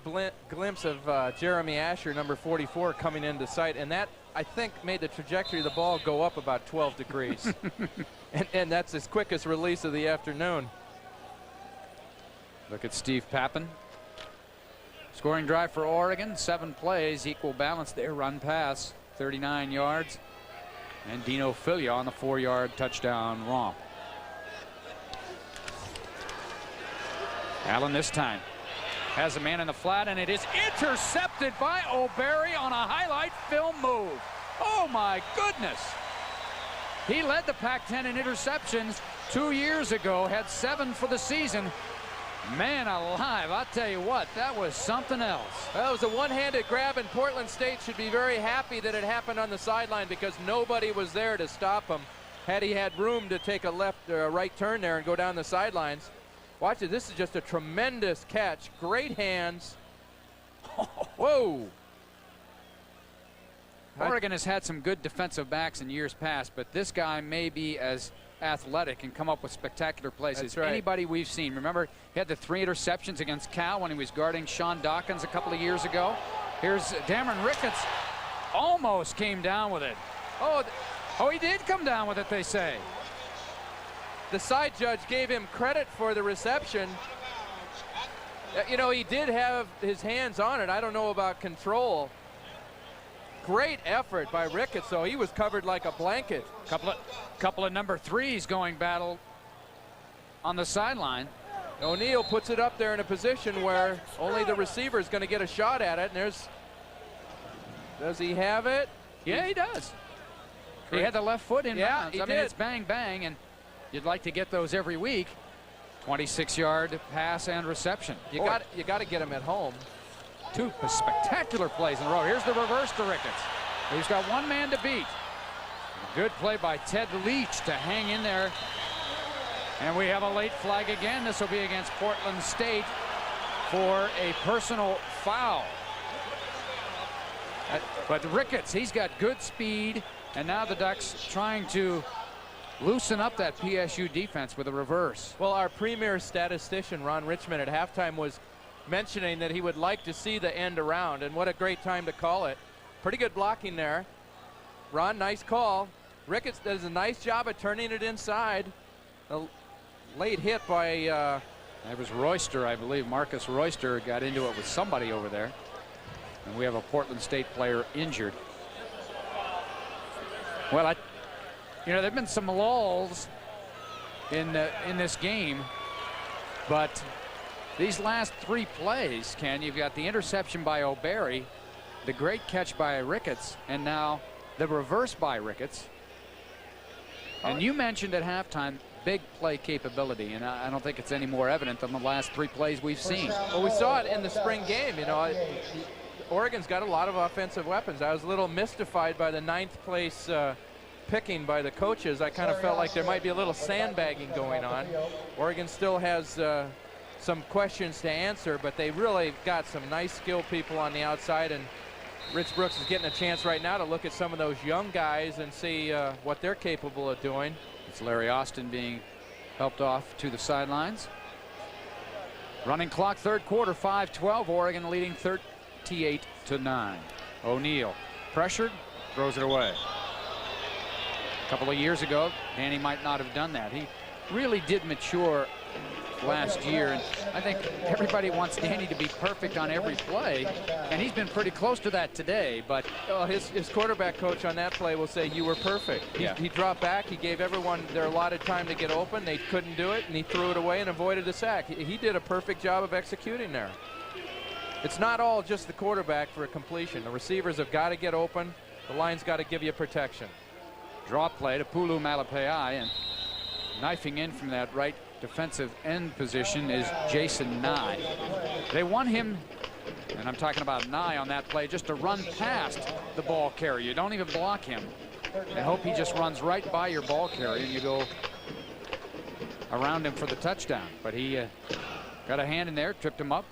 glimpse of Jeremy Asher, number 44, coming into sight, and that, I think, made the trajectory of the ball go up about 12 degrees. and that's his quickest release of the afternoon. Look at Steve Pappen. Scoring drive for Oregon, 7 plays, equal balance there, run pass, 39 yards. And Dino Filia on the 4-yard touchdown romp. Allen this time has a man in the flat, and it is intercepted by O'Barry on a highlight film move. Oh my goodness. He led the Pac-10 in interceptions 2 years ago, had 7 for the season. Man alive, I'll tell you what, that was something else. Well, it was a one-handed grab, and Portland State should be very happy that it happened on the sideline because nobody was there to stop him. Had he had room to take a left or a right turn there and go down the sidelines. Watch it, this is just a tremendous catch. Great hands. Whoa. Oregon has had some good defensive backs in years past, but this guy may be as athletic and come up with spectacular plays as anybody we've seen. Remember, he had the 3 interceptions against Cal when he was guarding Sean Dawkins a couple of years ago. Here's Dameron Ricketts. Almost came down with it. Oh, he did come down with it, they say. The side judge gave him credit for the reception. You know, he did have his hands on it. I don't know about control. Great effort by Ricketts, though. He was covered like a blanket. Couple of number 3s going battle on the sideline. O'Neal puts it up there in a position where only the receiver is going to get a shot at it. And does he have it? Yeah, he does. He had the left foot in bounds. I mean, it's bang, bang, and you'd like to get those every week. 26-yard pass and reception. You got to get him at home. 2 spectacular plays in a row. Here's the reverse to Ricketts. He's got one man to beat. Good play by Ted Leach to hang in there. And we have a late flag again. This will be against Portland State for a personal foul. But Ricketts, he's got good speed, and now the Ducks trying to loosen up that PSU defense with a reverse. Well, our premier statistician, Ron Richmond, at halftime was mentioning that he would like to see the end around, and what a great time to call it. Pretty good blocking there. Ron, nice call. Ricketts does a nice job of turning it inside. A late hit by... That was Royster, I believe. Marcus Royster got into it with somebody over there. And we have a Portland State player injured. Well, you know, there have been some lulls in this game, but these last 3 plays, Ken, you've got the interception by O'Barry, the great catch by Ricketts, and now the reverse by Ricketts. And you mentioned at halftime big play capability, and I don't think it's any more evident than the last 3 plays we've seen. Well, we saw it in the spring game. You know, Oregon's got a lot of offensive weapons. I was a little mystified by the 9th place picking by the coaches. I kind of felt like there might be a little sandbagging going on. Oregon still has some questions to answer, but they really got some nice skill people on the outside, and Rich Brooks is getting a chance right now to look at some of those young guys and see what they're capable of doing. It's Larry Austin being helped off to the sidelines. Running clock, 3rd quarter, 5-12. Oregon leading 38-9. O'Neal pressured, throws it away. A couple of years ago, Danny might not have done that. He really did mature last year, and I think everybody wants Danny to be perfect on every play, and he's been pretty close to that today. But his quarterback coach on that play will say, you were perfect. He dropped back, he gave everyone their allotted time to get open, they couldn't do it, and he threw it away and avoided the sack. He did a perfect job of executing there. It's not all just the quarterback for a completion. The receivers have got to get open, the line's got to give you protection. Draw play to Pulu Malapai, and knifing in from that right defensive end position is Jason Nye. They want him, and I'm talking about Nye on that play, just to run past the ball carrier. You don't even block him. I hope he just runs right by your ball carrier and you go around him for the touchdown. But he got a hand in there, tripped him up.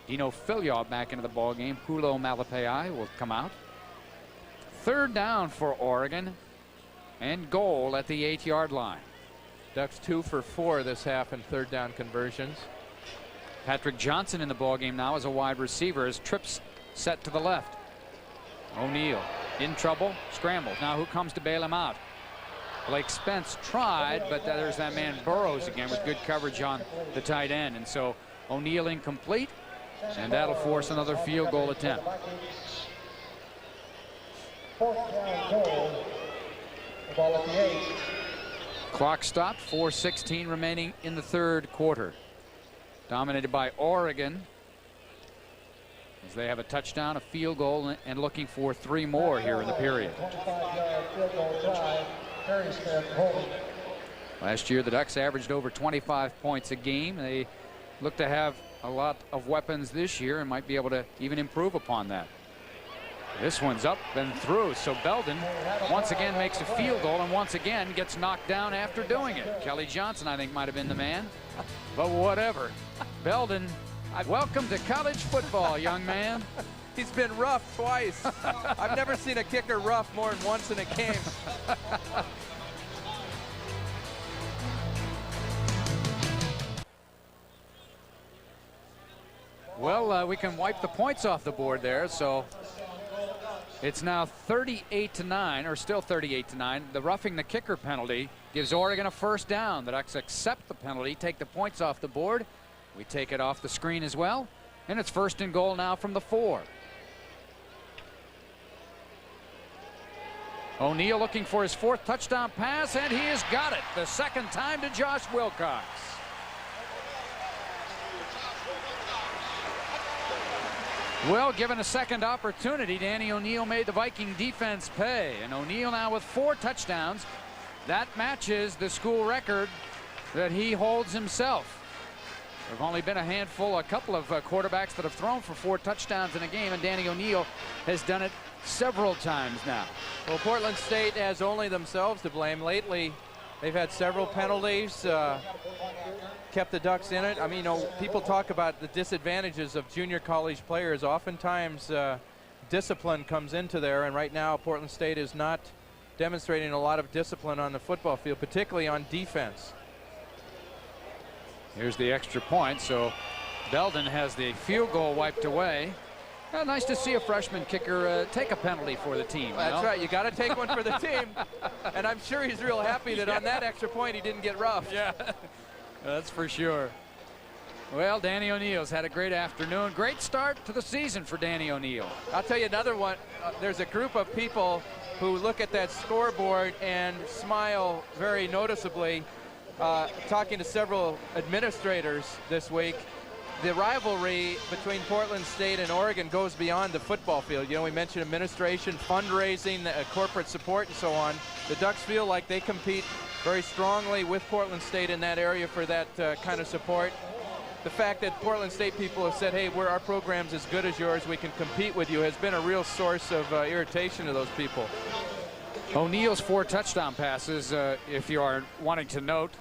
Dino Filiaw back into the ball game. Pulo Malapai will come out. 3rd down for Oregon and goal at the 8-yard line. Ducks 2 for 4 this half in 3rd down conversions. Patrick Johnson in the ballgame now as a wide receiver as trips set to the left. O'Neal in trouble, scrambles. Now who comes to bail him out? Blake Spence tried, but there's that man Burrows again with good coverage on the tight end. And so O'Neal incomplete, and that'll force another field goal attempt. 4th down goal. The ball at the 8. Clock stopped, 4:16 remaining in the 3rd quarter. Dominated by Oregon as they have a touchdown, a field goal, and looking for 3 more here in the period. 25-yard field goal try. Perry Smith holding. Last year the Ducks averaged over 25 points a game. They look to have a lot of weapons this year and might be able to even improve upon that. This one's up and through, so Belden once again makes a field goal and once again gets knocked down after doing it. Kelly Johnson, I think, might have been the man, but whatever. Belden, welcome to college football, young man. He's been rough twice. I've never seen a kicker rough more than once in a game. Well, we can wipe the points off the board there, so it's now 38-9, or still 38-9. The roughing the kicker penalty gives Oregon a first down. The Ducks accept the penalty, take the points off the board. We take it off the screen as well, and it's first and goal now from the 4. O'Neal looking for his 4th touchdown pass, and he has got it. The second time to Josh Wilcox. Well, given a second opportunity, Danny O'Neal made the Viking defense pay. And O'Neal now with 4 touchdowns. That matches the school record that he holds himself. There have only been a couple of quarterbacks that have thrown for 4 touchdowns in a game, and Danny O'Neal has done it several times now. Well, Portland State has only themselves to blame. Lately, they've had several penalties, kept the Ducks in it. I mean, you know, people talk about the disadvantages of junior college players. Oftentimes, discipline comes into there, and right now, Portland State is not demonstrating a lot of discipline on the football field, particularly on defense. Here's the extra point, so Belden has the field goal wiped away. Nice to see a freshman kicker take a penalty for the team. That's right. You got to take one for the team. And I'm sure he's real happy that on that extra point he didn't get roughed. Yeah, that's for sure. Well, Danny O'Neal's had a great afternoon. Great start to the season for Danny O'Neal. I'll tell you another one. There's a group of people who look at that scoreboard and smile very noticeably. Talking to several administrators this week, the rivalry between Portland State and Oregon goes beyond the football field. You know, we mentioned administration, fundraising, corporate support, and so on. The Ducks feel like they compete very strongly with Portland State in that area for that kind of support. The fact that Portland State people have said, hey, our program's as good as yours, we can compete with you, has been a real source of irritation to those people. O'Neal's 4 touchdown passes, if you are wanting to note,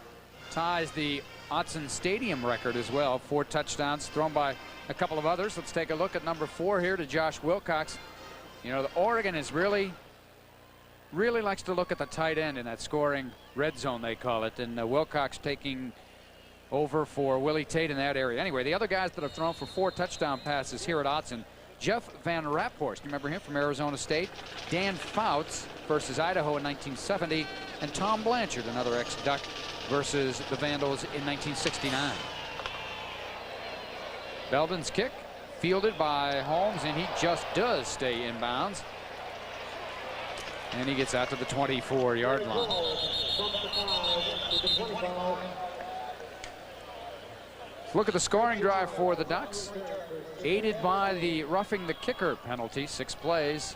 ties the Autzen Stadium record as well. 4 touchdowns thrown by a couple of others. Let's take a look at number 4 here to Josh Wilcox. You know, the Oregon is really likes to look at the tight end in that scoring red zone, they call it, and Wilcox taking over for Willie Tate in that area. Anyway, the other guys that have thrown for 4 touchdown passes here at Autzen: Jeff Van Raphorst, you remember him from Arizona State, Dan Fouts versus Idaho in 1970, and Tom Blanchard, another ex-Duck, versus the Vandals in 1969. Belden's kick fielded by Holmes, and he just does stay inbounds. And he gets out to the 24-yard line. Look at the scoring drive for the Ducks, aided by the roughing the kicker penalty. 6 plays.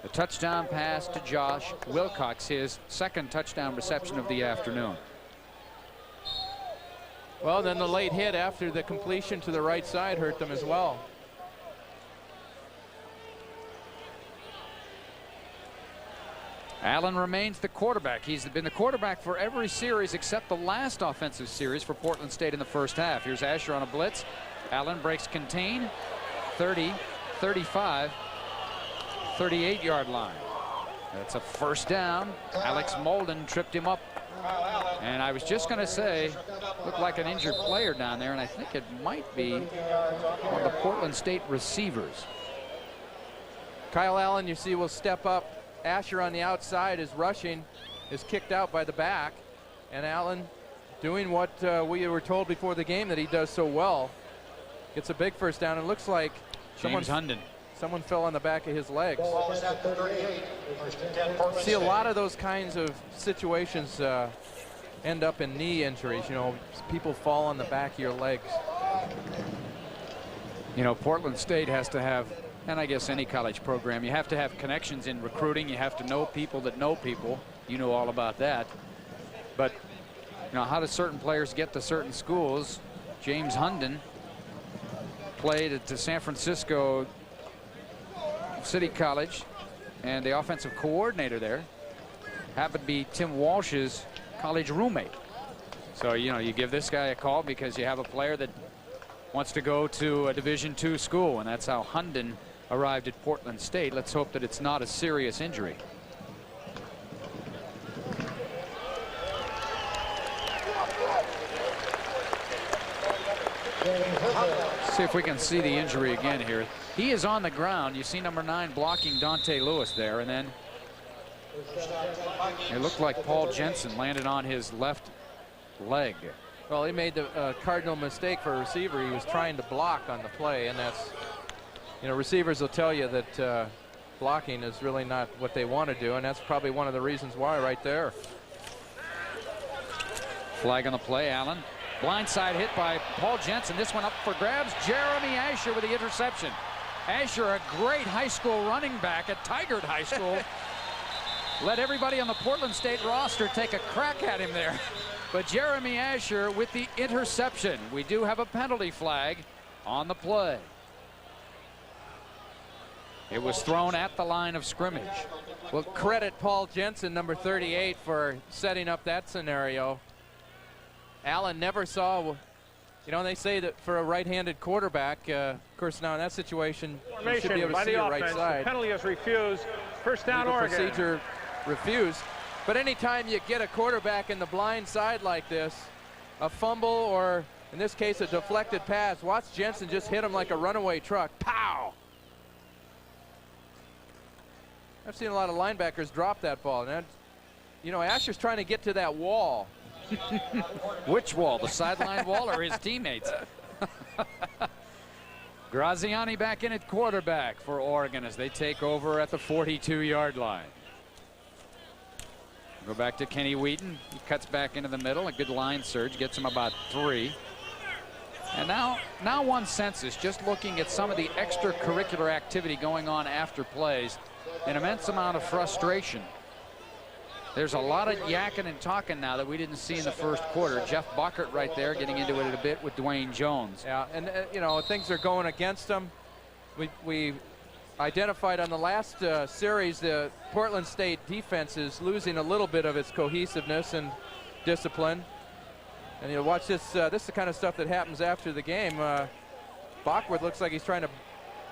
A touchdown pass to Josh Wilcox, his 2nd touchdown reception of the afternoon. Well, then the late hit after the completion to the right side hurt them as well. Allen remains the quarterback. He's been the quarterback for every series except the last offensive series for Portland State in the first half. Here's Asher on a blitz. Allen breaks contain. 30, 35, 38-yard line. That's a first down. Alex Molden tripped him up. And I was just going to say, looked like an injured player down there, and I think it might be one of the Portland State receivers. Kyle Allen, you see, will step up. Asher on the outside is rushing, is kicked out by the back, and Allen doing what we were told before the game that he does so well. Gets a big first down. It looks like James Hunden. Someone fell on the back of his legs. See, a lot of those kinds of situations end up in knee injuries. You know, people fall on the back of your legs. You know, Portland State has to have, and I guess any college program, you have to have connections in recruiting. You have to know people that know people. You know all about that. But, you know, how do certain players get to certain schools? James Hunden played at the San Francisco City College, and the offensive coordinator there happened to be Tim Walsh's college roommate. So, you know, you give this guy a call because you have a player that wants to go to a Division II school, and that's how Hunden arrived at Portland State. Let's hope that it's not a serious injury. See if we can see the injury again here. He is on the ground. You see number 9 blocking Dante Lewis there, and then it looked like Paul Jensen landed on his left leg. Well, he made the cardinal mistake for a receiver. He was trying to block on the play, and that's, you know, receivers will tell you that blocking is really not what they want to do, and that's probably one of the reasons why right there. Flag on the play, Allen. Blindside hit by Paul Jensen. This one up for grabs. Jeremy Asher with the interception. Asher, a great high school running back at Tigard High School. Let everybody on the Portland State roster take a crack at him there. But Jeremy Asher with the interception. We do have a penalty flag on the play. It was thrown at the line of scrimmage. Well, credit Paul Jensen, number 38, for setting up that scenario. Allen never saw, you know, they say that for a right-handed quarterback, of course, now in that situation, you should be able to see your right side. The penalty is refused. First down, Oregon. Procedure refused. But anytime you get a quarterback in the blind side like this, a fumble or, in this case, a deflected pass, watch Jensen just hit him like a runaway truck. Pow! I've seen a lot of linebackers drop that ball. And that, you know, Asher's trying to get to that wall. Which wall? The sideline wall or his teammates? Graziani back in at quarterback for Oregon as they take over at the 42-yard line. Go back to Kenny Wheaton. He cuts back into the middle. A good line surge gets him about 3. And now one senses, just looking at some of the extracurricular activity going on after plays, an immense amount of frustration. There's a lot of yakking and talking now that we didn't see in the first quarter. Jeff Buckert right there getting into it a bit with Dwayne Jones. Yeah, and you know, things are going against them. We identified on the last series the Portland State defense is losing a little bit of its cohesiveness and discipline. And you know, watch this. This is the kind of stuff that happens after the game. Bachworth looks like he's trying to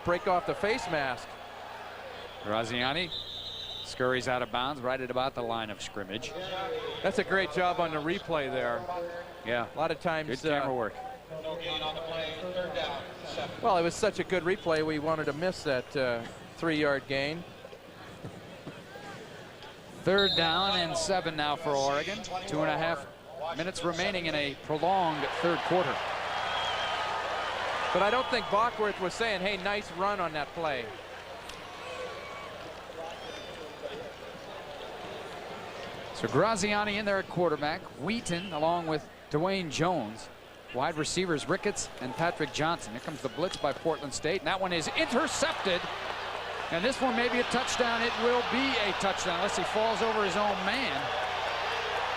break off the face mask. Graziani scurries out of bounds right at about the line of scrimmage. That's a great job on the replay there. Yeah, a lot of times. Good camera work. Well, it was such a good replay, we wanted to miss that 3-yard gain. 3rd down and 7 now for Oregon. 2.5 minutes remaining in a prolonged third quarter. But I don't think Bachworth was saying, hey, nice run on that play. So Graziani in there at quarterback. Wheaton along with Dwayne Jones. Wide receivers Ricketts and Patrick Johnson. Here comes the blitz by Portland State. And that one is intercepted. And this one may be a touchdown. It will be a touchdown unless he falls over his own man.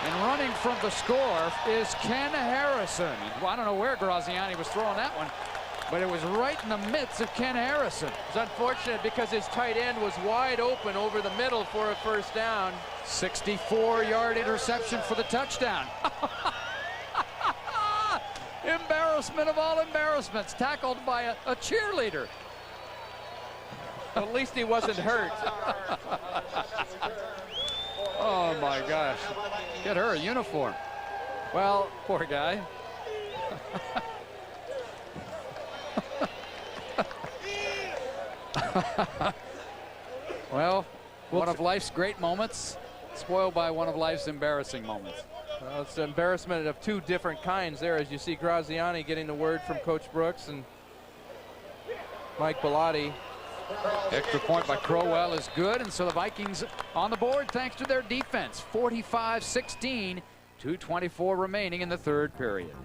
And running from the score is Ken Harrison. Well, I don't know where Graziani was throwing that one, but it was right in the midst of Ken Harrison. It's unfortunate because his tight end was wide open over the middle for a first down. 64-yard interception for the touchdown. Embarrassment of all embarrassments, tackled by a cheerleader. At least he wasn't hurt. Oh my gosh. Get her a uniform. Well, poor guy. Well, one of life's great moments, spoiled by one of life's embarrassing moments. Well, it's an embarrassment of 2 different kinds there, as you see Graziani getting the word from Coach Brooks and Mike Bellotti. Extra point by Crowell is good, and so the Vikings on the board thanks to their defense. 45-16, 2:24 remaining in the third period.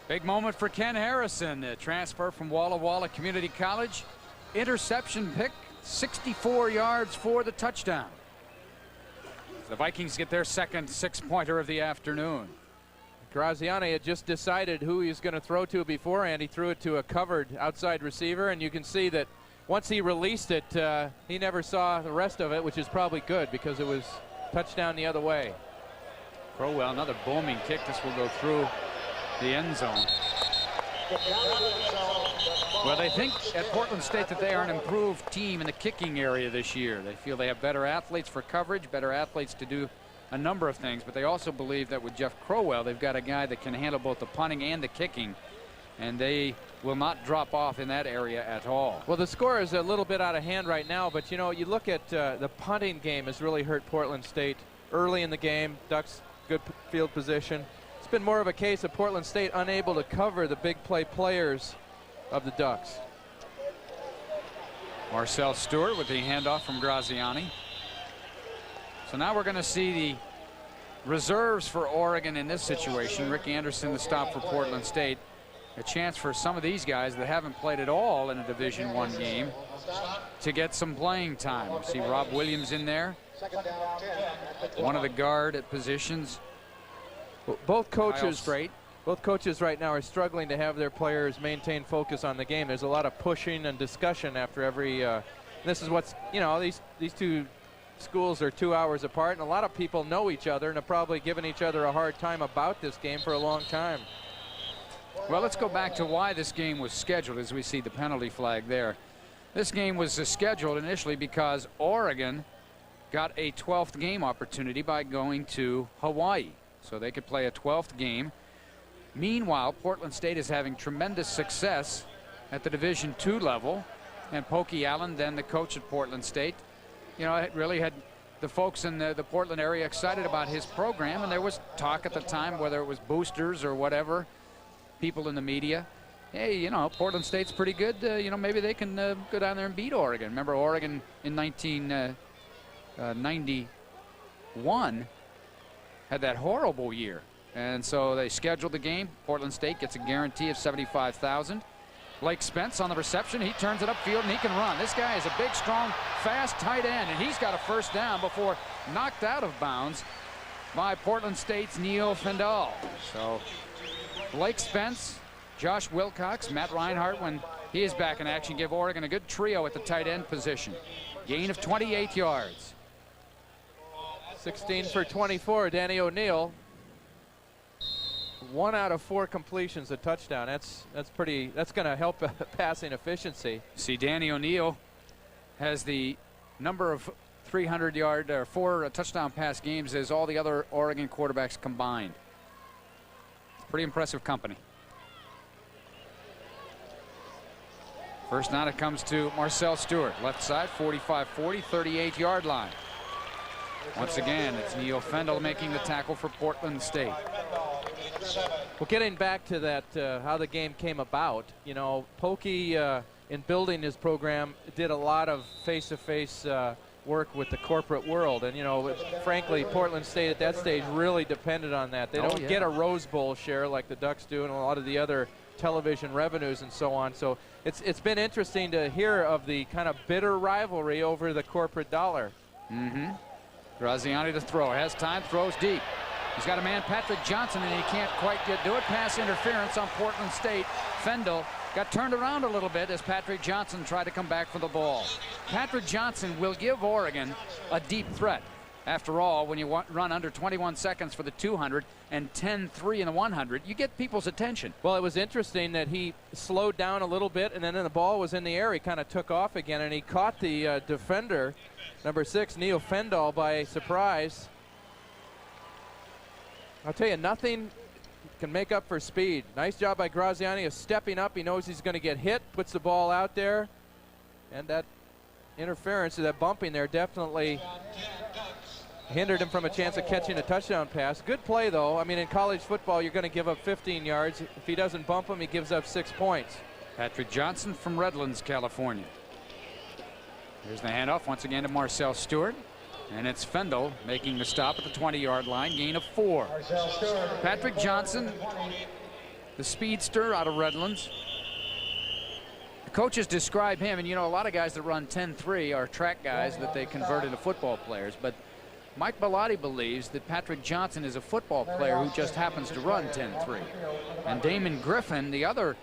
Big moment for Ken Harrison, the transfer from Walla Walla Community College. Interception pick, 64 yards for the touchdown. The Vikings get their second 6-pointer of the afternoon. Graziani had just decided who he was going to throw to beforehand. He threw it to a covered outside receiver, and you can see that once he released it, he never saw the rest of it, which is probably good because it was touchdown the other way. Crowell, another booming kick. This will go through the end zone. Well, they think at Portland State that they are an improved team in the kicking area this year. They feel they have better athletes for coverage, better athletes to do a number of things, but they also believe that with Jeff Crowell, they've got a guy that can handle both the punting and the kicking, and they will not drop off in that area at all. Well, the score is a little bit out of hand right now, but you know, you look at the punting game has really hurt Portland State early in the game. Ducks good field position. It's been more of a case of Portland State unable to cover the big play players of the Ducks. Marcel Stewart with the handoff from Graziani. So now we're going to see the reserves for Oregon in this situation. Rick Anderson, the stop for Portland State. A chance for some of these guys that haven't played at all in a Division I game to get some playing time. We see Rob Williams in there, one of the guard at positions. Both coaches right now are struggling to have their players maintain focus on the game. There's a lot of pushing and discussion after every. This is what's, you know, these two schools are 2 hours apart, and a lot of people know each other and have probably given each other a hard time about this game for a long time. Well, let's go back to why this game was scheduled as we see the penalty flag there. This game was scheduled initially because Oregon got a 12th game opportunity by going to Hawaii, so they could play a 12th game. Meanwhile, Portland State is having tremendous success at the Division II level, and Pokey Allen, then the coach at Portland State, you know, it really had the folks in the Portland area excited about his program, and there was talk at the time, whether it was boosters or whatever, people in the media, hey, you know, Portland State's pretty good, you know, maybe they can go down there and beat Oregon. Remember, Oregon in 1991 had that horrible year, and so they scheduled the game. Portland State gets a guarantee of $75,000. Blake Spence on the reception. He turns it upfield and he can run. This guy is a big, strong, fast tight end, and he's got a first down before knocked out of bounds by Portland State's Neil Fendall. So Blake Spence, Josh Wilcox, Matt Reinhart, when he is back in action, give Oregon a good trio at the tight end position. Gain of 28 yards. 16 for 24, Danny O'Neill. 1 out of 4 completions, a touchdown. That's going to help passing efficiency. See, Danny O'Neill has the number of 300-yard or 4 touchdown pass games as all the other Oregon quarterbacks combined. It's pretty impressive company. First down, it comes to Marcel Stewart, left side, 45-40, 38-yard line. Once again, it's Neil Fendall making the tackle for Portland State. Well, getting back to that, how the game came about, you know, Pokey, in building his program, did a lot of face-to-face work with the corporate world. And, you know, frankly, Portland State at that stage really depended on that. They don't get a Rose Bowl share like the Ducks do and a lot of the other television revenues and so on. So it's been interesting to hear of the kind of bitter rivalry over the corporate dollar. Graziani to throw, has time, throws deep. He's got a man, Patrick Johnson, and he can't quite do it. Pass interference on Portland State. Fendall got turned around a little bit as Patrick Johnson tried to come back for the ball. Patrick Johnson will give Oregon a deep threat. After all, when you run under 21 seconds for the 200 and 10-3 in the 100, you get people's attention. Well, it was interesting that he slowed down a little bit, and then the ball was in the air. He kind of took off again, and he caught the defender, number 6, Neil Fendall, by surprise. I'll tell you, nothing can make up for speed. Nice job by Graziani of stepping up. He knows he's going to get hit, puts the ball out there, and that interference, that bumping there, definitely hindered him from a chance of catching a touchdown pass. Good play, though. I mean, in college football, you're going to give up 15 yards. If he doesn't bump him, he gives up 6 points. Patrick Johnson from Redlands, California. Here's the handoff once again to Marcel Stewart. And it's Fendall making the stop at the 20-yard line, gain of 4. Patrick Johnson, the speedster out of Redlands. The coaches describe him, and you know, a lot of guys that run 10-3 are track guys that they convert into football players. But Mike Bellotti believes that Patrick Johnson is a football player who just happens to run 10-3. And Damon Griffin, the other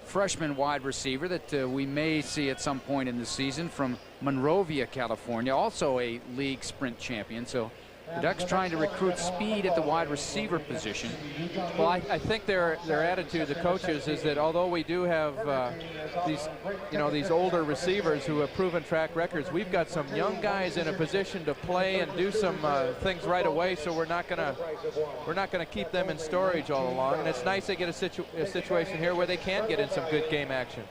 freshman wide receiver that we may see at some point in the season from Monrovia, California, also a league sprint champion. So the Ducks trying to recruit speed at the wide receiver position. Well, I think their attitude, the coaches, is that although we do have these older receivers who have proven track records, we've got some young guys in a position to play and do some things right away. So we're not gonna keep them in storage all along. And it's nice they get a situation here where they can get in some good game action.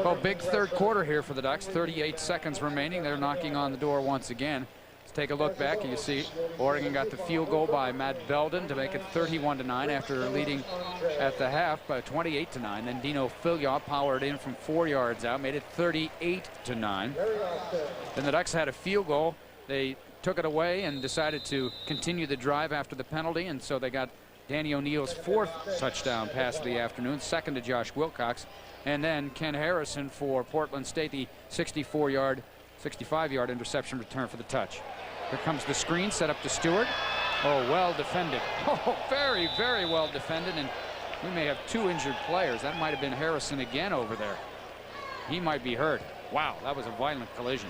Well, big third quarter here for the Ducks. 38 seconds remaining. They're knocking on the door once again. Let's take a look back, and you see Oregon got the field goal by Matt Belden to make it 31-9 after leading at the half by 28-9. Then Dino Filyaw powered in from 4 yards out, made it 38-9. Then the Ducks had a field goal. They took it away and decided to continue the drive after the penalty, and so they got Danny O'Neill's 4th touchdown pass of the afternoon, 2nd to Josh Wilcox, and then Ken Harrison for Portland State, the 65-yard interception return for the touch. Here comes the screen set up to Stewart. Oh, well defended. Oh, very, very well defended, and we may have 2 injured players. That might have been Harrison again over there. He might be hurt. Wow, that was a violent collision.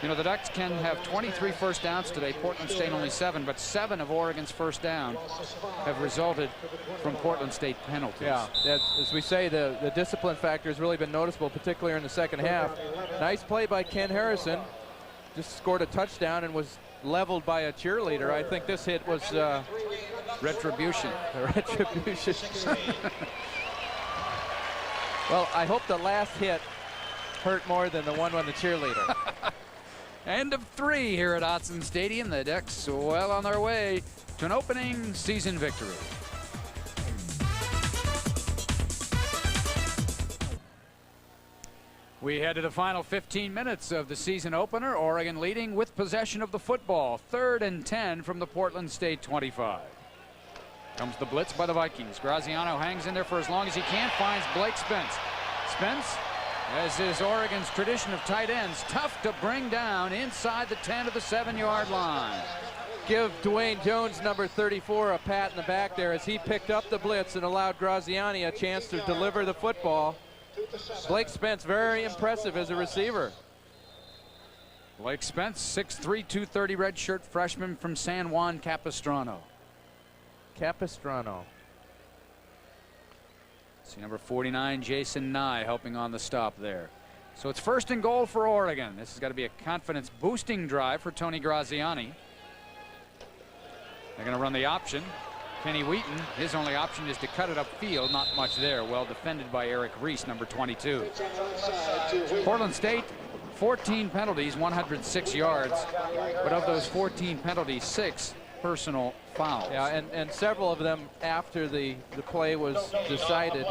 You know, the Ducks can have 23 first downs today. Portland State only 7, but 7 of Oregon's first down have resulted from Portland State penalties. Yeah, as we say, the discipline factor has really been noticeable, particularly in the second half. Nice play by Ken Harrison. Just scored a touchdown and was leveled by a cheerleader. I think this hit was retribution. Retribution. Well, I hope the last hit hurt more than the one on the cheerleader. End of 3 here at Autzen Stadium. The Ducks well on their way to an opening season victory. We head to the final 15 minutes of the season opener. Oregon leading with possession of the football. 3rd and 10 from the Portland State 25. Comes the blitz by the Vikings. Graziano hangs in there for as long as he can. Finds Blake Spence. Spence, as is Oregon's tradition of tight ends, tough to bring down inside the 10 to the 7-yard line. Give Dwayne Jones, number 34, a pat in the back there as he picked up the blitz and allowed Graziani a chance to deliver the football. Blake Spence, very impressive as a receiver. Blake Spence, 6'3", 230, redshirt freshman from San Juan Capistrano. Capistrano. See number 49, Jason Nye, helping on the stop there. So it's 1st and goal for Oregon. This has got to be a confidence-boosting drive for Tony Graziani. They're going to run the option. Kenny Wheaton, his only option is to cut it upfield. Not much there. Well defended by Eric Reese, number 22. Portland State, 14 penalties, 106 yards. But of those 14 penalties, 6 personal fouls. Yeah, and several of them after the play was decided.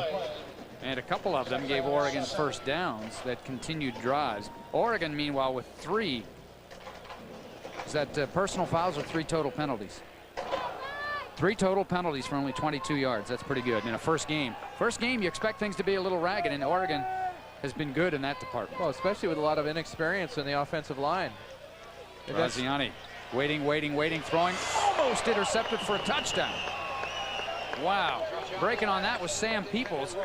And a couple of them gave Oregon first downs that continued drives. Oregon, meanwhile, with 3. Is that personal fouls or 3 total penalties? 3 total penalties for only 22 yards. That's pretty good in a first game. First game, you expect things to be a little ragged, and Oregon has been good in that department. Well, especially with a lot of inexperience in the offensive line. Graziani waiting, throwing, almost intercepted for a touchdown. Wow. Breaking on that was Sam Peoples,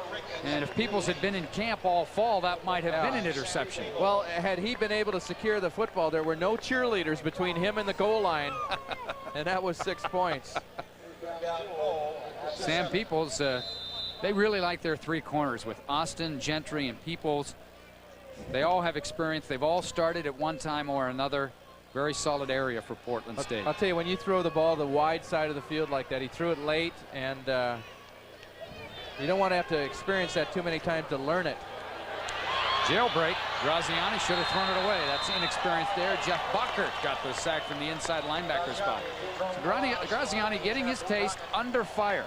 and if Peoples had been in camp all fall, that might have been an interception. Well, had he been able to secure the football, there were no cheerleaders between him and the goal line, and that was 6 points. Sam Peoples, they really like their 3 corners with Austin, Gentry, and Peoples. They all have experience. They've all started at one time or another. Very solid area for Portland State. I'll tell you, when you throw the ball the wide side of the field like that, he threw it late, and you don't want to have to experience that too many times to learn it. Jailbreak. Graziani should have thrown it away. That's inexperience there. Jeff Buckert got the sack from the inside linebacker spot. So Graziani getting his taste under fire.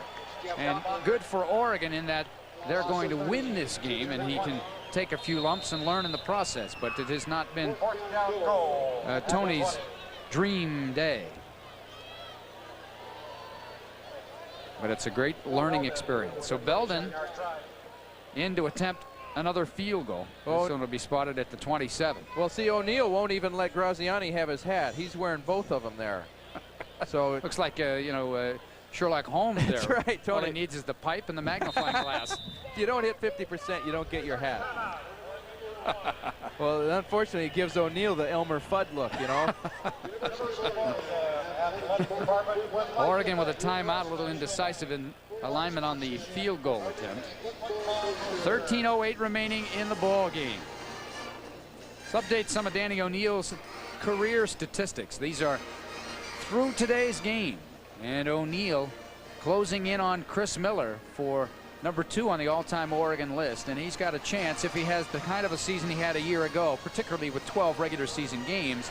And good for Oregon in that they're going to win this game, and he can take a few lumps and learn in the process. But it has not been Tony's dream day. But it's a great learning experience. So Belden in to attempt another field goal. This one will be spotted at the 27. Well, see, O'Neill won't even let Graziani have his hat. He's wearing both of them there. So it looks like, Sherlock Holmes there. That's right, Tony. All he needs is the pipe and the magnifying glass. If you don't hit 50%, you don't get your hat. Well, unfortunately, it gives O'Neill the Elmer Fudd look, you know. Oregon with a timeout, a little indecisive in alignment on the field goal attempt. 13:08 remaining in the ball game. Let's update some of Danny O'Neill's career statistics. These are through today's game. And O'Neill closing in on Chris Miller for number 2 on the all-time Oregon list. And he's got a chance, if he has the kind of a season he had a year ago, particularly with 12 regular season games,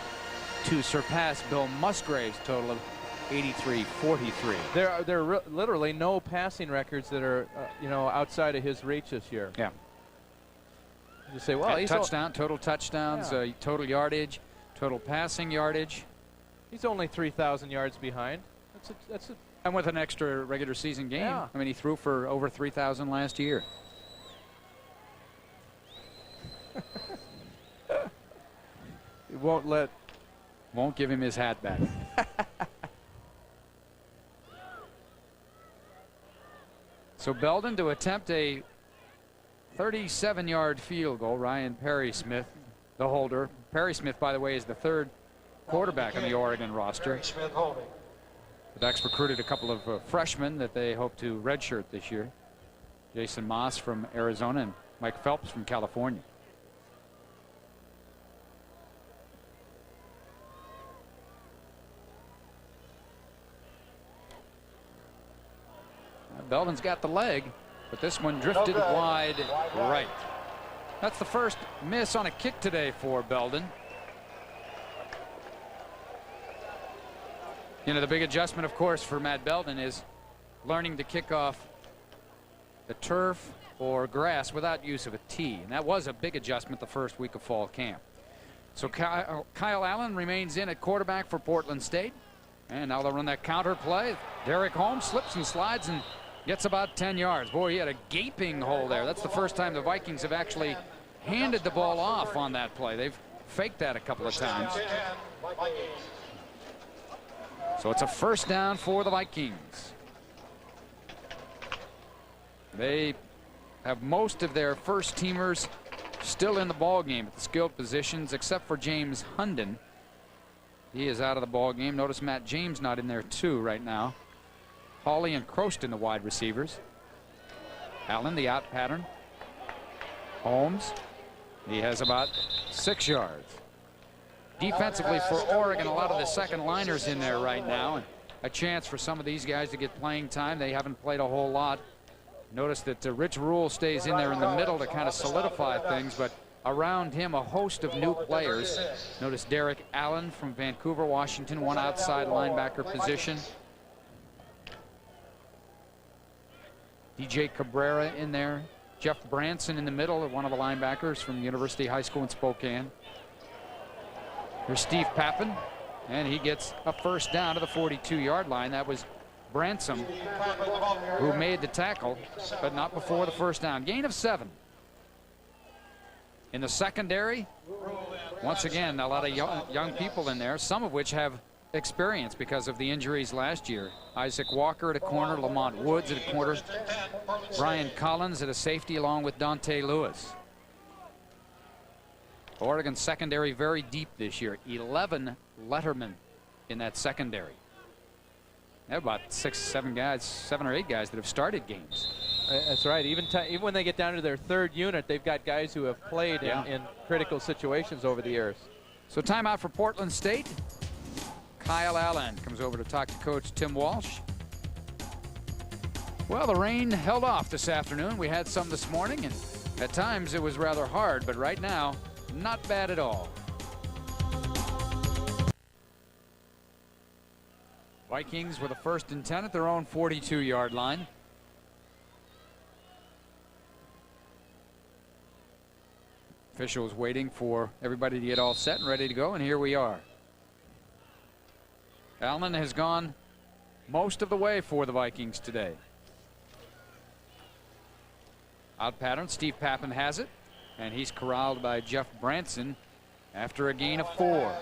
to surpass Bill Musgrave's total of 83-43. There are literally no passing records that are, outside of his reach this year. Yeah. You say, well, he's total touchdowns, yeah. Total yardage, total passing yardage. He's only 3,000 yards behind. That's a And with an extra regular season game. Yeah. I mean, he threw for over 3,000 last year. He won't give him his hat back. So Belden to attempt a 37-yard field goal. Ryan Perry-Smith, the holder. Perry-Smith, by the way, is the 3rd quarterback on the Oregon roster. The Ducks recruited a couple of freshmen that they hope to redshirt this year. Jason Moss from Arizona and Mike Phelps from California. Belden's got the leg, but this one drifted wide right. That's the first miss on a kick today for Belden. The big adjustment, of course, for Matt Belden is learning to kick off the turf or grass without use of a tee. And that was a big adjustment the first week of fall camp. So Kyle Allen remains in at quarterback for Portland State. And now they'll run that counter play. Derek Holmes slips and slides and gets about 10 yards. Boy, he had a gaping hole there. That's the first time the Vikings have actually handed the ball off on that play. They've faked that a couple of times. So it's a first down for the Vikings. They have most of their first teamers still in the ball game at the skilled positions, except for James Hunden. He is out of the ball game. Notice Matt James not in there too right now. Hawley and Croston, the wide receivers. Allen, the out pattern. Holmes, he has about 6 yards. Defensively for Oregon, a lot of the second liners in there right now, and a chance for some of these guys to get playing time. They haven't played a whole lot. Notice that Rich Rule stays in there in the middle to kind of solidify things, but around him a host of new players. Notice Derek Allen from Vancouver, Washington, one outside linebacker position. DJ Cabrera in there. Jeff Branson in the middle, one of the linebackers from University High School in Spokane. Here's Steve Pappen, and he gets a first down to the 42-yard line. That was Branson who made the tackle, but not before the first down. Gain of 7. In the secondary, once again, a lot of young people in there, some of which have experience because of the injuries last year. Isaac Walker at a corner, Lamont Woods at a corner, Brian Collins at a safety along with Dante Lewis. Oregon secondary very deep this year. 11 lettermen in that secondary. They have about 7 or 8 guys that have started games. That's right. Even when they get down to their 3rd unit, they've got guys who have played in critical situations over the years. So timeout for Portland State. Kyle Allen comes over to talk to Coach Tim Walsh. Well, the rain held off this afternoon. We had some this morning, and at times it was rather hard, but right now, not bad at all. Vikings with a 1st and 10 at their own 42-yard line. Officials waiting for everybody to get all set and ready to go, and here we are. Allen has gone most of the way for the Vikings today. Out pattern, Steve Pappen has it, and he's corralled by Jeff Branson after a gain of 4.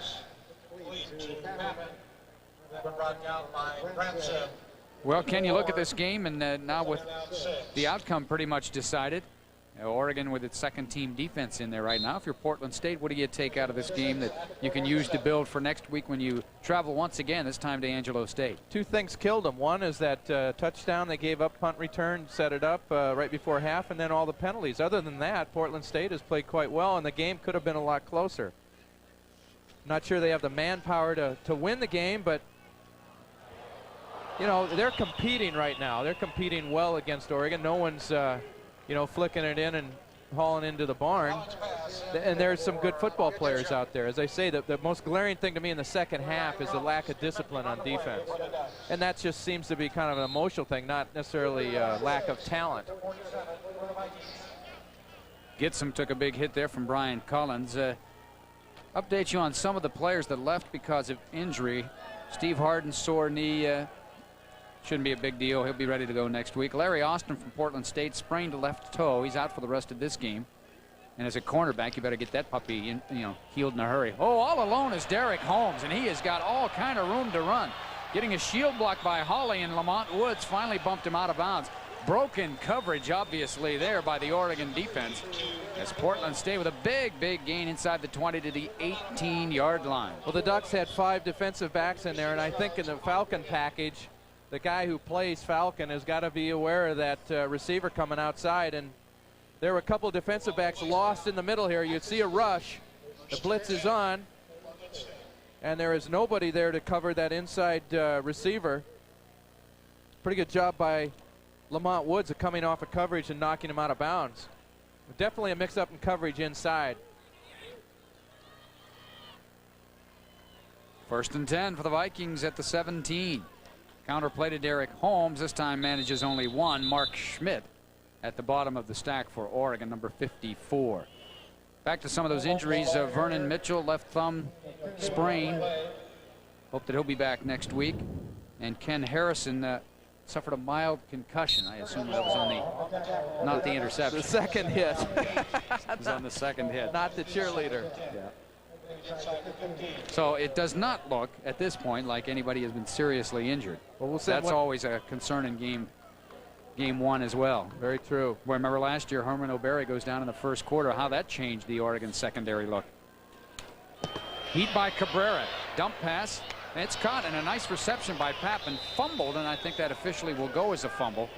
Well, Ken, you look at this game, and now with the outcome pretty much decided, Oregon with its second-team defense in there right now. If you're Portland State, what do you take out of this game that you can use to build for next week when you travel once again, this time to Angelo State? 2 things killed them. One is that touchdown they gave up, punt return, set it up right before half, and then all the penalties. Other than that, Portland State has played quite well, and the game could have been a lot closer. Not sure they have the manpower to win the game, but you know, they're competing right now. They're competing well against Oregon. No one's you know, flicking it in and hauling into the barn. And there's some good football players out there. As I say, the most glaring thing to me in the second half is the lack of discipline on defense. And that just seems to be kind of an emotional thing, not necessarily lack of talent. Gitsum took a big hit there from Brian Collins. Update you on some of the players that left because of injury. Steve Harden, sore knee. Shouldn't be a big deal. He'll be ready to go next week. Larry Austin from Portland State sprained left toe. He's out for the rest of this game. And as a cornerback, you better get that puppy healed in a hurry. Oh, all alone is Derek Holmes, and he has got all kind of room to run. Getting a shield block by Hawley, and Lamont Woods finally bumped him out of bounds. Broken coverage, obviously, there by the Oregon defense. As Portland State with a big gain inside the 20 to the 18-yard line. Well, the Ducks had 5 defensive backs in there, and I think in the Falcon package, the guy who plays Falcon has got to be aware of that receiver coming outside. And there were a couple of defensive backs lost in the middle here. You'd see a rush. The blitz is on. And there is nobody there to cover that inside receiver. Pretty good job by Lamont Woods of coming off of coverage and knocking him out of bounds. Definitely a mix-up in coverage inside. 1st and 10 for the Vikings at the 17. Counterplay to Derek Holmes. This time manages only 1. Mark Schmidt at the bottom of the stack for Oregon, number 54. Back to some of those injuries. Vernon Mitchell, left thumb sprain. Hope that he'll be back next week. And Ken Harrison suffered a mild concussion. I assume that was on the, not the interception. The second hit. It was on the second hit. Not the cheerleader. Yeah. So it does not look at this point like anybody has been seriously injured. Well, that's always a concern in game 1 as well. Very true. Well, remember last year Herman O'Berry goes down in the first quarter, how that changed the Oregon secondary look. Heat by Cabrera, dump pass, and it's caught, and a nice reception by Pappen. Fumbled, and I think that officially will go as a fumble,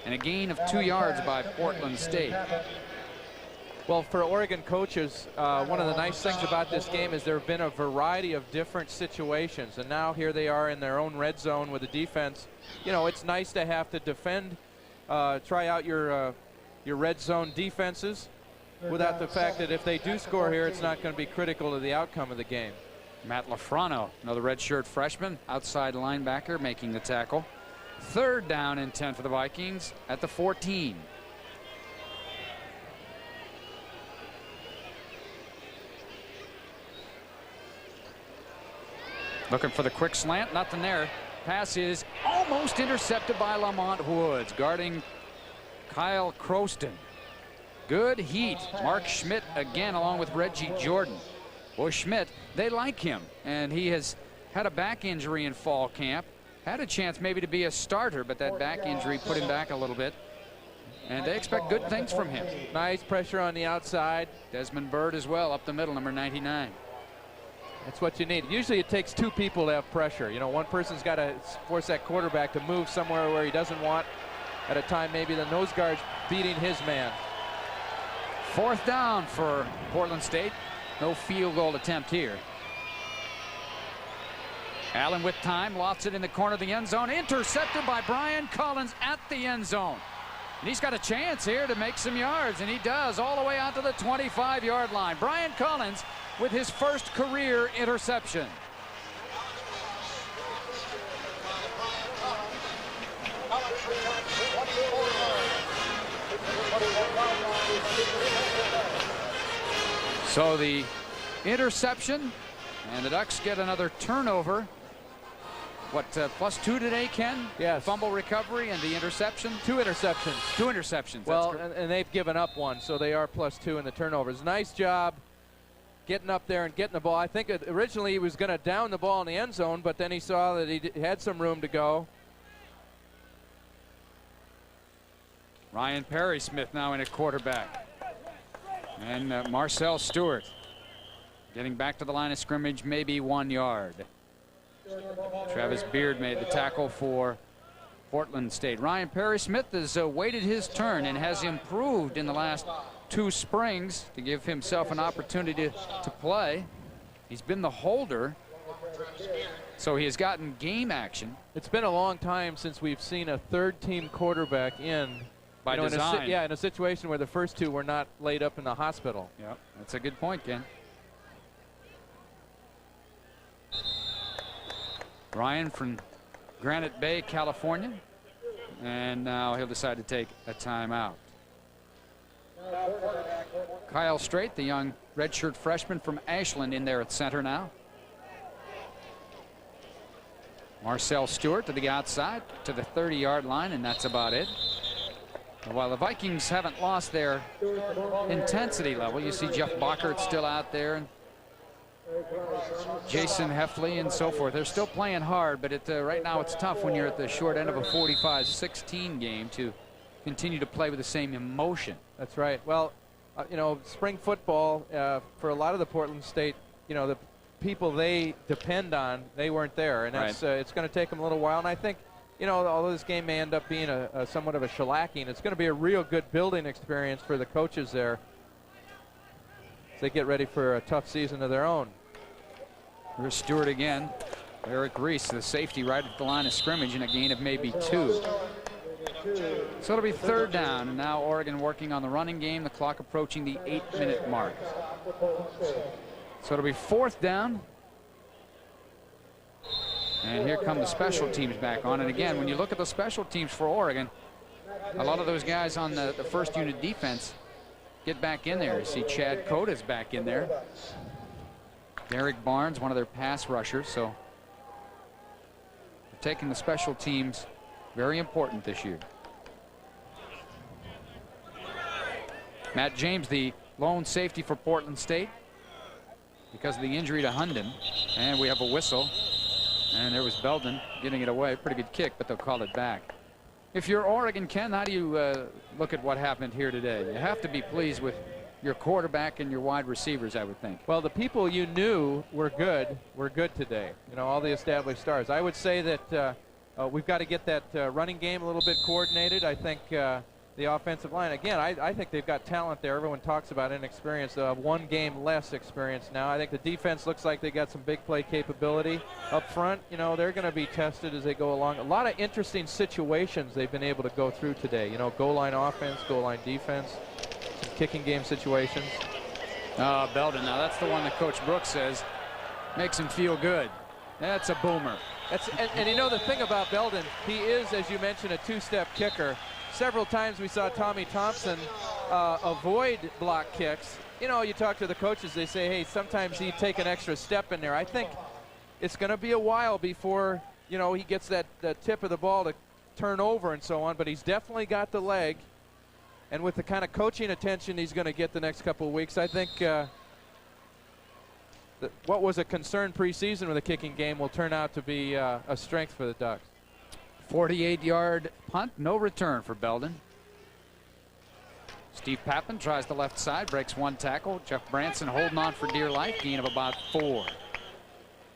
and a gain of 2 yards by Portland State. Well, for Oregon coaches, one of the nice things about this game is there have been a variety of different situations, and now here they are in their own red zone with the defense. You know, it's nice to have to defend, try out your red zone defenses without the fact that if they do score here, it's not going to be critical to the outcome of the game. Matt Lafrano, another redshirt freshman, outside linebacker, making the tackle. 3rd down and 10 for the Vikings at the 14. Looking for the quick slant, nothing there. Pass is almost intercepted by Lamont Woods, guarding Kyle Croston. Good heat. Mark Schmidt again along with Reggie Jordan. Well, Schmidt, they like him, and he has had a back injury in fall camp. Had a chance maybe to be a starter, but that back injury put him back a little bit. And they expect good things from him. Nice pressure on the outside. Desmond Bird as well, up the middle, number 99. That's what you need. Usually it takes 2 people to have pressure. You know, one person's got to force that quarterback to move somewhere where he doesn't want, at a time maybe the nose guard's beating his man. 4th down for Portland State. No field goal attempt here. Allen with time, lost it in the corner of the end zone. Intercepted by Brian Collins at the end zone. And he's got a chance here to make some yards, and he does, all the way out to the 25-yard line. Brian Collins with his first career interception. So the interception, and the Ducks get another turnover. What, +2 today, Ken? Yes. Fumble recovery and the interception? 2 interceptions. 2 interceptions. Well, That's and they've given up 1, so they are +2 in the turnovers. Nice job getting up there and getting the ball. I think originally he was going to down the ball in the end zone, but then he saw that he had some room to go. Ryan Perry Smith now in at quarterback. And Marcel Stewart getting back to the line of scrimmage, maybe 1 yard. Travis Beard made the tackle for Portland State. Ryan Perry Smith has waited his turn and has improved in the last 2 springs to give himself an opportunity to play. He's been the holder, so he has gotten game action. It's been a long time since we've seen a third-team quarterback in by design. in a situation where the first 2 were not laid up in the hospital. Yep, that's a good point, Ken. Ryan from Granite Bay, California, and now he'll decide to take a timeout. Kyle Strait, the young redshirt freshman from Ashland, in there at center now. Marcel Stewart to the outside to the 30-yard line, and that's about it. While the Vikings haven't lost their intensity level, you see Jeff Bockert still out there, and Jason Heffley and so forth. They're still playing hard, but right now it's tough when you're at the short end of a 45-16 game to continue to play with the same emotion. That's right. Well, you know, spring football, for a lot of the Portland State, you know, the people they depend on, they weren't there. And that's, it's going to take them a little while. And I think, you know, although this game may end up being a somewhat of a shellacking, it's going to be a real good building experience for the coaches there as they get ready for a tough season of their own. Here's Stewart again. Eric Reese, the safety, right at the line of scrimmage, in a gain of maybe 2. So it'll be 3rd down, and now Oregon working on the running game, the clock approaching the 8-minute mark. So it'll be 4th down. And here come the special teams back on. And again, when you look at the special teams for Oregon, a lot of those guys on the first unit defense get back in there. You see Chad Cota's back in there. Derek Barnes, one of their pass rushers. So they're taking the special teams very important this year. Matt James, the lone safety for Portland State because of the injury to Hunden. And we have a whistle. And there was Belden getting it away. Pretty good kick, but they'll call it back. If you're Oregon, Ken, how do you look at what happened here today? You have to be pleased with your quarterback and your wide receivers, I would think. Well, the people you knew were good today. You know, all the established stars. I would say that we've got to get that running game a little bit coordinated. I think the offensive line, again, I think they've got talent there. Everyone talks about inexperience. 1 game less experience now. I think the defense looks like they got some big play capability. Up front, you know, they're going to be tested as they go along. A lot of interesting situations they've been able to go through today. You know, goal line offense, goal line defense, some kicking game situations. Belden, now that's the one that Coach Brooks says makes him feel good. That's a boomer. And you know the thing about Belden, he is, as you mentioned, a 2-step kicker. Several times we saw Tommy Thompson avoid block kicks. You know, you talk to the coaches, they say, hey, sometimes he'd take an extra step in there. I think it's going to be a while before, you know, he gets that tip of the ball to turn over and so on, but he's definitely got the leg. And with the kind of coaching attention he's going to get the next couple of weeks, I think what was a concern preseason with the kicking game will turn out to be a strength for the Ducks. 48-yard punt, no return for Belden. Steve Pappen tries the left side, breaks 1 tackle. Jeff Branson holding on for dear life, gain of about 4.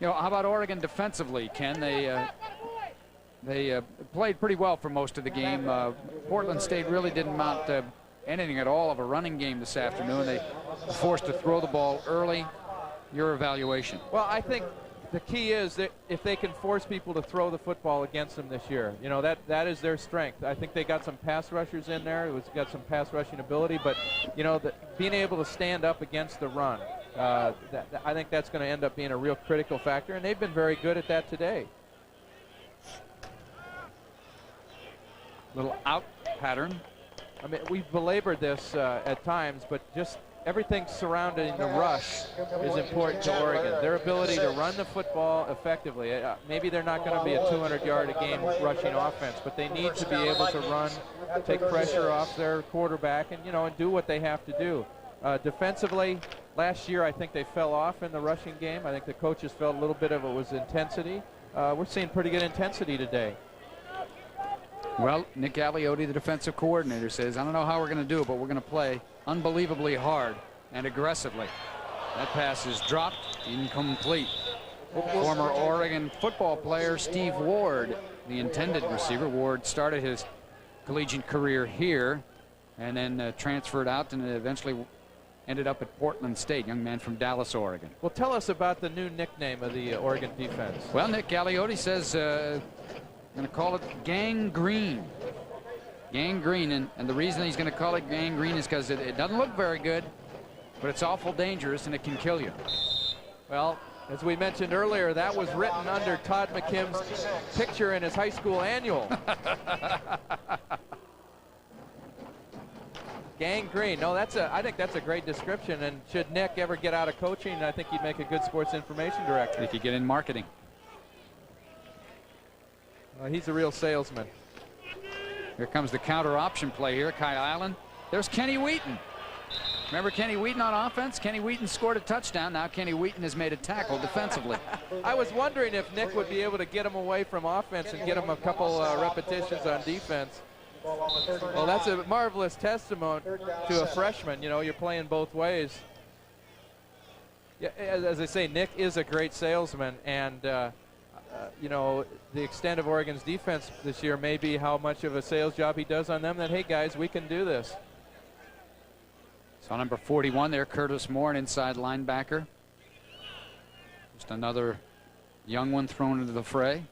You know, how about Oregon defensively, Ken? They played pretty well for most of the game. Portland State really didn't mount anything at all of a running game this afternoon. They were forced to throw the ball early. Your evaluation? Well, I think the key is that if they can force people to throw the football against them this year, you know, that is their strength. I think they got some pass rushers in there. It's got some pass rushing ability, but, you know, being able to stand up against the run, I think that's going to end up being a real critical factor, and they've been very good at that today. Little out pattern. I mean, we've belabored this at times, but just everything surrounding the rush is important to Oregon. Their ability to run the football effectively. Maybe they're not going to be a 200-yard-a-game rushing offense, but they need to be able to run, take pressure off their quarterback, and and do what they have to do. Defensively, last year I think they fell off in the rushing game. I think the coaches felt a little bit of it was intensity. We're seeing pretty good intensity today. Well, Nick Aliotti, the defensive coordinator, says, I don't know how we're going to do it, but we're going to play unbelievably hard and aggressively. That pass is dropped, incomplete. Former Oregon football player Steve Ward, the intended receiver. Ward started his collegiate career here and then transferred out and eventually ended up at Portland State, young man from Dallas, Oregon. Well, tell us about the new nickname of the Oregon defense. Well, Nick Aliotti says going to call it Gang Green. Gang Green, and the reason he's going to call it Gang Green is because it doesn't look very good, but it's awful dangerous and it can kill you. Well, as we mentioned earlier, that was written under Todd McKim's picture in his high school annual. Gang Green. No, I think that's a great description, and should Nick ever get out of coaching, I think he'd make a good sports information director. He could get in marketing. He's a real salesman. Here comes the counter option play here. Kyle Allen. There's Kenny Wheaton. Remember Kenny Wheaton on offense? Kenny Wheaton scored a touchdown. Now Kenny Wheaton has made a tackle defensively. I was wondering if Nick would be able to get him away from offense and get him a couple repetitions on defense. Well, that's a marvelous testament to a freshman. You're playing both ways. Yeah, as I say, Nick is a great salesman, and the extent of Oregon's defense this year may be how much of a sales job he does on them, that, hey, guys, we can do this. So number 41 there, Curtis Moore, an inside linebacker. Just another young one thrown into the fray.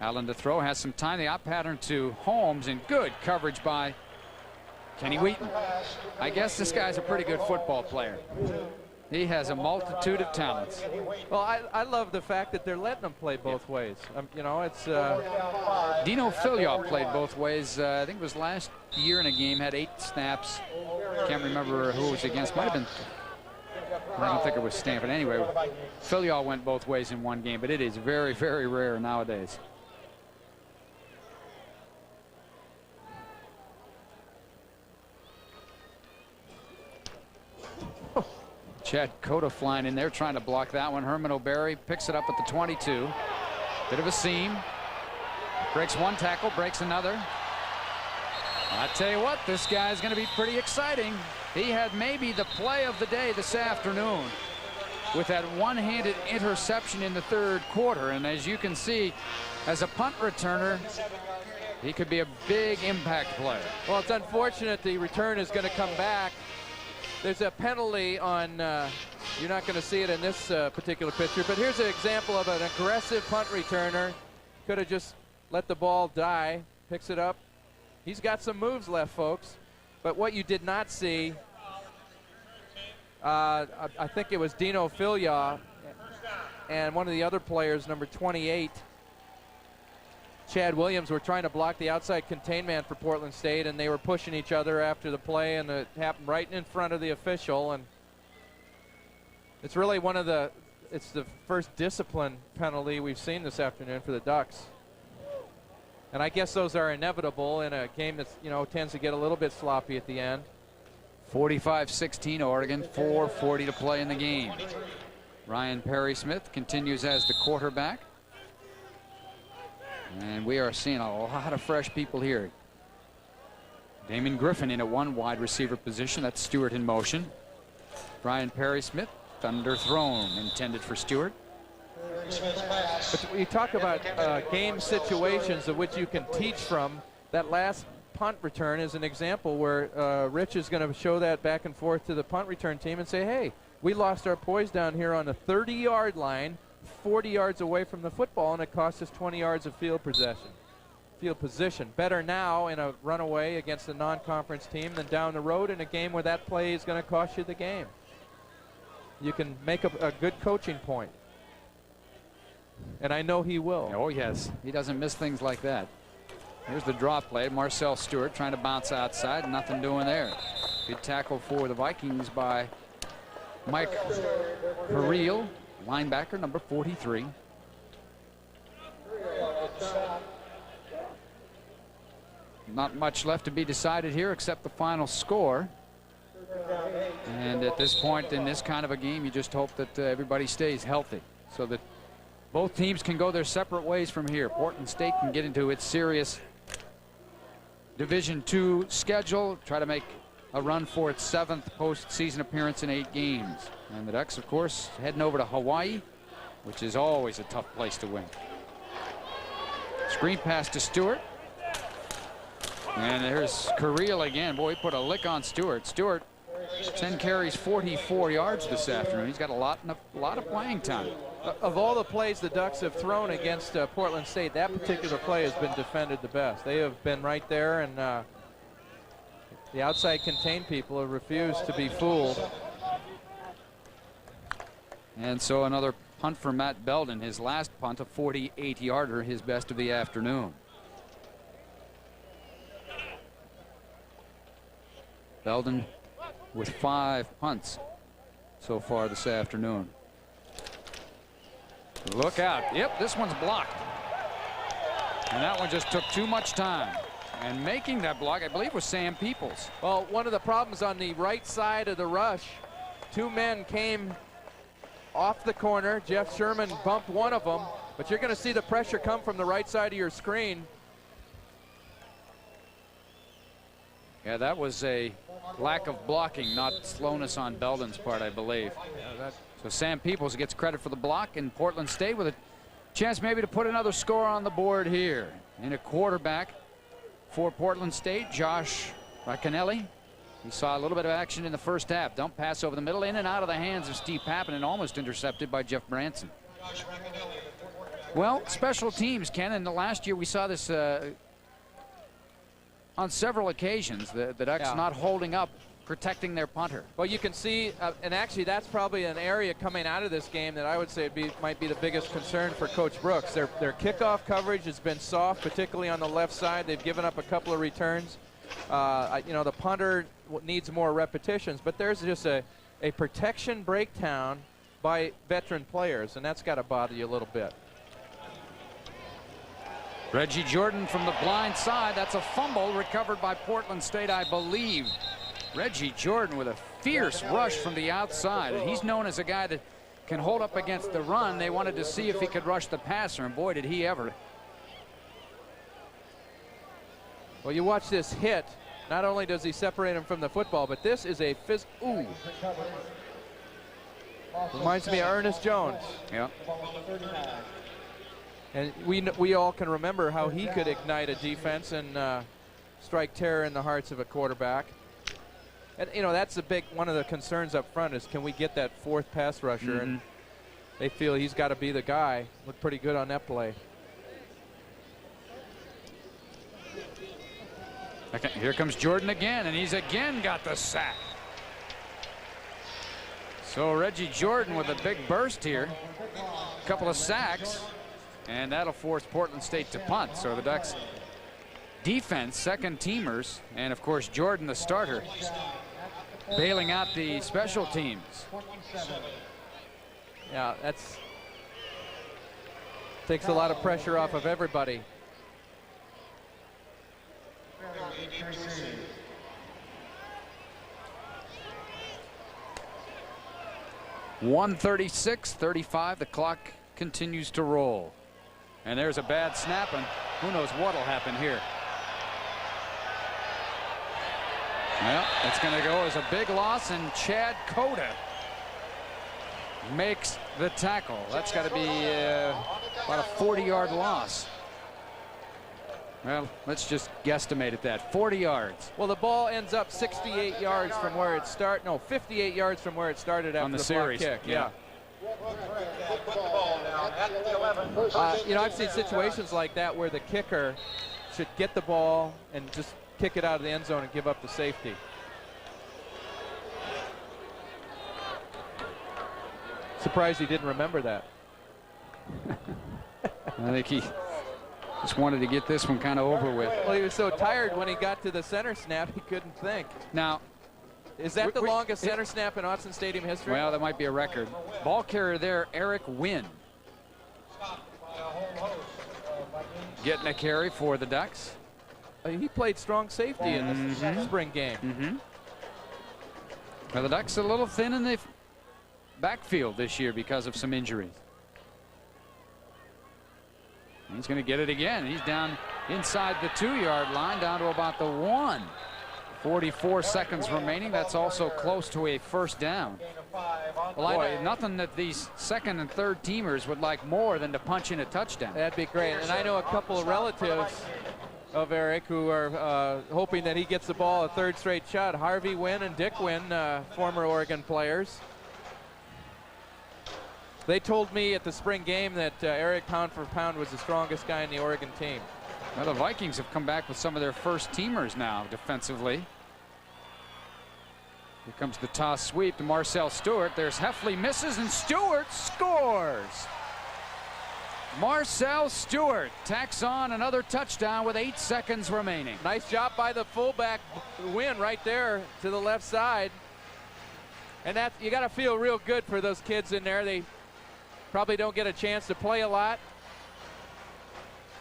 Allen to throw, has some time. The out pattern to Holmes, and good coverage by Kenny Wheaton. I guess this guy's a pretty good football player. He has a multitude of talents. Well, I love the fact that they're letting him play both ways. It's Dino Filiaw played both ways. I think it was last year in a game, had 8 snaps. Can't remember who it was against. Might have been, I don't think it was Stanford. Anyway, Filiaw went both ways in one game, but it is very, very rare nowadays. Chad Cota flying in there, trying to block that one. Herman O'Barry picks it up at the 22. Bit of a seam. Breaks one tackle, breaks another. I tell you what, this guy's going to be pretty exciting. He had maybe the play of the day this afternoon with that one-handed interception in the third quarter. And as you can see, as a punt returner, he could be a big impact player. Well, it's unfortunate the return is going to come back. There's a penalty on, you're not going to see it in this particular picture, but here's an example of an aggressive punt returner. Could have just let the ball die, picks it up. He's got some moves left, folks. But what you did not see, I think it was Dino Filiaw and one of the other players, number 28, Chad Williams, were trying to block the outside contain man for Portland State, and they were pushing each other after the play, and it happened right in front of the official. And it's really it's the first discipline penalty we've seen this afternoon for the Ducks. And I guess those are inevitable in a game that's, tends to get a little bit sloppy at the end. 45-16 Oregon, 4:40 to play in the game. Ryan Perry-Smith continues as the quarterback. And we are seeing a lot of fresh people here. Damon Griffin in a one wide receiver position. That's Stewart in motion. Ryan Perry-Smith, underthrown, intended for Stewart. But you talk about game situations of which you can teach from. That last punt return is an example where Rich is going to show that back and forth to the punt return team and say, hey, we lost our poise down here on the 30-yard line, 40 yards away from the football, and it cost us 20 yards of field position. Better now in a runaway against a non-conference team than down the road in a game where that play is going to cost you the game. You can make a good coaching point. And I know he will. Oh, yes. He doesn't miss things like that. Here's the draw play. Marcel Stewart trying to bounce outside. Nothing doing there. Good tackle for the Vikings by Mike Carril, linebacker number 43. Not much left to be decided here except the final score. And at this point in this kind of a game, you just hope that everybody stays healthy so that both teams can go their separate ways from here. Portland State can get into its serious Division II schedule, try to make a run for its 7th postseason appearance in 8 games. And the Ducks, of course, heading over to Hawaii, which is always a tough place to win. Screen pass to Stewart. And there's Carril again. Boy, he put a lick on Stewart. Stewart, 10 carries, 44 yards this afternoon. He's got a lot of playing time. Of all the plays the Ducks have thrown against Portland State, that particular play has been defended the best. They have been right there, and the outside contained people have refused to be fooled. And so another punt for Matt Belden. His last punt, a 48-yarder, his best of the afternoon. Belden with 5 punts so far this afternoon. Look out. Yep, this one's blocked. And that one just took too much time. And making that block, I believe, was Sam Peoples. Well, one of the problems on the right side of the rush, 2 men came off the corner. Jeff Sherman bumped one of them, but you're going to see the pressure come from the right side of your screen. Yeah, that was a lack of blocking, not slowness on Belden's part, I believe. Yeah, so Sam Peoples gets credit for the block, and Portland State with a chance maybe to put another score on the board here. And a quarterback for Portland State, Josh Racanelli. He saw a little bit of action in the first half. Dump pass over the middle, in and out of the hands of Steve Pappen, and almost intercepted by Jeff Branson. Well, special teams, Ken, and the last year we saw this on several occasions, the Ducks not holding up, protecting their punter. Well, you can see, and actually that's probably an area coming out of this game that I would say might be the biggest concern for Coach Brooks. Their kickoff coverage has been soft, particularly on the left side. They've given up a couple of returns. You know, the punter needs more repetitions, but there's just a protection breakdown by veteran players, and that's got to bother you a little bit. Reggie Jordan from the blind side. That's a fumble recovered by Portland State, I believe. Reggie Jordan with a fierce rush from the outside. And he's known as a guy that can hold up against the run. They wanted to see if he could rush the passer, and boy, did he ever. Well, you watch this hit. Not only does he separate him from the football, but this is a ooh. Reminds me of Ernest Jones. Yeah. And we all can remember how he could ignite a defense and strike terror in the hearts of a quarterback. And you know, that's one of the concerns up front is, can we get that 4th pass rusher? And they feel he's got to be the guy. Looked pretty good on that play. Okay, here comes Jordan again, and he's again got the sack. So Reggie Jordan with a big burst here, a couple of sacks, and that'll force Portland State to punt. So the Ducks defense, second teamers, and of course Jordan, the starter, bailing out the special teams. Yeah, takes a lot of pressure off of everybody. .136-35, the clock continues to roll. And there's a bad snap, and who knows what'll happen here. Well, it's going to go as a big loss, and Chad Cota makes the tackle. That's got to be about a 40-yard loss. Well, let's just guesstimate at that. 40 yards. Well, the ball ends up 68 yards from where it started. No, 58 yards from where it started after the series. Block kick. Yeah. You know, I've seen situations like that where the kicker should get the ball and just kick it out of the end zone and give up the safety. Surprised he didn't remember that. I think he just wanted to get this one kind of over with. Well, he was so tired when he got to the center snap, he couldn't think. Now, Is that the longest center snap in Autzen Stadium history? Well, that might be a record. Ball carrier there, Eric Wynn. Getting a carry for the Ducks. He played strong safety in the spring game. Well, the Ducks are a little thin in the backfield this year because of some injuries. He's going to get it again. He's down inside the 2-yard line, down to about the 1. 44 seconds remaining. That's also close to a first down. Boy, nothing that these second and third teamers would like more than to punch in a touchdown. That'd be great. And I know a couple of relatives of Eric who are hoping that he gets the ball a third straight shot. Harvey Wynn and Dick Wynn, former Oregon players. They told me at the spring game that Eric, pound for pound, was the strongest guy in the Oregon team. Well, the Vikings have come back with some of their first teamers now defensively. Here comes the toss sweep to Marcel Stewart. There's Heffley, misses, and Stewart scores. Marcel Stewart tacks on another touchdown with 8 seconds remaining. Nice job by the fullback, Wynn, right there to the left side. And that, you got to feel real good for those kids in there. They probably don't get a chance to play a lot.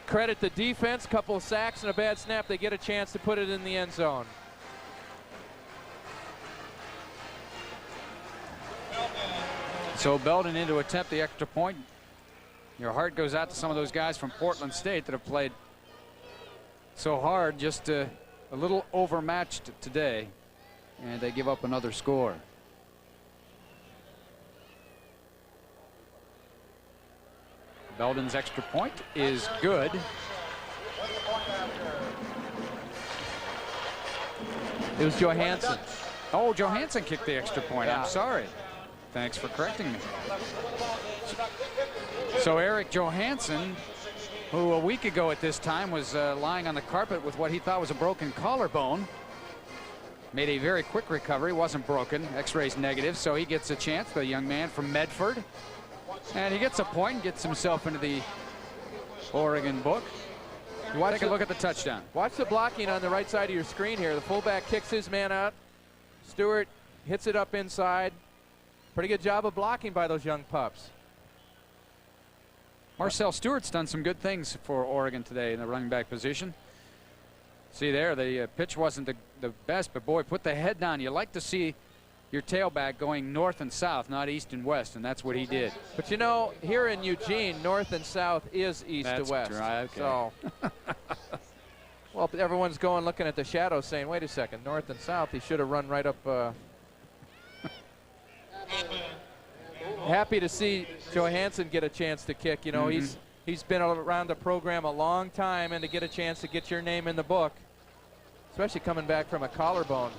Credit the defense, couple of sacks and a bad snap. They get a chance to put it in the end zone. So Belden in to attempt the extra point. Your heart goes out to some of those guys from Portland State that have played so hard, just a little overmatched today, and they give up another score. Belden's extra point is good. It was Johansson. Oh, Johansson kicked the extra point. Yeah. I'm sorry. Thanks for correcting me. So Eric Johansson, who a week ago at this time was lying on the carpet with what he thought was a broken collarbone, made a very quick recovery, wasn't broken, x-rays negative, so he gets a chance, the young man from Medford. And he gets a point and gets himself into the Oregon book. Take a look at the touchdown. Watch the blocking on the right side of your screen here. The fullback kicks his man out. Stewart hits it up inside. Pretty good job of blocking by those young pups. Marcel Stewart's done some good things for Oregon today in the running back position. See there, the pitch wasn't the best, but boy, put the head down. You like to see your tailback going north and south, not east and west, and that's what he did. But you know, here in Eugene, north and south is east to west. Right, okay. So, well, everyone's going looking at the shadow saying, wait a second, north and south, he should have run right up. Happy to see Johansson get a chance to kick. You know, he's been around the program a long time, and to get a chance to get your name in the book, especially coming back from a collarbone.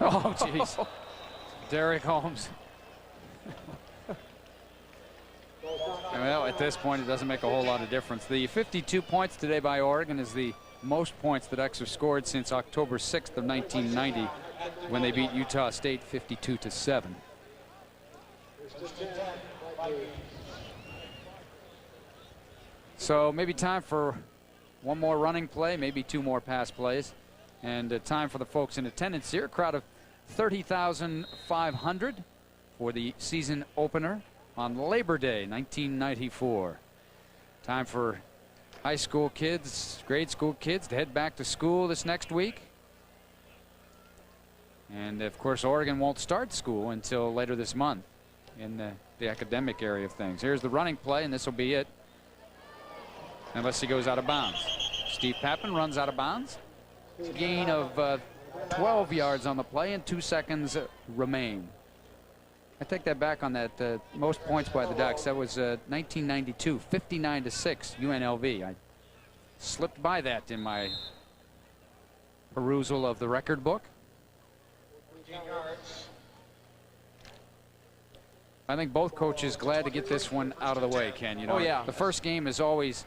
Oh, jeez. Derek Holmes. Well, at this point, it doesn't make a whole lot of difference. The 52 points today by Oregon is the most points that Ducks have scored since October 6th of 1990, when they beat Utah State 52-7. So maybe time for one more running play, maybe 2 more pass plays. And time for the folks in attendance here. A crowd of 30,500 for the season opener on Labor Day, 1994. Time for high school kids, grade school kids to head back to school this next week. And of course, Oregon won't start school until later this month in the academic area of things. Here's the running play, and this will be it, unless he goes out of bounds. Steve Pappen runs out of bounds. Gain of 12 yards on the play, and 2 seconds remain. I take that back on that most points by the Ducks. That was 1992, 59-6 UNLV. I slipped by that in my perusal of the record book. I think both coaches glad to get this one out of the way, Ken. You know, the first game is always,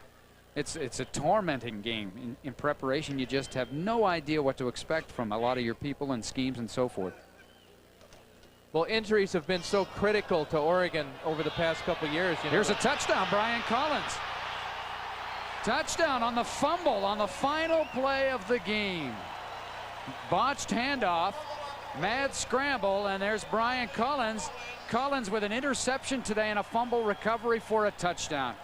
it's a tormenting game. In preparation, you just have no idea what to expect from a lot of your people and schemes and so forth. Well, injuries have been so critical to Oregon over the past couple years. You know. Here's a touchdown, Brian Collins. Touchdown on the fumble on the final play of the game. Botched handoff, mad scramble, and there's Brian Collins. Collins with an interception today and a fumble recovery for a touchdown.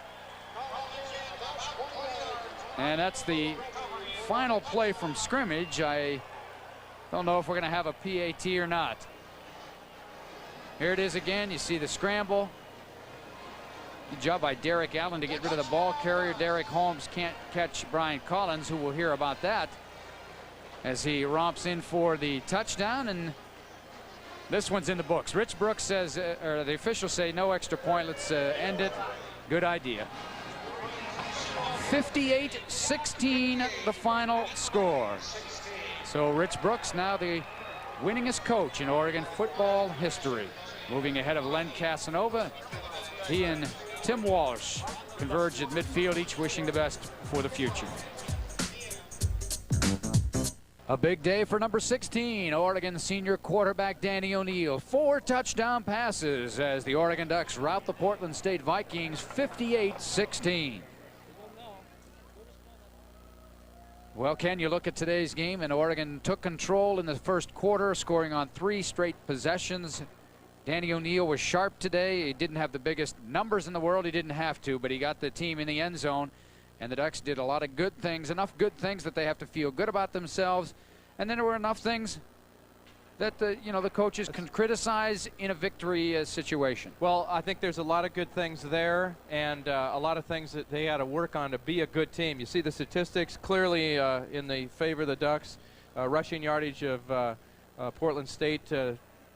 And that's the final play from scrimmage. I don't know if we're going to have a PAT or not. Here it is again. You see the scramble. Good job by Derek Allen to get rid of the ball carrier. Derek Holmes can't catch Brian Collins, who will hear about that as he romps in for the touchdown. And this one's in the books. Rich Brooks says, or the officials say, no extra point. Let's end it. Good idea. 58-16 the final score. So Rich Brooks now the winningest coach in Oregon football history. Moving ahead of Len Casanova. He and Tim Walsh converge at midfield, each wishing the best for the future. A big day for number 16, Oregon senior quarterback Danny O'Neil. 4 touchdown passes as the Oregon Ducks rout the Portland State Vikings 58-16. Well, Ken, you look at today's game, and Oregon took control in the first quarter, scoring on 3 straight possessions. Danny O'Neil was sharp today. He didn't have the biggest numbers in the world. He didn't have to, but he got the team in the end zone. And the Ducks did a lot of good things, enough good things that they have to feel good about themselves. And then there were enough things that the coaches can criticize in a victory situation. Well, I think there's a lot of good things there, and a lot of things that they had to work on to be a good team. You see the statistics clearly in the favor of the Ducks. Rushing yardage of Portland State,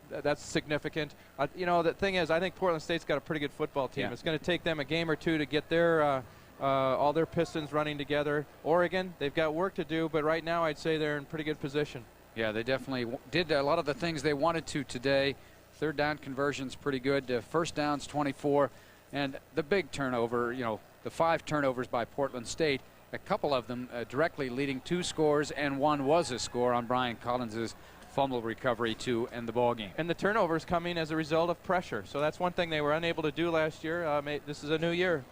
that's significant. The thing is, I think Portland State's got a pretty good football team. Yeah. It's going to take them a game or two to get their all their pistons running together. Oregon, they've got work to do, but right now I'd say they're in pretty good position. Yeah, they definitely did a lot of the things they wanted to today. Third down conversions pretty good. First downs 24, and the big turnover, the 5 turnovers by Portland State, a couple of them directly leading 2 scores, and one was a score on Brian Collins's fumble recovery to end the ball game. And the turnovers coming as a result of pressure. So that's one thing they were unable to do last year. This is a new year.